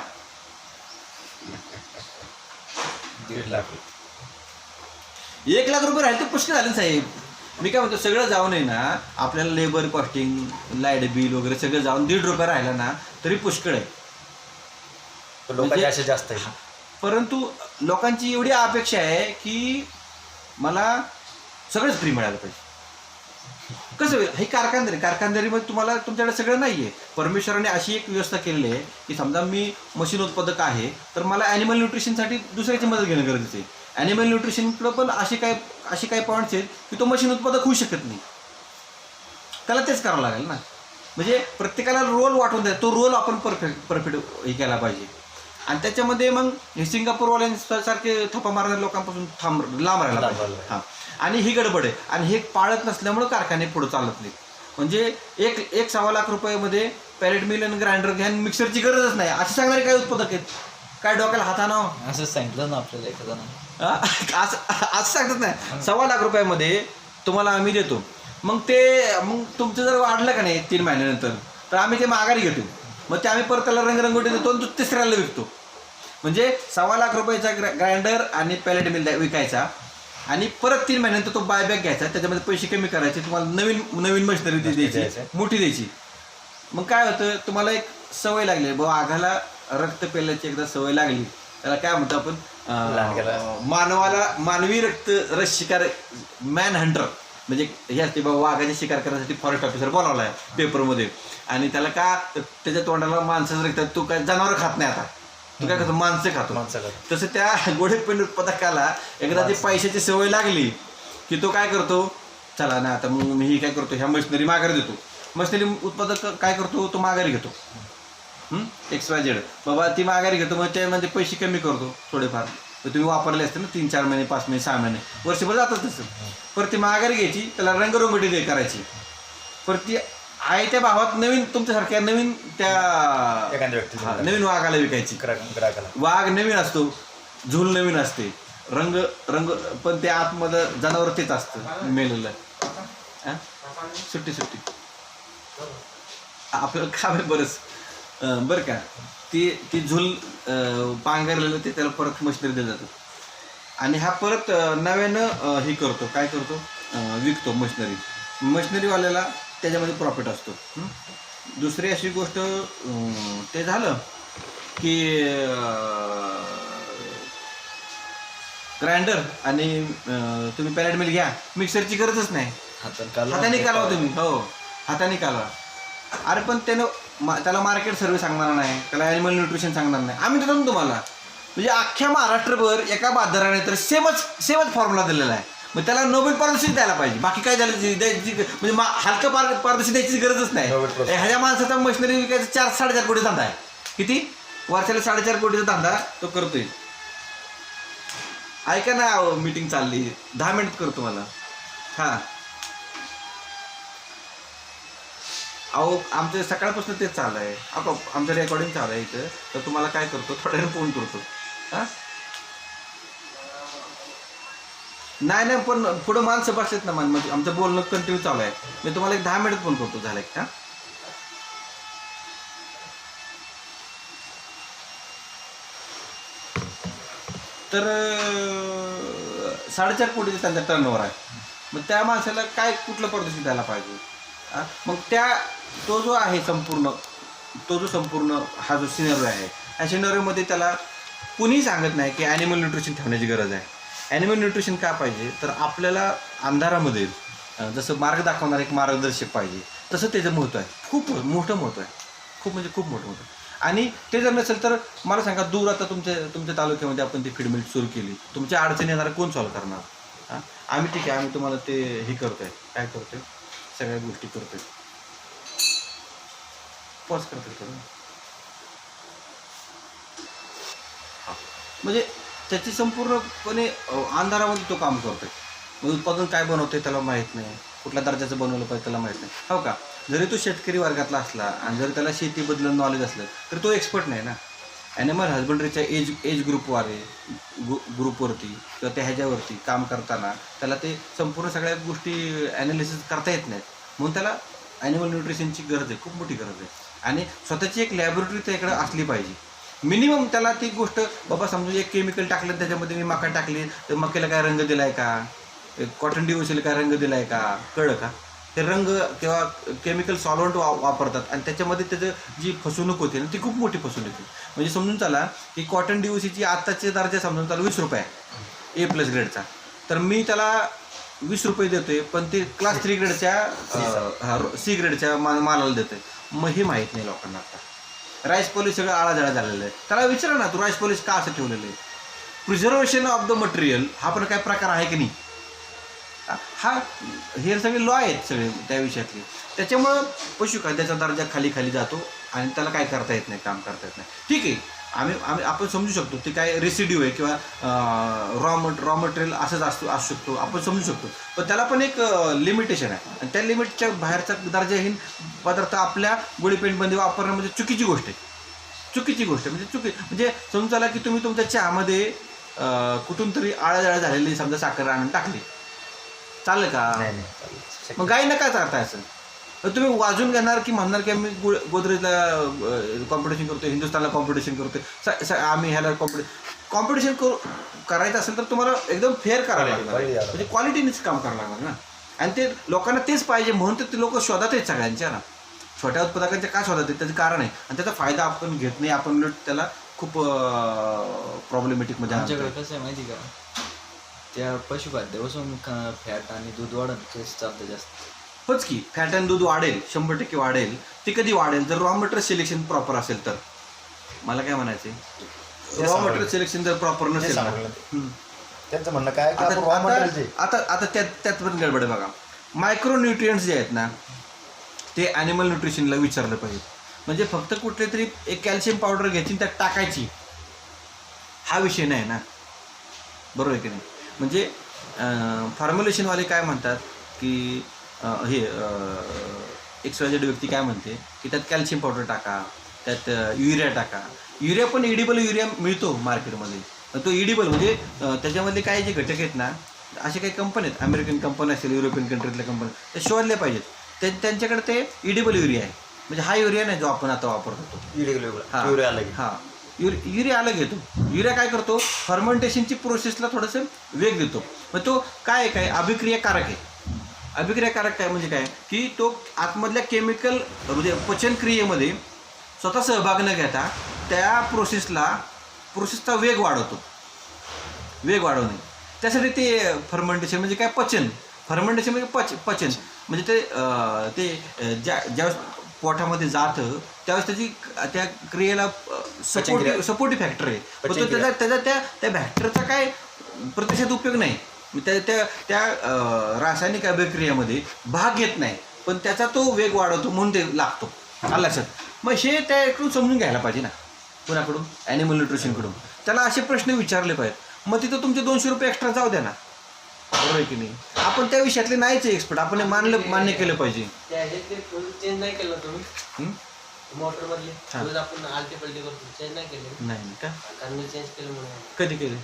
1 लाख. 1 लाख रुपये राहिले तर पुष्कळ झाले साहेब. मी काय म्हणतो सगळं जाऊन आहे ना आपल्याला लेबर कॉस्टिंग, लाईट बिल वगैरे सगळं जाऊन ₹1.5 राहिला ना तरी पुष्कळ आहे. लोकांची आशा जास्त आहे. परंतु लोकांची एवढी अपेक्षा आहे की मला सगळंच फ्री मिळालं पाहिजे. कसं होईल? हे कारखानदारीमध्ये तुम्हाला तुमच्याकडे सगळं नाही आहे. परमेश्वराने अशी एक व्यवस्था केलेली आहे की समजा मी मशीन उत्पादक आहे तर मला ॲनिमल न्यूट्रिशनसाठी दुसऱ्याची मदत घेणं गरजेचं आहे. ॲनिमल न्यूट्रिशनकडं पण असे काही पॉईंट्स आहेत की तो मशीन उत्पादक होऊ शकत नाही. त्याला तेच करावं लागेल ना. म्हणजे प्रत्येकाला रोल वाटून द्या, तो रोल आपण परफेक्ट हे केला पाहिजे. आणि त्याच्यामध्ये मग हे सिंगापूरवाल्यांसारखे थप्पा मारणाऱ्या लोकांपासून लांब राहायला पाहिजे. हां, आणि ही गडबड आहे आणि हे पाळत नसल्यामुळं कारखाने पुढे चालत नाही. म्हणजे एक 1.25 लाख रुपयामध्ये पॅलेट मिल आणि ग्राइंडर घ्या, मिक्सरची गरजच नाही असे सांगणारे काय उत्पादक आहेत? काय डोक्याला हातानं असं सांगितलं ना आपल्याला एखादा असं सांगतात नाही. 1.25 लाख रुपयामध्ये तुम्हाला आम्ही देतो. मग तुमचं जर वाढलं का नाही 3 महिन्यानंतर, तर आम्ही ते माघारी घेतो. मग ते आम्ही परत त्याला रंगरंगोटी देतो आणि तो तिसऱ्याला विकतो. म्हणजे 1.25 लाख रुपयाचा ग्राइंडर आणि पॅलेट मिल विकायचा आणि परत 3 महिन्यानंतर तो बायबॅक घ्यायचा, त्याच्यामध्ये पैसे कमी करायचे, तुम्हाला नवीन मशिनरी द्यायची, मोठी द्यायची. मग काय होतं, तुम्हाला एक सवय लागली बाबा, आघाला रक्त पेल्याची एकदा सवय लागली, त्याला काय म्हणतो आपण, मानवी रस शिकार, मॅन हंटर. म्हणजे हे असते बाबा, वाघाची शिकार करण्यासाठी फॉरेस्ट ऑफिसर बोलावला आहे पेपरमध्ये, आणि त्याला का त्याच्या तोंडाला माणसाचं रक्त, तो काय जनावर खात नाही, आता तू काय करतो, माणसं खातो. तसं त्या गोडेपेंड उत्पादकाला एकदा ती पैशाची सवय लागली की तो काय करतो, चला ना आता मग मी काय करतो, ह्या मशिनरी माघारी देतो. मशिनरी उत्पादक काय करतो, तो माघारी घेतो, XYZ बाबा, ती माघारी घेतो. मग त्यामध्ये पैसे कमी करतो थोडेफार, तुम्ही वापरले असते ना 3-4 महिने, 5 महिने, 6 महिने, वर्षभर जातात तसं. परत ती माघारी घ्यायची, त्याला रंगरंगोटी करायची, परत ती आहे त्या भावात नवीन तुमच्यासारख्या नवीन त्या नवीन वाघाला विकायची. वाघ नवीन असतो, झूल नवीन असते, रंग पण ते आतमध्ये जनावर तेच असतं मेलेलं. सुट्टी आपल्याला काय बरंच बरं का, ती झूल पांघरलेलं ते त्याला परत मशिनरी दिलं जातं. आणि हा परत नव्यानं हे करतो, काय करतो, विकतो मशिनरीवाल्याला, त्याच्यामध्ये प्रॉफिट असतो. दुसरी अशी गोष्ट ते झालं की ग्राइंडर आणि तुम्ही पॅलेट मिल घ्या, मिक्सरची गरजच नाही, हाताने कालवा तुम्ही, हो हाताने कालवा. अरे पण त्याला मार्केट सर्व्हिस सांगणार नाही, त्याला ॲनिमल न्यूट्रिशन सांगणार नाही, आम्ही देतो ना तुम्हाला. म्हणजे अख्ख्या महाराष्ट्रभर एका बाजाराने तर सेमच फॉर्म्युला दिलेला आहे. मग त्याला नोबेल पारितोषिक द्यायला पाहिजे, बाकी काय झालं म्हणजे हलकं पारितोषिक द्यायची गरजच नाही. ह्याच्या माणसाचा मशिनरी विकायचा 4-4.5 कोटी धंदा आहे. किती वर्षाला 4.5 कोटीचा धंदा तो करतोय. ऐका ना, मीटिंग चालली, 10 मिनिट करतो मला. हां, अहो आमचं सकाळपासून तेच चालू आहे, आमचं रेकॉर्डिंग चालू आहे इथं. तर तुम्हाला काय करतो, थोड्या वेळ फोन करतो. हां, नाही पण पुढं माणसं बसलेत ना, म्हणजे आमचं बोलणं कंटिन्यू चालू आहे. मी तुम्हाला एक 10 मिनिट फोन करतो, झालं का? तर 4.5 कोटीचा त्यांचा टर्नओव्हर आहे. मग त्या माणसाला काय कुठलं पारितोषिक द्यायला पाहिजे? मग तो जो संपूर्ण हा जो सिनेरिओ आहे, ह्या सिनेरिओमध्ये त्याला कुणीही सांगत नाही की ॲनिमल न्यूट्रिशन ठेवण्याची गरज आहे. ॲनिमल न्यूट्रिशन का पाहिजे, तर आपल्याला अंधारामध्ये जसं मार्ग दाखवणारा एक मार्गदर्शक पाहिजे, तसं त्याचं महत्त्व आहे, खूप मोठं महत्त्व आहे, खूप म्हणजे खूप मोठं महत्त्व. आणि ते जर नसेल तर मला सांगा, दूर आता तुमच्या तालुक्यामध्ये आपण ती फीड मिल सुरू केली, तुमच्या अडचणी येणारा कोण सॉल्व्ह करणार? आम्ही ठीक आहे, आम्ही तुम्हाला ते हे करतोय, काय करतोय, सगळ्या गोष्टी करतोय. पॉज करतोय म्हणजे त्याची संपूर्णपणे अंधारामध्ये तो काम करतोय. मग उत्पादन काय बनवतोय त्याला माहीत नाही, कुठल्या दर्जाचं बनवलं पाहिजे त्याला माहीत नाही, हो का? जरी तो शेतकरी वर्गातला असला आणि जरी त्याला शेतीबद्दल नॉलेज असलं तर तो एक्सपर्ट नाही ना. ॲनिमल हजबंड्रीच्या एज ग्रुपवरती किंवा त्या ह्याच्यावरती काम करताना त्याला ते संपूर्ण सगळ्या गोष्टी ॲनालिसिस करता येत नाहीत. म्हणून त्याला ॲनिमल न्यूट्रिशनची गरज आहे, खूप मोठी गरज आहे. आणि स्वतःची एक लॅबोरेटरी त्याकडे असली पाहिजे मिनिमम. त्याला ती गोष्ट बाबा समजून एक केमिकल टाकलं, त्याच्यामध्ये मी मका टाकली तर मक्याला काय रंग दिला आहे का, कॉटन डिओसीला काय रंग दिला आहे का, कळलं का? ते रंग किंवा केमिकल सॉल्वंट वापरतात आणि त्याच्यामध्ये त्याचं जी फसवणूक होते ना, ती खूप मोठी फसवणूक होती. म्हणजे समजून चला की कॉटन डिओसीची आत्ताचे दर्जा समजून चला 20 रुपये आहे A+ ग्रेडचा, तर मी त्याला 20 रुपये देतोय, पण ते क्लास 3 ग्रेडच्या C ग्रेडच्या मालाला देतोय. मग हे माहीत नाही लोकांना. आता राईस पॉलिश सगळं आळाजाळा झालेलं आहे. त्याला विचारा ना, तू राईस पॉलिश का असं ठेवलेलं आहे? प्रिझर्वेशन ऑफ द मटेरियल हा पण काय प्रकार आहे की नाही? हा हे सगळे लॉ आहेत सगळे त्या विषयातले. त्याच्यामुळं पशुखाद्याचा दर्जा खाली खाली जातो आणि त्याला काय करता येत नाही, काम करता येत नाही. ठीक आहे, आपण समजू शकतो ते काय रेसिड्यू आहे किंवा रॉ मटेरियल असंच असू शकतो, आपण समजू शकतो. पण त्याला पण एक लिमिटेशन आहे आणि त्या लिमिटच्या बाहेरचा दर्जाहीन पदार्थ आपल्या गोळी पेंटमध्ये वापरणं म्हणजे चुकीची गोष्ट आहे. म्हणजे समजून चला की तुम्ही तुमच्या चहामध्ये कुठून तरी आळ्या झालेली समजा साखर आणून टाकली, चालेल का? नाही मग गायीनं काय चालता असेल? तुम्ही वाजून घेणार की म्हणणार की आम्ही गोदरेजला कॉम्पिटिशन करतो, हिंदुस्थानला कॉम्पिटिशन करतो, आम्ही ह्याला कॉम्पिटिशन करायचं असेल तर तुम्हाला एकदम फेअर करावं लागणार, म्हणजे क्वालिटीनेच काम करावं लागणार ना. आणि ते लोकांना तेच पाहिजे म्हणून तर ते लोक शोधात आहेत सगळ्यांच्या ना. छोट्या उत्पादकांच्या का शोधात आहेत त्याचं कारण आहे आणि त्याचा फायदा आपण घेत नाही, आपण उलट त्याला खूप प्रॉब्लेमॅटिक मध्ये. आमच्याकडे कसं आहे माहिती का, त्या पशुखाद्यापासून फॅट आणि दूध वाढत तेच चालतं जास्त. होच की फॅट आणि दूध वाढेल, 100% वाढेल. ते कधी वाढेल जर रॉ मटेरियल सिलेक्शन प्रॉपर असेल तर. मला काय म्हणायचे, रॉ मटेरियल सिलेक्शन जर प्रॉपर नसेल त्यांचं म्हणणं काय आता त्यात पण गडबड आहे बघा. मायक्रो न्यूट्रियंट्स जे आहेत ना ते ॲनिमल न्यूट्रिशनला विचारलं पाहिजे. म्हणजे फक्त कुठले तरी एक कॅल्शियम पावडर घ्यायची त्यात टाकायची हा विषय नाही ना, बरोबर आहे की नाही? म्हणजे फॉर्म्युलेशनवाले काय म्हणतात की हे एक्सवायझेड व्यक्ती काय म्हणते की त्यात कॅल्शियम पावडर टाका, त्यात युरिया टाका. युरिया पण इडिबल युरिया मिळतो मार्केटमध्ये. तो इडिबल म्हणजे त्याच्यामधले काही जे घटक आहेत ना, असे काही कंपनी आहेत, अमेरिकन कंपनी असेल, युरोपियन कंट्रीतल्या कंपनी, ते शोधले पाहिजेत. त्यांच्याकडे ते इडिबल युरिया आहे. म्हणजे हा युरिया नाही जो आपण आता वापरतो, युरिया अलग येतो. युरिया काय करतो, फर्मेंटेशनची प्रोसेसला थोडंसं वेग देतो. मग तो काय अभिक्रियाकारक आहे. अभिक्रियाकारक काय म्हणजे काय की तो आतमधल्या केमिकल म्हणजे पचनक्रियेमध्ये स्वतः सहभाग न घेता त्या प्रोसेसचा वेग वाढवणे. त्यासाठी ते फर्मेंटेशन म्हणजे काय, फर्मेंटेशन म्हणजे पचन म्हणजे ते ज्यावेळेस पोटामध्ये जातं त्यावेळेस त्या क्रियेला सपोर्टिव्ह फॅक्टर आहे. पण तो त्याचा त्या फॅक्टरचा काय प्रतिशत उपयोग नाही. त्या रासायनिक अभिक्रियेमध्ये भाग घेत नाही, पण त्याचा तो वेग वाढवतो म्हणून ते लागतो. आलं लक्षात? मग हे त्याकडून समजून घ्यायला पाहिजे ना, कुणाकडून, ॲनिमल न्यूट्रिशनकडून. त्याला असे प्रश्न विचारले पाहिजेत. मग तिथं तुमचे 200 रुपये एक्स्ट्रा जाऊ द्या ना, बरोबर आहे की नाही? आपण त्या विषयातले नाहीच एक्सपर्ट, आपण मान्य केलं पाहिजे. चेंज नाही केलं तुम्ही मोटर मधले आपण आलटे पलटे करतो, चेंज नाही केले? नाही का? कारण मी चेंज केलं म्हणून. कधी केले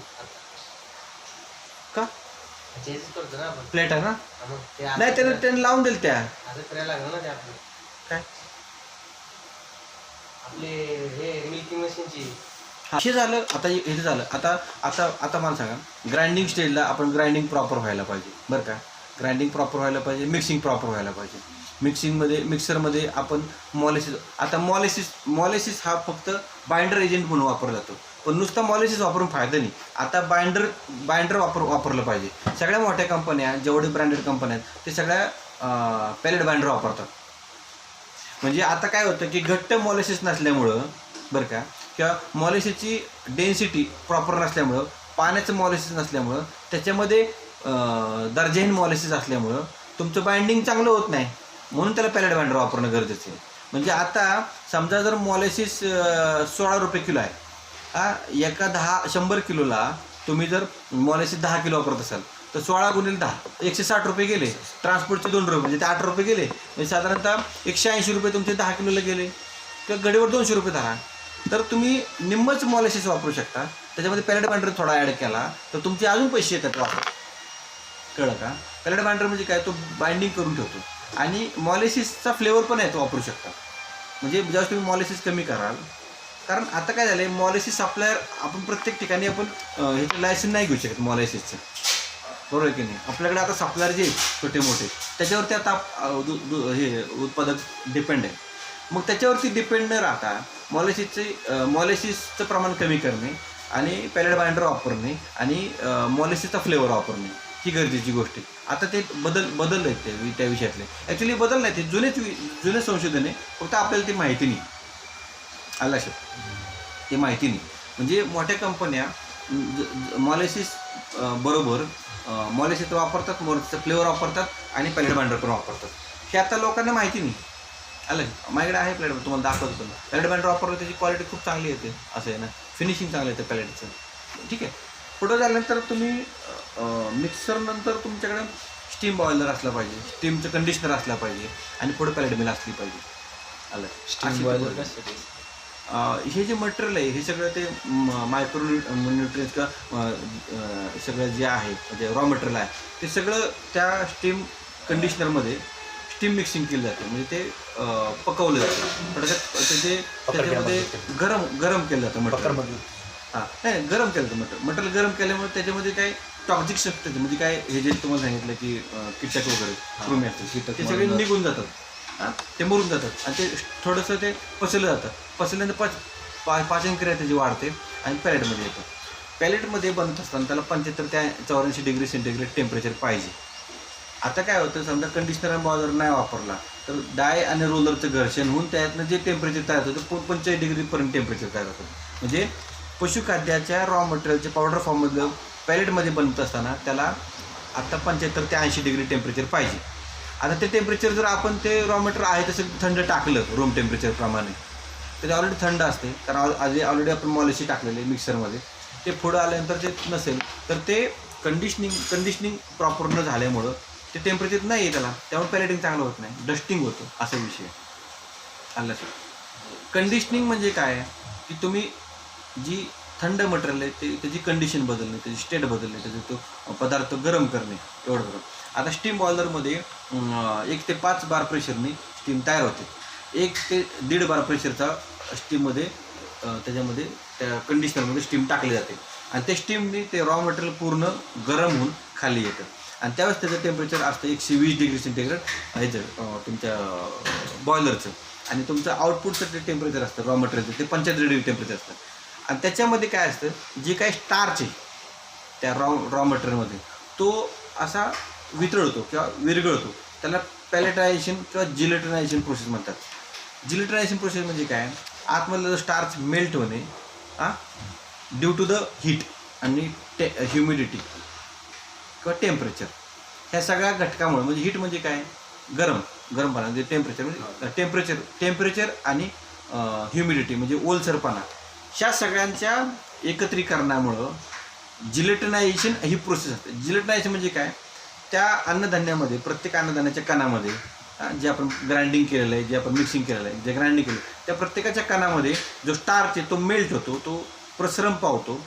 का? चेंज करतो ना आपण प्लेट आहे ना, मग नाही त्याने लावून दिल त्या आता करायला लागलं ना ते आपलं काय आपले हे मिल्किंग मशीनची. हे झालं. आता हे झालं. आता मला सांगा, ग्राइंडिंग स्टेजला आपण ग्राइंडिंग प्रॉपर व्हायला पाहिजे, बरं का? ग्राइंडिंग प्रॉपर व्हायला पाहिजे, मिक्सिंग प्रॉपर व्हायला पाहिजे. मिक्सरमध्ये आपण मॉलिसिस हा फक्त बाइंडर एजंट म्हणून वापरला जातो. पण नुसता मॉलिसिस वापरून फायदा नाही. आता बाइंडर वापरलं पाहिजे. सगळ्या मोठ्या कंपन्या, जेवढे ब्रँडेड कंपन्या आहेत ते सगळ्या पॅलेट बाइंडर वापरतात. म्हणजे आता काय होतं की घट्ट मॉलिसिस नसल्यामुळं, बरं का, किंवा मॉलिसिसची डेन्सिटी प्रॉपर नसल्यामुळं, पाण्याचं मॉलिसिस नसल्यामुळं, त्याच्यामध्ये दर्जाहीन मॉलिसिस असल्यामुळं तुमचं बाइंडिंग चांगलं होत नाही. म्हणून त्याला पॅलेट बाइंडर वापरणं गरजेचं आहे. म्हणजे आता समजा जर मॉलिसिस 16 रुपये किलो आहे, एका 100 किलोला तुम्ही जर मॉलिसिस 10 किलो वापरत असाल तर 16 × 10 160 रुपये गेले. ट्रान्सपोर्टचे 2 रुपये म्हणजे ते 8 रुपये गेले. म्हणजे साधारणतः 180 रुपये तुमचे 10 किलोला गेले. किंवा गडीवर 200 रुपये धरा, तर तुम्ही निम्मच मॉलिसिस वापरू शकता. त्याच्यामध्ये पॅलेट बाइंडर थोडा ॲड केला तर तुमचे अजून पैसे येतात वापर. कळलं का? पॅलेट बाइंडर म्हणजे काय, तो बाइंडिंग करून ठेवतो आणि मॉलिसिसचा फ्लेवर पण आहे तो वापरू शकता. म्हणजे ज्यावेळेस तुम्ही मॉलिसिस कमी कराल, कारण आता काय झालं आहे, मॉलिसिस सप्लायर आपण प्रत्येक ठिकाणी आपण ह्याचं लायसन नाही घेऊ शकत मॉलिसिसचं, बरोबर आहे की नाही? आपल्याकडे आता सप्लायर जे छोटे मोठे त्याच्यावरती आता हे उत्पादक डिपेंड आहे. मग त्याच्यावरती डिपेंड न राहता मॉलिसिसचं प्रमाण कमी करणे आणि पॅलेट बाइंडर वापरणे आणि मॉलिसिसचा फ्लेवर वापरणे ही गरजेची गोष्ट आहे. आता ते बदललं आहे त्या विषयातले. ॲक्च्युली बदल नाही, ते जुने संशोधन आहे, फक्त आपल्याला ती माहिती नाही. आलं लक्षात? ते माहिती नाही. म्हणजे मोठ्या कंपन्या मॉलिसिस बरोबर मॉलिश वापरतात, मोलॅसिसचं फ्लेवर वापरतात आणि पॅलेट बाइंडर पण वापरतात. हे आता लोकांना माहिती नाही. आलं माझ्याकडे आहे पॅलेट, तुम्हाला दाखवतो. पण पॅलेट बाइंडर वापरलं त्याची क्वालिटी खूप चांगली येते, असं आहे ना, फिनिशिंग चांगलं येतं पॅलेटचं. ठीक आहे. पुढं झाल्यानंतर तुम्ही मिक्सर नंतर तुमच्याकडे स्टीम बॉयलर असला पाहिजे, स्टीमचं कंडिशनर असला पाहिजे आणि पुढे पॅलेट मिल असली पाहिजे. आलं स्टीम बॉयलर कशासाठी? हे जे मटेरियल आहे हे सगळं ते मायक्रो न्यूट्रियन्स किंवा सगळं जे आहे म्हणजे रॉ मटेरियल आहे ते सगळं त्या स्टीम कंडिशनरमध्ये स्टीम मिक्सिंग केलं जाते. म्हणजे ते पकवलं जातं थोडंसं, त्याच्यामध्ये गरम केलं जातं मटेरियल. हां नाही, गरम केलं जातं मटेरियल गरम केल्यामुळे त्याच्यामध्ये काय टॉक्झिक शक्ती म्हणजे काय हे जे तुम्हाला सांगितलं की कीटक वगैरे कृमी असतात ते सगळे निघून जातात. हां ते मरून जातात आणि ते थोडंसं ते पचलं जातं. पचल्यानंतर पाचन क्रिया त्याची वाढते आणि पॅलेटमध्ये येतं. पॅलेटमध्ये बनत असताना त्याला 75 ते 84 डिग्री सेंटीग्रेड टेम्परेचर पाहिजे. आता काय होतं, समजा कंडिशनर आणि बॉयलर नाही वापरला तर डाय आणि रोलरचं घर्षण होऊन त्यातनं जे टेम्परेचर तयार होतं ते 45 डिग्रीपर्यंत टेम्परेचर तयार होतं. म्हणजे पशुखाद्याच्या रॉ मटेरियलचे पावडर फॉर्ममधलं पॅलेटमध्ये बनत असताना त्याला आता 75 ते 80 डिग्री टेम्परेचर पाहिजे. आता ते टेम्परेचर जर आपण ते रॉ मटेरियल आहे तसं थंड टाकलं रूम टेम्परेचरप्रमाणे तर ते ऑलरेडी थंड असते, कारण ऑलरेडी आपण मॉलिशी टाकलेले मिक्सरमध्ये. ते पुढं आल्यानंतर जे नसेल तर ते कंडिशनिंग प्रॉपर न झाल्यामुळं ते टेम्परेचर नाही आहे त्यामुळे पॅलेटिंग चांगलं होत नाही, डस्टिंग होतं, असा विषय आला. कंडिशनिंग म्हणजे काय की तुम्ही जी थंड मटेरियल आहे ते त्याची कंडिशन बदलणे, त्याची स्टेट बदलणे, त्याचा तो पदार्थ गरम करणे, एवढं बरं. आता स्टीम बॉयलरमध्ये 1 ते 5 बार प्रेशरने स्टीम तयार होते. 1 ते 1.5 बार प्रेशरचा स्टीममध्ये त्याच्यामध्ये त्या कंडिशनरमध्ये स्टीम टाकली जाते आणि त्या स्टीमने ते रॉ मटेरियल पूर्ण गरम होऊन खाली येतं आणि त्यावेळेस त्याचं टेम्परेचर असतं 120 डिग्री सेंटीग्रेड ह्याचं तुमच्या बॉयलरचं आणि तुमचं आउटपुटचं ते टेम्परेचर असतं रॉ मटेरियलचं ते 75 डिग्री टेम्परेचर असतं. आणि त्याच्यामध्ये काय असतं, जे काय स्टार्च आहे त्या रॉ मटेरियलमध्ये तो असा वितळतो किंवा विरघळतो, त्याला पॅलेटायझेशन किंवा जिलेटनायझेशन प्रोसेस म्हणतात. जिलेटनायझेशन प्रोसेस म्हणजे काय, आतमधलं स्टार्च मेल्ट होणे ड्यू टू द हीट आणि ह्युमिडिटी किंवा टेम्परेचर, ह्या सगळ्या घटकामुळे. म्हणजे हीट म्हणजे काय, गरमपणा म्हणजे टेम्परेचर, म्हणजे टेम्परेचर आणि ह्युमिडिटी म्हणजे ओलसरपणा, ह्या सगळ्यांच्या एकत्रीकरणामुळं जिलेटनायझेशन ही प्रोसेस असते. जिलेटनायझेशन म्हणजे काय, त्या अन्नधान्यामध्ये प्रत्येक अन्नधान्याच्या कणामध्ये जे आपण ग्राइंडिंग केलेलं आहे, जे आपण मिक्सिंग केलेलं आहे, जे ग्राइंडिंग केलं त्या प्रत्येकाच्या कणामध्ये जो स्टार्च आहे तो मेल्ट होतो, तो प्रसरण पावतो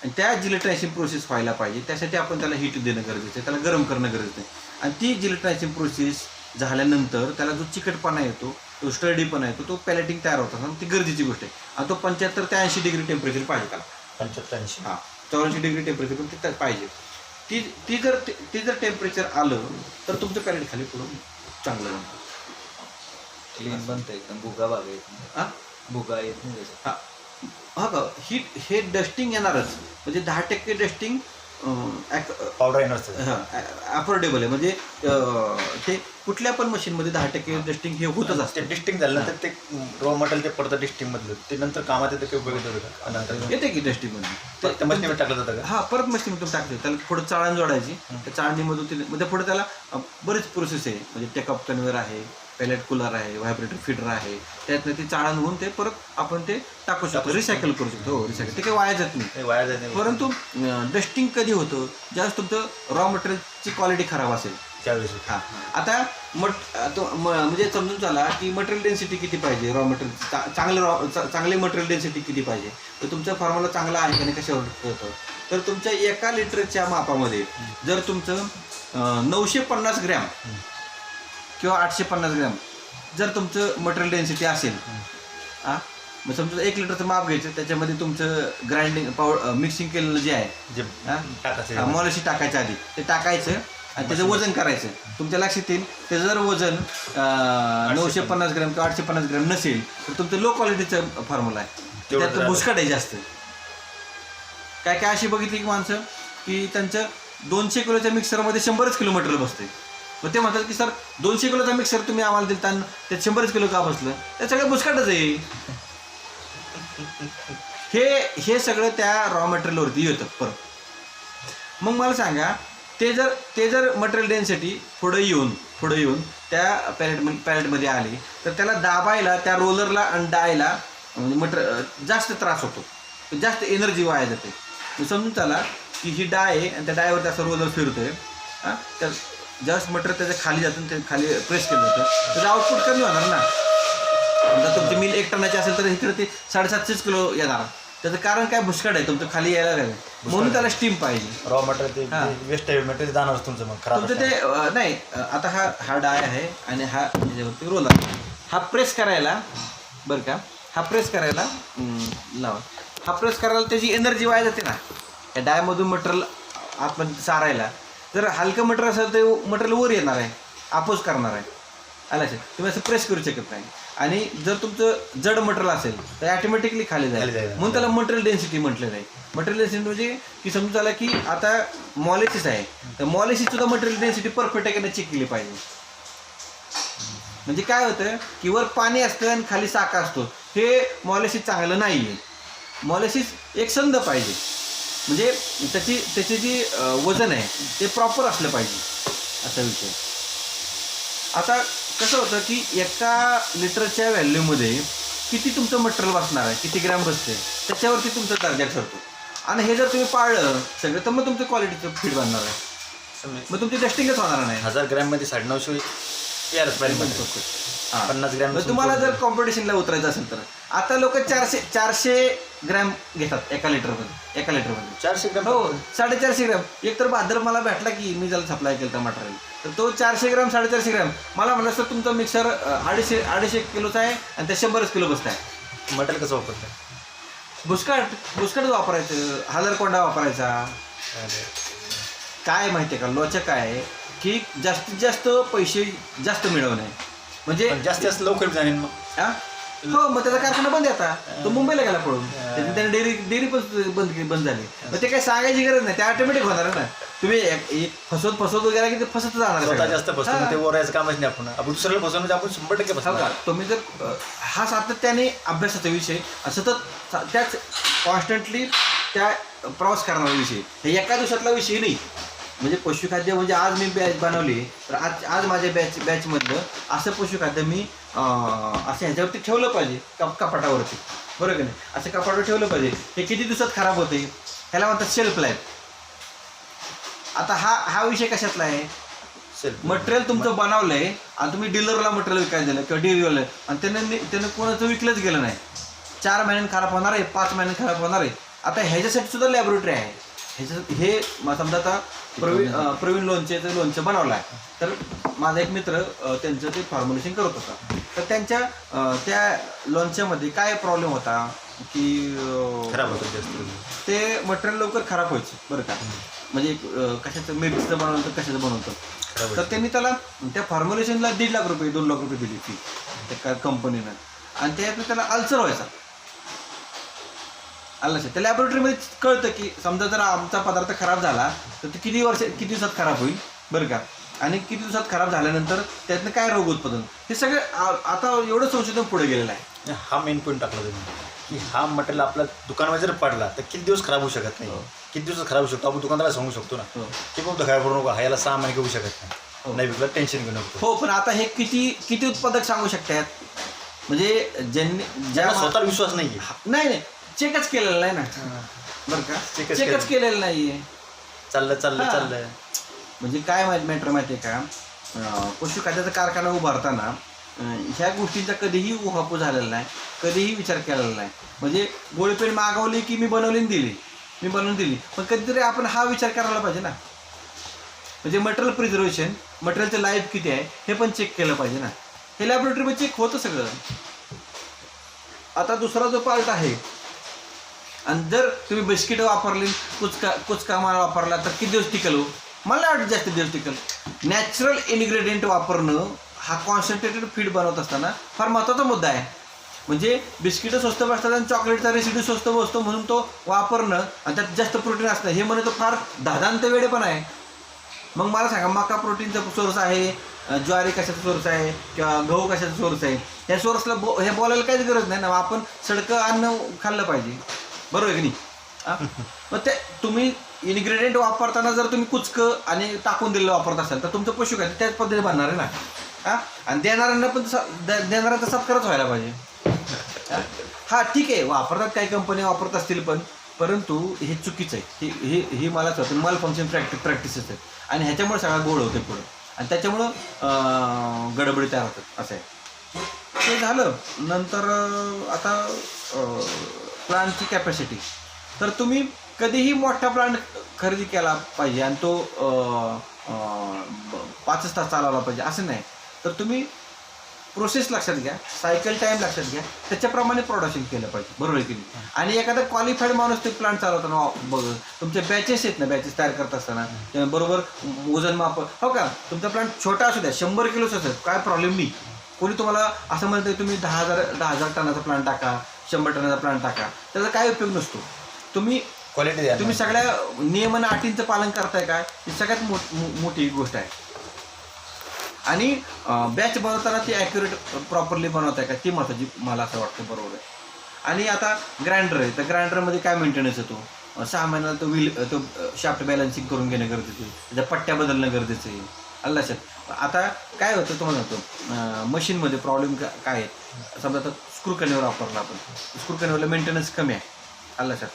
आणि त्या जिलेटनायझेशन प्रोसेस व्हायला पाहिजे. त्यासाठी आपण त्याला हीट देणं गरजेचं आहे, त्याला गरम करणं गरजेचं आहे. आणि ती जिलेटनायझेशन प्रोसेस झाल्यानंतर त्याला जो चिकटपणा येतो, तो स्टर्डीपणा येतो, तो पॅलेटिंग तयार होत असताना ती गरजेची गोष्ट आहे. आणि तो 75 ते 80 डिग्री टेम्परेचर पाहिजे त्याला. 75-80 हां 84 डिग्री टेम्परेचर पण ते पाहिजे. ती जर टेम्परेचर आलं तर तुमचं पॅलेट खाली पुढं चांगलं बनतं, क्लीन बनतं एकदम, भुगा भाग येत नाही. हां भुगा येत नाही त्याच्यात. हां का हे डस्टिंग येणारच, म्हणजे 10% डस्टिंग पावडर येणार अफोर्डेबल आहे. म्हणजे ते कुठल्या पण मशीनमध्ये 10% डस्टिंग हे होतच असते. ते डिस्टिंग झालं तर ते रॉ मटेरियल ते पडतं डिस्टिंग मधलं, ते नंतर कामात येतं काही उपयोग येतं का नंतर येते की डस्टिंगमध्ये ते मशीनमध्ये टाकलं जातं का? हां परत मशीनमधून टाकते, त्याला पुढं चाळण जोडायची, त्या चाळणीमधून म्हणजे पुढे त्याला बरीच प्रोसेस आहे. म्हणजे टेकअप कन्व्हेअर आहे, पॅलेट कूलर आहे, व्हायब्रेटर फीडर आहे, त्यातनं ते चाळण होऊन ते परत आपण ते टाकू शकतो, रिसायकल करू शकतो. हो रिसायकल, ते काही वाया जात नाही. वाया जात नाही. परंतु डस्टिंग कधी होतं, ज्यावेळेस तुमचं रॉ मटेरियलची क्वालिटी खराब असेल त्यावेळेस. हां आता म्हणजे समजून चला की मटेरियल डेन्सिटी किती पाहिजे, रॉ मटेरियल चांगले मटेरियल डेन्सिटी किती पाहिजे. तर तुमचा फॉर्म्युला चांगला आहे का नाही कशावर होतं, तर तुमच्या 1 लिटरच्या मापामध्ये जर तुमचं 950 ग्रॅम किंवा 850 ग्रॅम जर तुमचं मटेरियल डेन्सिटी असेल, मग समजा 1 लिटरचं माप घ्यायचं, त्याच्यामध्ये तुमचं ग्राइंडिंग पावडर मिक्सिंग केलेलं जे आहे जे मॉलिशी टाकायच्या आधी ते टाकायचं आणि त्याचं वजन करायचं. तुमच्या लक्षात येईल त्याचं जर वजन 950 ग्रॅम किंवा 850 ग्रॅम नसेल तर तुमचं लो क्वालिटीचं फॉर्म्युला आहे, त्यात भुसकाट आहे जास्त. काय काय अशी बघितली की माणसं की त्यांचं 200 किलोच्या मिक्सरमध्ये 100 किलो मटेरियल बसते. मग ते म्हणतात की सर 200 किलोचा मिक्सर तुम्ही आम्हाला दिलता त्यात 100 किलो का बसलं, त्या सगळं भुसकाटच आहे. हे सगळं त्या रॉ मटेरियलवरती येतं परत. मग मला सांगा ते जर मटेरियल डेन्सिटी पुढे येऊन त्या पॅलेटमध्ये आली तर त्याला दाबायला त्या रोलरला आणि डायला म्हणजे जास्त त्रास होतो, जास्त एनर्जी वाया जाते. समजून चला की ही डाय आहे आणि त्या डायवरती असं रोलर फिरतोय. तर ज्यावेळेस मटेरियल त्याच्या खाली जातं ते खाली प्रेस केलं जातं त्याचं आउटपुट कमी होणार ना. समजा तुमची मिल 1 टनाची असेल तर इकडे ते 750 किलो येणार. त्याचं कारण काय भुसकाड आहे तुमचं खाली यायला लागेल म्हणून त्याला स्टीम पाहिजे. रॉ मटेरियल ते वेस्ट मटेरियल जाणार तुमचं मग खराब तुमचं ते नाही. आता हा डाय आहे आणि हा ह्याच्यावरती रोलर. हा प्रेस करायला बरं का, हा प्रेस करायला लावा. हा प्रेस करायला त्याची एनर्जी वाया जाते ना. या डायमधून मटेरियल आतमध्ये सारायला जर हलकं मटेरियल असेल तर मटेरियल वर येणार आहे, अपोज करणार आहे. आला असेल तुम्ही असं प्रेस करू शकत नाही. आणि जर तुमचं जड मटेरियल असेल तर ॲटोमॅटिकली खाली जाईल. म्हणून त्याला मटेरियल डेन्सिटी म्हटलं नाही. मटेरियल डेन्सिटी म्हणजे की समजून आला की आता मॉलिसिस आहे तर मॉलिसिस सुद्धा मटेरियल डेन्सिटी परफेक्ट आहे का चेक केली पाहिजे. म्हणजे काय होतं की वर पाणी असतं आणि खाली साका असतो, हे मॉलिसिस चांगलं नाही आहे. मॉलिसिस एक संद पाहिजे म्हणजे त्याची जी वजन आहे ते प्रॉपर असलं पाहिजे असा विषय. आता कसं होतं की 1 लिटरच्या व्हॅल्यूमध्ये किती तुमचं मटेरियल बसणार आहे, किती ग्रॅम बसते त्याच्यावरती तुमचा दर्जा ठरतो. आणि हे जर तुम्ही पाळलं सगळं तर मग तुमचं क्वालिटीचं फीड बनणार आहे, मग तुमची टेस्टिंगच होणार नाही. 1000 ग्रॅममध्ये 950 यायलाच पाहिजे. 50 ग्रॅम तुम्हाला जर कॉम्पिटिशनला उतरायचं असेल तर आता लोक 400 ग्रॅम घेतात 1 लिटरमध्ये. 400 ग्रॅम हो 450 ग्रॅम. एक तर बहादर मला भेटला की मी ज्याला सप्लाय केलं मटेरियल तर तो 400 ग्रॅम 450 ग्रॅम मला म्हणलं सर तुमचा मिक्सर 250 किलोचा आहे आणि त्या 100 किलो बसत आहे. मटेरियल कसं वापरतं? बुसकाट वापरायचं, हालरकोंडा वापरायचा. काय माहिती आहे का लॉजिक काय आहे की जास्तीत जास्त पैसे जास्त मिळवणे म्हणजे जास्त लवकर जाणेल मग. हो मग त्याचा कारखाना बंद आहे आता. तो मुंबईला गेला पळून. त्याने डेअरी पण बंद झाली. मग ते काही सांगायची गरज नाही, ते ऑटोमॅटिक होणार आहे ना. तुम्ही फसवत वगैरे की ते फसत जाणार. जास्त फसवून ते ओरायचं कामच नाही. आपण दुसऱ्याला फसवून म्हणजे आपण 100% फसवणार. तुम्ही जर हा सातत्याने अभ्यासाचा विषय सतत त्याच कॉन्स्टंटली त्या प्रवास करणारा विषय, हे एका दिवसातला विषय नाही. म्हणजे पशुखाद्य म्हणजे आज मी बॅच बनवली तर आज माझ्या बॅचमधलं असं पशुखाद्य मी असं ह्याच्यावरती ठेवलं पाहिजे कपाटावरती, बरोबर की नाही. असं कपाटावर ठेवलं पाहिजे. हे किती दिवसात खराब होते ह्याला म्हणतात शेल्फ लाईफ. आता हा विषय कशातला आहे, मटेरियल तुमचं बनवलंय आणि तुम्ही डीलरला मटेरियल विकायला दिलं किंवा डेअरीवाला आणि त्यानं कोणाचं विकलंच गेलं नाही. 4 महिन्यात खराब होणार आहे, 5 महिन्यात खराब होणार आहे. आता ह्याच्यासाठी सुद्धा लॅबोरेटरी आहे. हे समजा आता प्रवीण लोणचं बनवलं आहे तर माझा एक मित्र त्यांचं ते फॉर्म्युलेशन करत होता. तर त्यांच्या त्या लोणच्यामध्ये काय प्रॉब्लेम होता की खराब होतं ते मटेरियल लवकर खराब व्हायचं बरं का. म्हणजे कशाचं मिरचीचं बनवतं कशाचं बनवतं. तर त्यांनी त्याला त्या फॉर्म्युलेशनला 1.5 लाख रुपये 2 लाख रुपये दिली फी त्या कंपनीनं आणि त्यातनं त्याला अल्सर व्हायचा. आलं त्या लॅबोरेटरीमध्ये कळतं की समजा जर आमचा पदार्थ खराब झाला तर ते किती दिवसात खराब होईल बरं का. आणि किती दिवसात खराब झाल्यानंतर त्यातनं काय रोग उत्पादन हे सगळं आता एवढं संशोधन पुढे गेलेलं आहे. हा मेन पॉईंट टाकला तुम्ही की हा मटेरियल आपल्या दुकानामध्ये जर पडला तर किती दिवस खराब होऊ शकत नाही. किती दिवसात खराब होऊ शकतो आपण दुकानदाराला सांगू शकतो ना की बघ खराब करू नको, ह्याला 6 महिने घेऊ शकत नाही विकलं टेन्शन घेऊ नको. हो पण आता हे किती उत्पादक सांगू शकतात म्हणजे ज्या स्वतः विश्वास नाही चेकच केलेलं नाही ना बरं का. चेकच केलेलं नाहीये. चाललंय म्हणजे काय मॅटर माहिती आहे का, पशुखाद्याचा कारखाना उभारताना ह्या गोष्टींचा कधीही उहापोह झालेला नाही, कधीही विचार केलेला नाही. म्हणजे गोळीपेन मागवली की मी बनवून दिली पण कधीतरी आपण हा विचार करायला पाहिजे ना. म्हणजे मटेरियल प्रिझर्वेशन मटेरियलचं लाईफ किती आहे हे पण चेक केलं पाहिजे ना. हे लॅबोरेटरीमध्ये चेक होतं सगळं. आता दुसरा जो पार्ट आहे आणि जर तुम्ही बिस्किट वापरली कुचका माल वापरला तर किती दिवस टिकल. मला वाटतं जास्त दिवस टिकल. नॅचरल इन्ग्रेडियंट वापरणं हा कॉन्सन्ट्रेटेड फीड बनवत असताना फार महत्त्वाचा मुद्दा आहे. म्हणजे बिस्किटं स्वस्त बसतात आणि चॉकलेटचा रेसिड्यू स्वस्त बसतो म्हणून तो वापरणं आणि त्यात जास्त प्रोटीन असतं हे म्हणतो फार दादांत वेळे पण आहे. मग मला सांगा मका प्रोटीनचा सोर्स आहे, ज्वारी कशाचा सोर्स आहे किंवा गहू कशाचा सोर्स आहे. या सोर्सला हे बोलायला काहीच गरज नाही ना. आपण सडकं अन्न खाल्लं पाहिजे बरोबर आहे की नाही. मग ते तुम्ही इन्ग्रेडियंट वापरताना जर तुम्ही कुचकं आणि टाकून दिलेलं वापरत असाल तर तुमचं पशुखाद्य त्याच पद्धतीने बनणार आहे ना. हां, आणि देणाऱ्यांना पण देणाऱ्यांचा सत्कारच व्हायला पाहिजे. हां ठीक आहे, वापरतात काही कंपनी वापरत असतील परंतु हे चुकीचं आहे. ही मलाच वाटतं मल फंक्शन प्रॅक्टिसेस आहेत आणि ह्याच्यामुळे सगळा गोळ होते पुढं आणि त्याच्यामुळं गडबडी तयार होतात असं आहे. ते झालं. नंतर आता प्लांटची कॅपॅसिटी. तर तुम्ही कधीही मोठा प्लांट खरेदी केला पाहिजे आणि तो 5 तास चालवला पाहिजे असं नाही. तर तुम्ही प्रोसेस लक्षात घ्या, सायकल टाईम लक्षात घ्या, त्याच्याप्रमाणे प्रोडक्शन केलं पाहिजे. बरोबर आहे की नाही. आणि एखादा क्वालिफाईड माणूस ते प्लांट चालवताना बघ, तुमचे बॅचेस आहेत ना, बॅचेस तयार करत असताना बरोबर वजन माप हो का. तुमचा प्लांट छोटा असू द्या, 100 किलोचा असेल, काय प्रॉब्लेम नाही. कोणी तुम्हाला असं म्हणतं तुम्ही 10,000 टनाचा प्लांट टाका, 100 टनाचा प्लांट टाका, त्याचा काय उपयोग नसतो. तुम्ही क्वालिटी तुम्ही सगळ्या नियम आणि अटींचं पालन करताय काय, ही सगळ्यात मोठी गोष्ट आहे. आणि बॅच बनवताना ती ॲक्युरेट प्रॉपरली बनवताय का ती महत्त्वाची मला असं वाटतं. बरोबर आहे. आणि आता ग्राइंडर आहे, तर ग्राइंडरमध्ये काय मेंटेनन्स येतो, 6 महिन्याला तो शाफ्ट बॅलन्सिंग करून घेणं गरजेचं आहे, त्याच्या पट्ट्या बदलणं गरजेचं आहे. आलं लक्षात. आता काय होतं तुम्हाला सांगतो, मशीनमध्ये प्रॉब्लेम काय आहे. समजा आता स्क्रू कन्व्हेअर वापरला आपण, स्क्रू कन्व्हेअरला मेंटेनन्स कमी आहे. आलं लक्षात.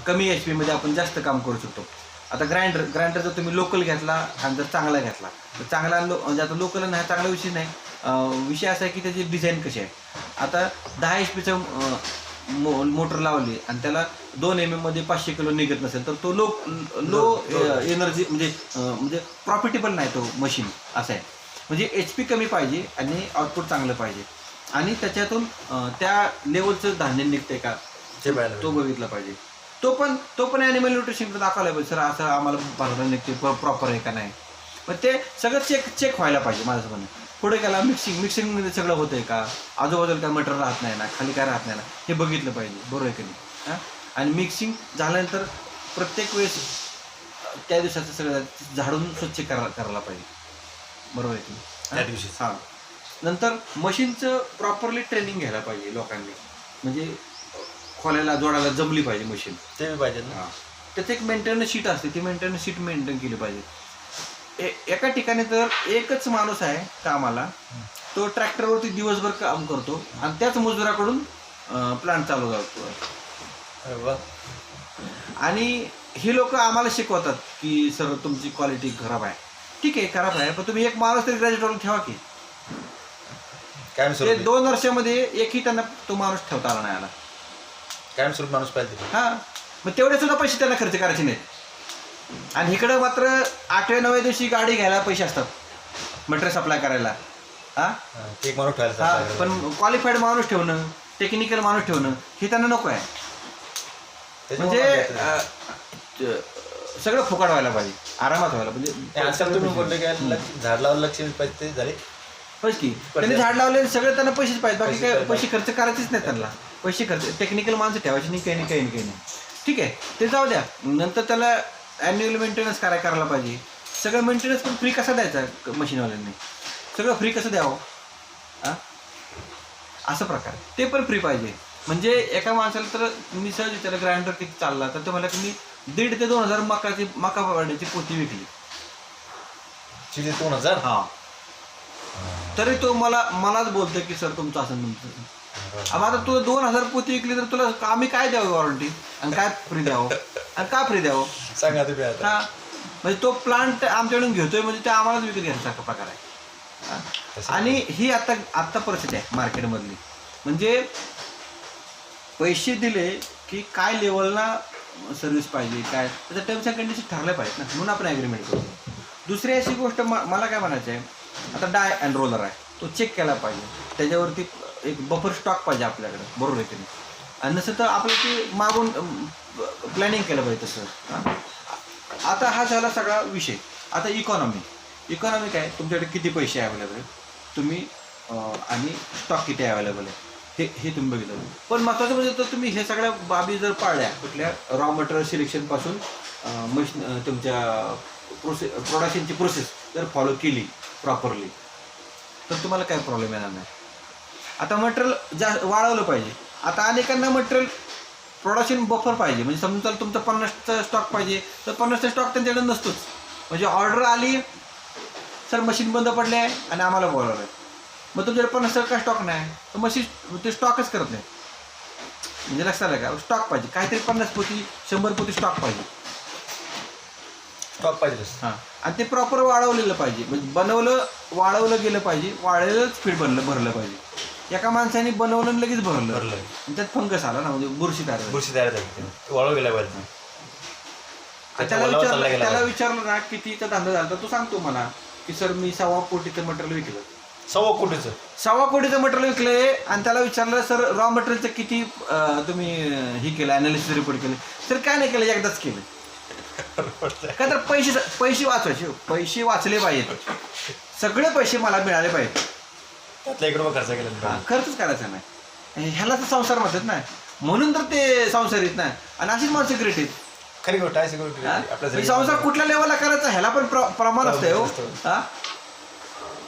कमी HP मध्ये आपण जास्त काम करू शकतो. आता ग्राइंडर जर तुम्ही लोकल घेतला आणि जर चांगला घेतला तर चांगला म्हणजे आता लोकल नाही हा चांगला विषय नाही. विषय असा आहे की त्याची डिझाईन कशी आहे. आता 10 HP मोटर लावली आणि त्याला 2 mm मध्ये 500 किलो निघत नसेल तर तो लो एनर्जी म्हणजे प्रॉफिटेबल नाही तो मशीन असं आहे. म्हणजे HP कमी पाहिजे आणि आउटपुट चांगलं पाहिजे आणि त्याच्यातून त्या लेवलचं धान्य निघते का तो बघितला पाहिजे. तो पण ॲनिमल न्यूट्रिशनकडे दाखवला पाहिजे. सर असं आम्हाला भरला निघते प्रॉपर आहे का नाही. पण ते सगळं चेक व्हायला पाहिजे माझं म्हणणं. पुढे गेला मिक्सिंगमध्ये सगळं होतं आहे का, आजूबाजूला काय मटेरियल राहत नाही ना, खाली काय राहत नाही ना, हे बघितलं पाहिजे. बरोबर आहे की नाही. हां, आणि मिक्सिंग झाल्यानंतर प्रत्येक वेळेस त्या दिवसाचं सगळं झाडून स्वच्छ करायला पाहिजे. बरोबर आहे की नाही. त्या दिवशी. हां, नंतर मशीनचं प्रॉपरली ट्रेनिंग घ्यायला पाहिजे लोकांनी. म्हणजे खोलायला जोडायला जमली पाहिजे मशीन, ते पाहिजे ना. त्याचं एक मेंटेनन्स शीट असते, ती मेंटेनन्स शीट मेंटेन केली पाहिजे. एका ठिकाणी तर एकच माणूस आहे कामाला, तो ट्रॅक्टरवरती दिवसभर काम करतो आणि त्याच मजुराकडून प्लांट चालू जातो. आणि हे लोक आम्हाला शिकवतात की सर तुमची क्वालिटी खराब आहे. ठीक आहे, खराब आहे, पण तुम्ही एक माणूस तरी ग्रॅज्युएटवर ठेवा की. ते 2 वर्षामध्ये एकही त्यांना तो माणूस ठेवता आला नाही आला. कायमस्वरूपी माणूस पाहिजे. हां, मग तेवढे सुद्धा पैसे त्यांना खर्च करायचे नाहीत. आणि इकडं मात्र 8व्या-9व्या दिवशी गाडी घ्यायला पैसे असतात मटेरियल सप्लाय करायला. हां, एक माणूस ठेवायला. हां, पण क्वालिफाईड माणूस ठेवणं, टेक्निकल माणूस ठेवणं हे त्यांना नको आहे. म्हणजे सगळं फुकट व्हायला पाहिजे, आरामात व्हायला पाहिजे. आजकाल तुम्ही बोलले की झाड लावलं लक्ष पाहिजे, ते झाले होच की. त्यांनी झाड लावले सगळे त्यांना पैसेच पाहिजे, बाकी काय पैसे खर्च करायचेच नाही त्यांना. पैसे खर्च टेक्निकल माणसं ठेवायची नाही, काही नाही. ठीक आहे, ते जाऊ द्या. नंतर त्याला ॲन्युअल मेंटेनन्स करायला पाहिजे. सगळं मेंटेनन्स पण फ्री कसा द्यायचा मशीनवाल्यांनी, सगळं फ्री कसं द्यावं. हां, असं प्रकार ते पण फ्री पाहिजे. म्हणजे एका माणसाला तर मी सहज त्याला ग्राइंडर किती चालला तर ते मला की मी 1,500 ते 2,000 मका वाढण्याची पोती विकली. 2,000. हां, तरी तो मलाच बोलतो की सर तुमचं असं तुमचं. आता तू 2,000 पोती विकली तर तुला आम्ही काय द्यावं वॉरंटी आणि काय फ्री द्यावं आणि का फ्री द्यावं सांगा तुम्ही आता. हां, म्हणजे तो प्लांट आमच्याकडून घेतोय म्हणजे ते आम्हालाच विकत घ्यायचा प्रकार आहे. आणि ही आत्ता परिस्थिती आहे मार्केटमधली. म्हणजे पैसे दिले की काय लेवलला सर्व्हिस पाहिजे, काय त्याच्या टर्म्स अँड कंडिशन ठरल्या पाहिजेत ना, म्हणून आपण ॲग्रीमेंट करतो. दुसरी अशी गोष्ट मला काय म्हणायचं आहे, आता डाय अँड रोलर आहे, तो चेक केला पाहिजे. त्याच्यावरती एक बफर स्टॉक पाहिजे आपल्याकडे. बरोबर आहे की नाही. आणि नसेल तर आपलं ते मागून प्लॅनिंग केलं पाहिजे तसं. आता हा झाला सगळा विषय. आता इकॉनॉमी काय, तुमच्याकडे किती पैसे अवेलेबल आहेत तुम्ही आणि स्टॉक किती अवेलेबल आहे हे तुम्ही बघितलं. पण महत्त्वाचं म्हणजे तर तुम्ही हे सगळ्या बाबी जर पाळल्या, कुठल्या रॉ मटेरियल सिलेक्शनपासून मशीन तुमच्या प्रोडक्शनची प्रोसेस जर फॉलो केली प्रॉपरली तर तुम्हाला काय प्रॉब्लेम येणार नाही. आता मटेरियल वाढवलं पाहिजे. आता अनेकांना मटेरियल प्रोडक्शन बफर पाहिजे. म्हणजे समजून चाल तुमचा 50चा स्टॉक पाहिजे तर 50चा स्टॉक त्यांच्याकडे नसतोच. म्हणजे ऑर्डर आली सर मशीन बंद पडले आहे आणि आम्हाला बोलावलं आहे, मग तुमच्याकडे 50% स्टॉक नाही तर मशीन ते स्टॉकच करत नाही. म्हणजे लक्षात आलं का, स्टॉक पाहिजे काहीतरी 50 पोती 100 पोती स्टॉक पाहिजे. स्टॉक पाहिजे. हां, आणि ते प्रॉपर वाढवलेलं पाहिजे. म्हणजे बनवलं वाढवलं गेलं पाहिजे, वाढलेलंच फीड भरलं पाहिजे. एका माणसाने बनवलं आणि लगेच भरलं आणि त्यात फंगस आला ना, म्हणजे बुरशी तयार झाली. वाळू गेला पाहिजे. त्याला विचारलं ना कितीचा धंदा झाला तर तो सांगतो मला की सर मी 1.25 कोटीचं मटेरियल विकलं. 1.25 कोटीचं 1.25 कोटीचं मटेरियल विकलंय. आणि त्याला विचारलं सर रॉ मटेरियलचं किती तुम्ही हे केलं ॲनालिसिस रिपोर्ट केलं. सर काय नाही केलं, एकदाच केलं. का तर पैसे वाचवायचे, पैसे वाचले पाहिजेत, सगळे पैसे मला मिळाले पाहिजेत. त्यातला 1 रुपया खर्च केला खर्चच करायचा नाही. ह्याला तर संसार म्हणतात ना, म्हणून तर ते संसार येत नाही. आणि अशीच माणसं ग्रेट आहेत. खरी गोष्ट आहे. आपल्या संसार कुठल्या लेवलला करायचा ह्याला पण प्रमाण असतंय हो. हा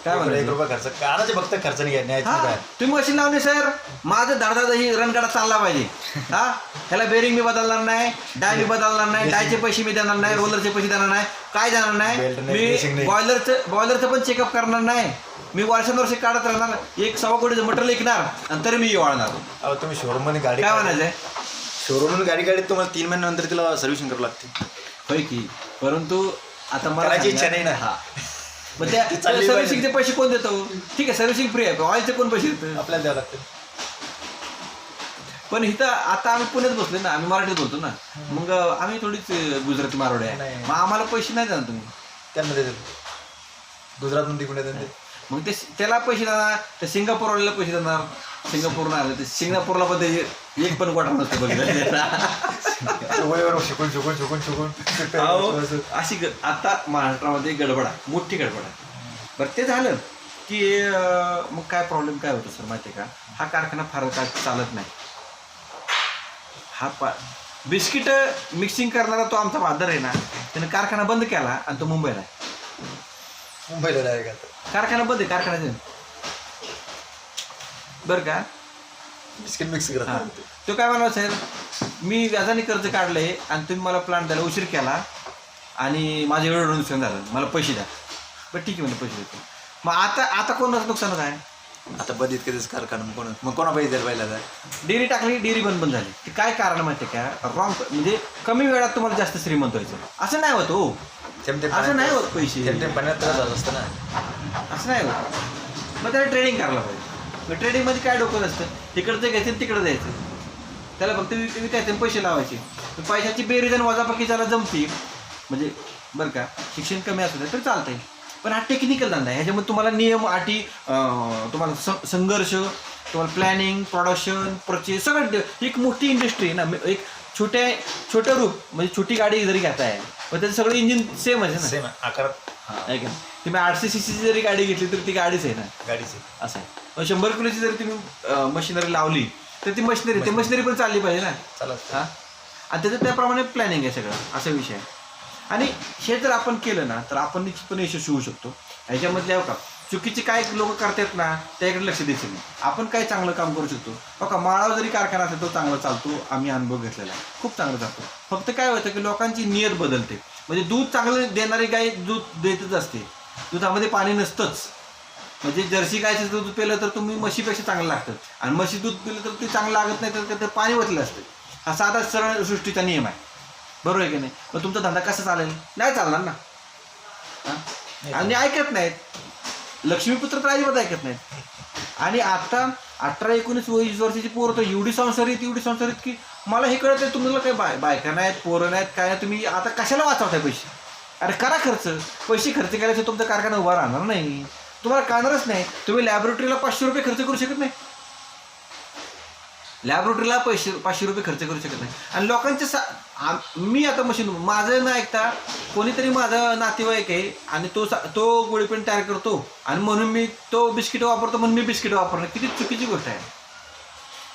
काय 1 रुपया खर्च काराचे फक्त खर्च नाही घ्या. तुम्ही मशीन लावणे सर माझं धाडधा ही रणगाडा चालला पाहिजे. हा ह्याला बेरिंग मी बदलणार नाही, डाय मी बदलणार नाही, डायचे पैसे मी देणार नाही, रोलरचे पैसे देणार नाही, काय देणार नाही. मी बॉयलरचं पण चेकअप करणार नाही. मी वर्षानुवर्षे काढत राहणार. 1.25 कोटीचं मटेरियल विकणार आणि तरी मी वाढणार. तुम्ही शोरूममध्ये गाडी काय म्हणायचंय, शोरूममध्ये गाडी काढली तुम्हाला 3 महिन्यानंतर तिला सर्व्हिसिंग करावं लागते. होय की, परंतु आता मला करायची इच्छा नाही ना. हा मग त्या सर्व्हिसिंगचे पैसे कोण देतो. ठीक आहे सर्व्हिसिंग फ्री आहे, ऑइलचे कोण पैसे देतं आपल्याला द्यावं लागतं. पण इथं आता आम्ही पुण्यात बसले ना, आम्ही मराठीत बोलतो ना, मग आम्ही थोडीच गुजराती मारवडे आहे, मग आम्हाला पैसे नाही देणार तुम्ही. त्यांना देतात गुजरातमध्ये तिकडे देतात. मग ते त्याला पैसे देणार, त्या सिंगापूरवाल्याला पैसे देणार. सिंगापूर नाही आलं ते सिंगापूरला पण ते एक पण क्वार्टर नसतं बघितलं. अशी आता महाराष्ट्रामध्ये गडबड आहे, मोठी गडबड आहे. बरं ते झालं की मग काय प्रॉब्लेम काय होतो सर माहिती आहे का, हा कारखाना फार काय चालत नाही. हा बिस्किट मिक्सिंग करणारा तो आमचा फादर आहे ना, त्याने कारखाना बंद केला आणि तो मुंबईला आहे. कारखाना बंद आहे कारखान्याचे बरं का. बिस्किट मिक्स करत तो काय म्हणा सर मी व्याजाने कर्ज काढलंय आणि तुम्ही मला प्लांट द्यायला उशीर केला आणि माझं एवढं नुकसान झालं, मला पैसे द्या. बरं ठीक आहे म्हणजे पैसे देतो. मग आता कोणाचं नुकसान काय, आता बंदित कधीच कारखाना मग कोणा पैसे द्यायला पाहिजे. डेअरी टाकली, डेअरी बंद झाली. ते काय कारण माहिती आहे का, रॉंग म्हणजे कमी वेळात तुम्हाला जास्त श्रीमंत व्हायचं असं नाही होत हो. असं नाही होत पैसे पाण्यात असतं ना, असं नाही होत. मग त्याला ट्रेडिंग करायला पाहिजे. मग ट्रेडिंगमध्ये काय डोकं असतं, तिकडचं घ्यायचं तिकडं जायचं, त्याला फक्त विकायचं पैसे लावायचे. पैशाची बेरीज आणि वजाबाकी त्याला जमती. म्हणजे बरं का शिक्षण कमी असलं तर चालतंय, पण हा टेक्निकल धंदा आहे. ह्याच्यामध्ये तुम्हाला नियम अटी, तुम्हाला संघर्ष, तुम्हाला प्लॅनिंग, प्रोडक्शन, परचेस सगळं. एक मोठी इंडस्ट्री ना, एक छोटं रूप म्हणजे छोटी गाडी जरी घेताय पण त्याचं सगळं इंजिन सेम आहे ना, सेम आकार. आहे का. तुम्ही 800cc जरी गाडी घेतली तर ती गाडीच आहे ना, गाडीची असं आहे. 100 किलोची जरी तुम्ही मशिनरी लावली तर ती मशिनरी पण चालली पाहिजे ना. चालत. हां, आणि त्याचं त्याप्रमाणे प्लॅनिंग आहे सगळं, असा विषय आहे. आणि हे जर आपण केलं ना तर आपण निश्चितपणे यशस्वी होऊ शकतो. ह्याच्यामधले हो का चुकीचे काय लोक करतात ना त्याकडे लक्ष द्यायचं नाही. आपण काय चांगलं काम करू शकतो. हो का माळावर जरी कारखाना असेल तो चांगला चालतो, आम्ही अनुभव घेतलेला आहे, खूप चांगलं चालतो. फक्त काय होतं की लोकांची नियत बदलते. म्हणजे दूध चांगलं देणारी गाय दूध देतच असते, दुधामध्ये पाणी नसतंच. म्हणजे जर्सी गायचं दूध पिलं तर तुम्ही म्हशीपेक्षा चांगलं लागतं आणि म्हशी दूध पिलं तर ते चांगलं लागत नाही, तर पाणी वतलं असतं. हा साधा सरळ सृष्टीचा नियम आहे, बरोबर आहे की नाही. मग तुमचा धंदा कसा चालेल, नाही चालणार ना. आणि ऐकत नाहीत, लक्ष्मीपुत्र तर अजिबात ऐकत नाहीत. आणि आता 18-19-20 वर्षाची पोरं तर एवढी संसारित की मला हे कळत आहे तुम्हाला काही बायका नाहीत, पोरं नाहीत, काय नाही. तुम्ही आता कशाला वाचवताय पैसे. अरे करा खर्च, पैसे खर्च केल्याशिवाय तुमचा कारखाना उभा राहणार नाही, तुम्हाला कळणारच नाही. तुम्ही लॅबोरेटरीला 500 रुपये खर्च करू शकत नाही, लॅबोरेटरीला 500 रुपये खर्च करू शकत नाही. आणि लोकांचे मी आता मशीन माझं न ऐकता कोणीतरी माझा नातेवाईक आहे आणि तो गोळीपेन तयार करतो आणि म्हणून मी तो बिस्किट वापरतो म्हणून मी बिस्किट वापरणं किती चुकीची गोष्ट आहे.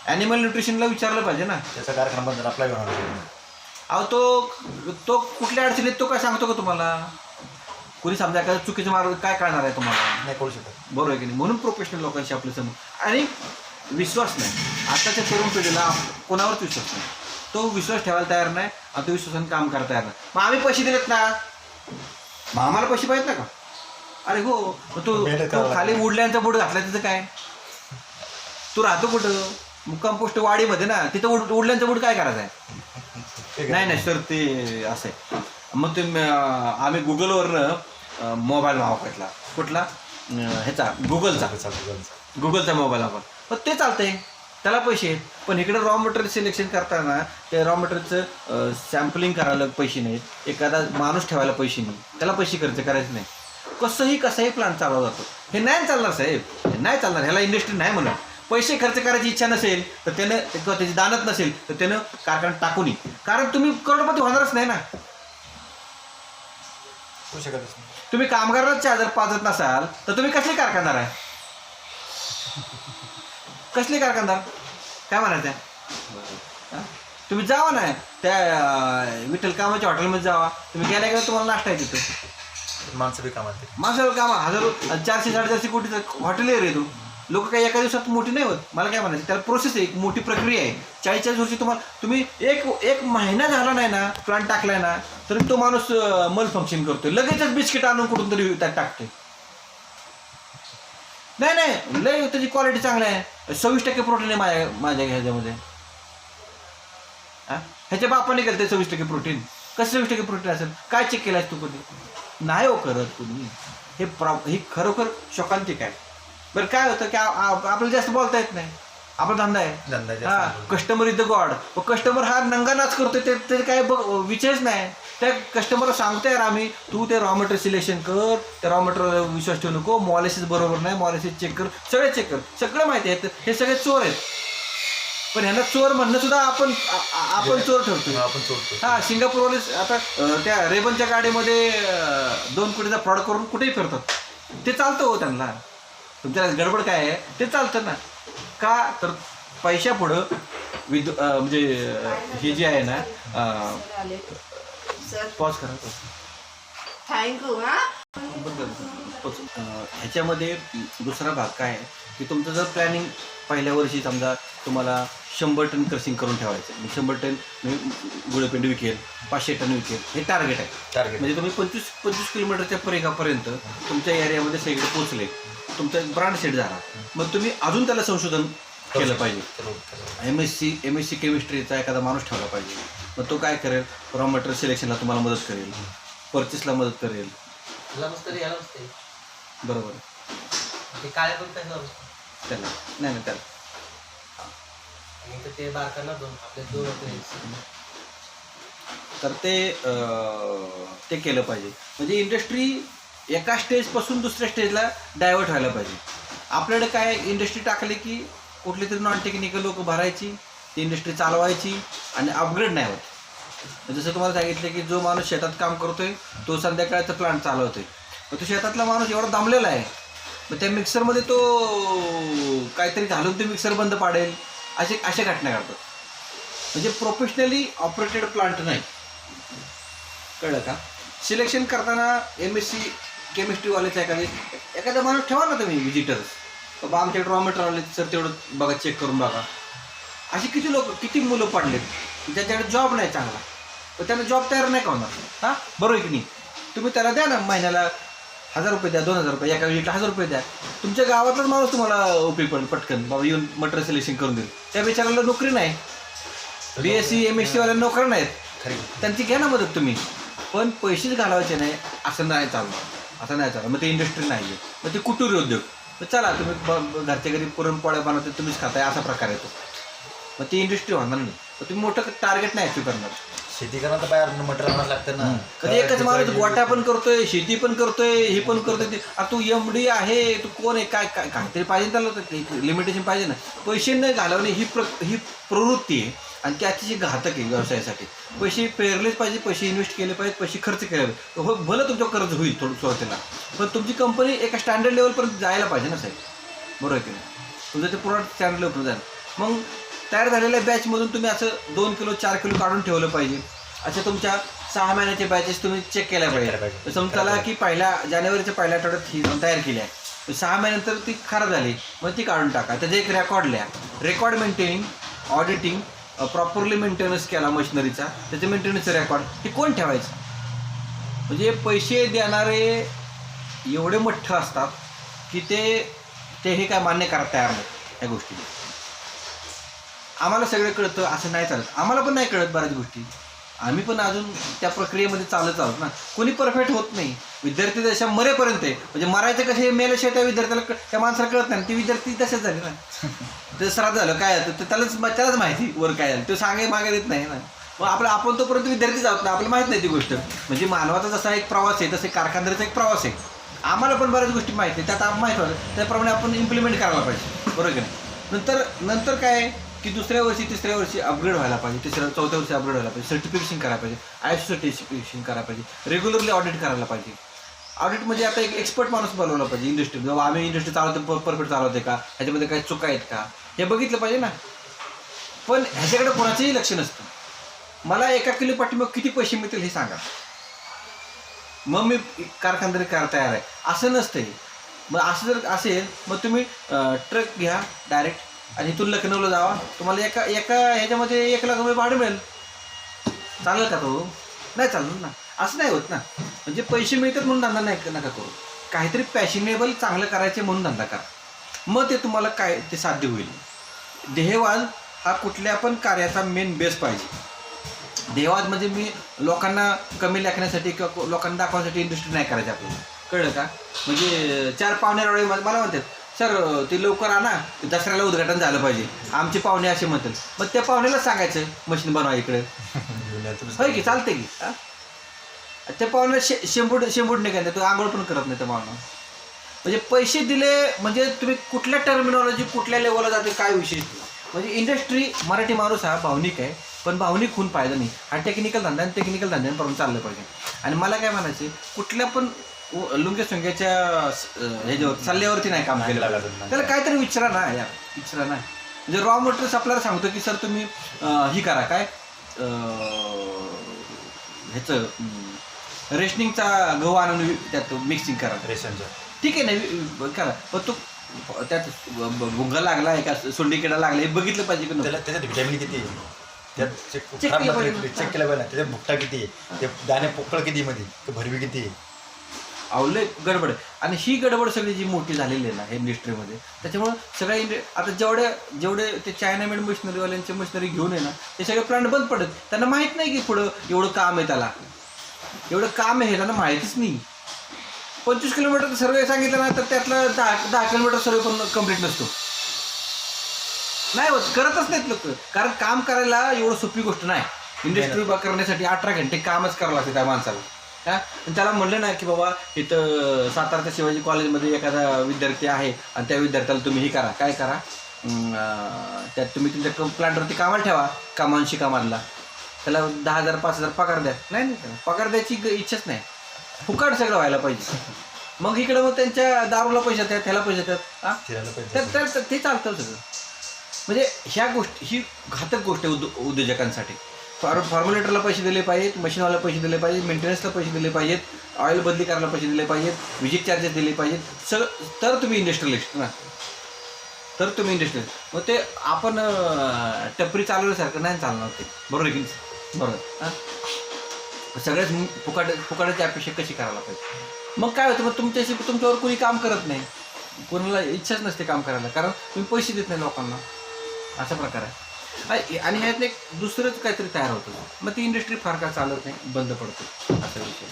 ॲनिमल न्यूट्रिशनला विचारलं पाहिजे ना. त्याचा कारखाना बंद आपला घेऊन अहो तो कुठल्या अडचणीत तो काय सांगतो का तुम्हाला. कोणी समजा एखादा चुकीचा मार्ग काय कळणार आहे तुम्हाला, नाही कळू शकत, बरोबर आहे की नाही. म्हणून प्रोफेशनल लोकांशी आपलं समोर आणि विश्वास नाही. आताच्या तरुण पिढीला कोणावरच विश्वास नाही. तो विश्वास ठेवायला तयार नाही आणि तो विश्वासाने काम करायला तयार नाही. मग आम्ही पैसे दिलेत ना, मग आम्हाला पैसे पाहिजेत ना का? अरे हो, मग तो खाली उडल्यांचा बोट घातला तिथं काय? तू राहतो कुठं? मुक्काम पोस्ट वाडीमध्ये ना, तिथं उडल्यांचा बोट काय करायचा आहे? नाही सर, ते असं आहे. मग ते आम्ही गुगलवरनं मोबाईल वापरला. कुठला? ह्याचा गुगलचा मोबाईल वापर. पण ते चालतंय, त्याला पैसे आहेत. पण इकडे रॉ मटेरियल सिलेक्शन करताना ते रॉ मटेरियलचं सॅम्पलिंग करायला पैसे नाहीत, एखादा माणूस ठेवायला पैसे नाही, त्याला पैसे खर्च करायचे नाही. कसाही प्लांट चालवला जातो. हे नाही चालणार साहेब, हे नाही चालणार. ह्याला इंडस्ट्री नाही म्हणत. पैसे खर्च करायची इच्छा नसेल तर त्यानं, किंवा त्याची दानत नसेल तर त्यानं कारखाना टाकू नये. कारण तुम्ही करोडपती होणारच नाही ना. तुम्ही कामगारांच्या जर पाजत नसाल तर तुम्ही कसले कारखानदार आहे? कसले कारखानदार काय म्हणायचं आहे? तुम्ही जावा ना त्या विठ्ठल कामाच्या हॉटेलमध्ये जावा. तुम्ही गेल्या गेल्या तुम्हाला नाश्ता आहे तिथं. माणसं कामा हजारो 400-450 कोटीचं हॉटेल आहे रे. तू लोक काही एका दिवसात मोठी नाही होत. मला काय म्हणायचं, त्याला प्रोसेस आहे, एक मोठी प्रक्रिया आहे. 40-40 वर्षी तुम्ही एक महिना झाला नाही ना प्लांट टाकलाय ना, तरी तो माणूस मल फंक्शन करतोय. लगेचच बिस्किट आणून कुठून तरी त्यात टाकतोय. नाही लय त्याची क्वालिटी चांगली आहे. 26% प्रोटीन आहे माझ्या ह्याच्यामध्ये. ह्याच्या बापाने केलं ते 26% प्रोटीन. कसं 26% प्रोटीन असेल? काय चेक केलं तू कधी? नाही हो करत तुम्ही. हे खरोखर शोकांतिक आहे. बरं काय होतं की आपल्याला जास्त बोलता येत नाही. आपला धंदा आहे. हा, customer is the God. Customer हा नंगा नाच करतोय, ते काय विषयच नाही. त्या कस्टमरला सांगतो यार आम्ही, तू ते रॉ मटेरियल सिलेक्शन कर, त्या रॉ मटेरियल विश्वास ठेवू नको, मॉलिसिस बरोबर नाही, मॉलिसिस चेक कर, सगळे चेक कर, सगळं माहिती आहे. हे सगळे चोर आहेत. पण ह्यांना चोर म्हणणं सुद्धा आपण चोर ठेवतो. हा, सिंगापूरवाले आता त्या रेबनच्या गाडीमध्ये 2 कोटीचा फ्रॉड करून कुठेही फिरतात. ते चालतं हो त्यांना. तुमच्या गडबड काय आहे ते चालतं ना. का तर पैशापुढं म्हणजे हे जे आहे ना, पॉज करा. थँक्यू. ह्याच्यामध्ये दुसरा भाग काय आहे की तुमचं जर प्लॅनिंग पहिल्या वर्षी समजा तुम्हाला 100 टन क्रशिंग करून ठेवायचं, 100 टन गुळपेंड विकेल, 500 टन विकेल, हे टार्गेट आहे. म्हणजे तुम्ही 25 किलोमीटरच्या परिघापर्यंत तुमच्या एरियामध्ये सगळीकडे पोहोचले, तुमचा ब्रँड सेट झाला. मग तुम्ही अजून त्याला संशोधन केलं पाहिजे. MSc केमिस्ट्रीचा एखादा माणूस ठेवला पाहिजे. मग तो काय करेल? रॉ मटेरियल सिलेक्शनला तुम्हाला मदत करेल, परचेसला मदत करेल. बरोबर. काळे पण त्याला नाही त्याला तर ते केलं पाहिजे. म्हणजे इंडस्ट्री एका स्टेजपासून दुसऱ्या स्टेजला डायव्हर्ट व्हायला पाहिजे. आपल्याकडे काय, इंडस्ट्री टाकली की कुठली तरी नॉन टेक्निकल लोक भरायची, ती इंडस्ट्री चालवायची आणि अपग्रेड नाही होत. जसं तुम्हाला सांगितलं की जो माणूस शेतात काम करतोय तो संध्याकाळचा प्लांट चालवतोय. मग तो शेतातला माणूस एवढा दमलेला आहे, मग त्या मिक्सरमध्ये तो काहीतरी घालून ते मिक्सर बंद पाडेल, अशा घटना घडतात. म्हणजे प्रोफेशनली ऑपरेटेड प्लांट नाही. कळलं का? सिलेक्शन करताना MSc केमिस्ट्रीवाल्याचा एखादा माणूस ठेवा ना तुम्ही, विजिटर्स. बाबा आमच्याकडे रॉ मटेरियल आले सर, तेवढं बघा, चेक करून बघा. अशी किती मुलं पडलेत ज्याच्याकडे जॉब नाही चांगला, तर त्यांना जॉब तयार नाही का होणार? हां, बरोबर की नाही? तुम्ही त्याला द्या ना, महिन्याला 1000 रुपये द्या, 2000 रुपये, एका वेळी 1000 रुपये द्या. तुमच्या गावातलाच माणूस तुम्हाला उपयोग पडेल पटकन, बाबा येऊन मटेरियल सिलेक्शन करून देईल. त्या विचारायला नोकरी नाही. BSc MSc वाल्या नोकऱ्या नाहीत, त्यांची घ्या ना मदत तुम्ही. पण पैसेच घालवायचे नाही असं नाही चालणार. मग ते इंडस्ट्री नाही आहे, मग ते कुटीर उद्योग. तर चला तुम्ही घरच्या घरी पुरणपोळ्या बनवते, तुम्हीच खाताय, असा प्रकार येतो. मग ती इंडस्ट्री होणार नाही. तर तुम्ही मोठं टार्गेट नाही अचीव करणार. शेती करणं तर बाहेर मटेरियल लागतं ना. कधी एकच माणूस गोटा पण करतोय, शेती पण करतोय, हे पण करतोय. ते तू MD आहे, तू कोण आहे, काय काहीतरी पाहिजे त्याला, लिमिटेशन पाहिजे ना. पैसे न घालवणे ही प्रवृत्ती आहे आणि ती अतिशय घातक आहे व्यवसायासाठी. पैसे पेरलेच पाहिजे, पैसे इन्व्हेस्ट केले पाहिजेत, पैसे खर्च केले पाहिजे. हो, भलं तुमचं कर्ज होईल थोडं सुरुवातीला, पण तुमची कंपनी एका स्टँडर्ड लेवलपर्यंत जायला पाहिजे ना साहेब. बरोबर आहे की नाही? तुमचं ते प्रोडक्ट स्टँडर्ड लेवलपर्यंत जाईल. मग तयार झालेल्या बॅचमधून तुम्ही असं 2 किलो 4 किलो काढून ठेवलं पाहिजे. अशा तुमच्या 6 महिन्याचे बॅचेस तुम्ही चेक केल्या पाहिजे. समजा की जानेवारीच्या पहिल्या आठवड्यात ही तयार केली आहे, 6 महिन्यानंतर ती खराब झाली, मग ती काढून टाका. त्याचे एक रेकॉर्ड लिहा. Record maintaining, auditing, properly maintenance केला मशिनरीचा, त्याच्या मेंटेनन्सचा रेकॉर्ड हे कोण ठेवायचं? म्हणजे पैसे देणारे एवढे मोठे असतात की ते हे काय मान्य करायला तयार नाही ह्या गोष्टी. आम्हाला सगळं कळतं असं नाही चालत, आम्हाला पण नाही कळत बऱ्याच गोष्टी, आम्ही पण अजून त्या प्रक्रियेमध्ये चालत आहोत ना. कोणी परफेक्ट होत नाही. विद्यार्थी जशा मरेपर्यंत आहे, म्हणजे मरायचं कसे मेल्याशिवाय त्या विद्यार्थ्याला त्या माणसाला कळत नाही. ती विद्यार्थी तसेच झाली ना. ते श्राद्ध झालं काय तर त्यालाच माहिती वर काय झालं, तो सांगाय मागे देत नाही ना. मग आपण तोपर्यंत विद्यार्थीच आहोत ना, आपल्याला माहीत नाही ती गोष्ट. म्हणजे मानवाचा जसा एक प्रवास आहे तसे कारखानदारीचा एक प्रवास आहे. आम्हाला पण बऱ्याच गोष्टी माहिती आहे, त्यात आपण माहीत होतं त्याप्रमाणे आपण इम्प्लिमेंट करायला पाहिजे, बरोबर की नाही. नंतर काय की दुसऱ्या वर्षी तिसऱ्या वर्षी अपग्रेड व्हायला पाहिजे, चौथ्या वर्षी अपग्रेड व्हायला पाहिजे, सर्टिफिकेशन करायला पाहिजे, ISO सर्टिफिकेशन करायला पाहिजे, रेग्युलरली ऑडिट करायला पाहिजे. ऑडिट म्हणजे आता एक एक्सपर्ट माणूस बोलवला पाहिजे इंडस्ट्री. जेव्हा आम्ही इंडस्ट्री चालवतो परफेक्ट चालवते का, ह्याच्यामध्ये काही चुका आहेत का हे बघितलं पाहिजे ना. पण ह्याच्याकडे कोणाचंही लक्ष नसतं. मला 1 किलो पाठीमाग किती पैसे मिळतील हे सांगा, मग मी कारखानदारी करायला तयार आहे असं नसतंय. मग असं जर असेल मग तुम्ही ट्रक घ्या डायरेक्ट आणि इथून लखनौला जावा, तुम्हाला एका ह्याच्यामध्ये 1 लाख रुपये भाडं मिळेल. चालेल का तो? नाही चालणार ना. असं नाही होत ना. म्हणजे पैसे मिळतात म्हणून धंदा नका करू, काहीतरी पॅशनेबल चांगलं करायचे म्हणून धंदा करा, मग ते तुम्हाला काय ते साध्य होईल. ध्येयवाद हा कुठल्या पण कार्याचा मेन बेस पाहिजे. ध्येयवाद म्हणजे मी लोकांना कमी लेखण्यासाठी किंवा लोकांना दाखवण्यासाठी इंडस्ट्री नाही करायची आपल्याला, कळलं का. म्हणजे 4 पाहुणे मला म्हणतात सर ते लवकर आणा, दसऱ्याला उद्घाटन झालं पाहिजे, आमचे पाहुणे असे म्हणतात. मग त्या पाहुण्याला सांगायचं मशीन बनवा इकडे, होय की चालते की. त्या पाहुण्याला शेंबूड नाही काय, तो आंघोळ पण करत नाही त्या पाहुणा. म्हणजे पैसे दिले म्हणजे तुम्ही कुठल्या टर्मिनॉलॉजी कुठल्या लेवलला जाते काय विशेष. म्हणजे इंडस्ट्री मराठी माणूस हा भावनिक आहे, पण भावनिक होऊन फायदा नाही. हा टेक्निकल धंदा आणि टेक्निकल धंद्यांपर्यंत चाललं पाहिजे. आणि मला काय म्हणायचं, कुठल्या पण लुंग्या सुंग्याच्या ह्याच्यावर सल्ल्यावरती नाही काम केलं पाहिजे. त्याला काहीतरी विचारा ना यार, विचारा ना. म्हणजे रॉ मटेरियल्स आपल्याला सांगतो की सर तुम्ही ही करा काय ह्याचं रेशनिंगचा गहू आणून त्यात मिक्सिंग करा रेशनचं, ठीक आहे ना करा. पण तो त्यात भुंगा लागला आहे का सोंडी किडा लागला हे बघितलं पाहिजे की त्याला त्याच्यात व्हिटॅमिन किती आहे, त्यात चेक केलं पाहिजे. चेक केलं पाहिजे. त्याच्यात भुकटा किती आहे, ते दाणे पोकळ किती मध्ये, ते भरवी किती आहे. आवले गडबड. आणि ही गडबड सगळी जी मोठी झालेली आहे ना हे इंडस्ट्रीमध्ये, त्याच्यामुळं सगळ्या आता जेवढे ते चायना मेड मशिनरीवाल्यांचे मशिनरी घेऊन आहे ना ते सगळे प्लांट बंद पडत. त्यांना माहीत नाही की पुढं एवढं काम आहे, त्याला एवढं काम आहे हे त्यांना माहितीच नाही. 25 किलोमीटर सर्वे सांगितलं ना तर त्यातलं 10 किलोमीटर सर्वे पण कंप्लीट नसतो. नाही होत, करतच नाहीत लोक. कारण काम करायला एवढं सोपी गोष्ट नाही. इंडस्ट्री उभा करण्यासाठी 18 घंटे कामच करावं लागतं त्या माणसाला. हां, त्याला म्हणलं ना की बाबा इथं सातारच्या शिवाजी कॉलेजमध्ये एखादा विद्यार्थी आहे आणि त्या विद्यार्थ्याला तुम्ही हे करा, काय करा, त्यात तुम्ही तुमच्या प्लांटवरती कामाला ठेवा, कामांशी कामाला त्याला 10,000 5,000 पगार द्या. नाही पगार द्यायची इच्छाच नाही, फुकाट सगळं व्हायला पाहिजे. मग इकडं मग त्यांच्या दारूला पैसे येतात, त्याला पैसे येतात. हां, ते चालतं सगळं. म्हणजे ह्या गोष्टी ही घातक गोष्ट आहे उद्योजकांसाठी. फॉर्म्युलेटरला पैसे दिले पाहिजेत, मशीनवाला पैसे दिले पाहिजेत, मेंटेनन्सला पैसे दिले पाहिजेत, ऑइल बदली करायला पैसे दिले पाहिजेत, विजिट चार्जेस दिले पाहिजेत, सगळं. तर तुम्ही इंडस्ट्रियलिस्ट ना, तर तुम्ही इंडस्ट्रियलिस्ट. मग ते आपण टपरी चालवल्यासारखं नाही चालणार ते, बरोबर आहे की बरोबर. हां, सगळ्याच फुकाटाची अपेक्षा कशी करायला पाहिजे. मग काय होतं, मग तुमच्यावर कोणी काम करत नाही, कोणाला इच्छाच नसते काम करायला, कारण तुम्ही पैसे देत नाही लोकांना. असा प्रकार आहे. आणि ह्यात एक दुसरंच काहीतरी तयार होतं, मग ती इंडस्ट्री फार काय चालत नाही, बंद पडते, असा विषय.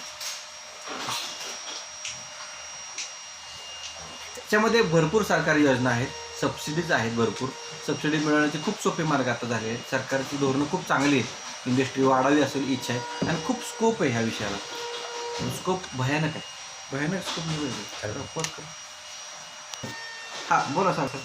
त्याच्यामध्ये भरपूर सरकारी योजना आहेत, सबसिडीज आहेत, भरपूर सबसिडी मिळवण्याचे खूप सोपे मार्ग आता झाले आहेत. सरकारची धोरणं खूप चांगली आहेत, इंडस्ट्री वाढावी असेल इच्छा आहे आणि खूप स्कोप आहे ह्या विषयाला. स्कोप भयानक आहे, भयानक स्कोप मिळेल. हां बोला सर.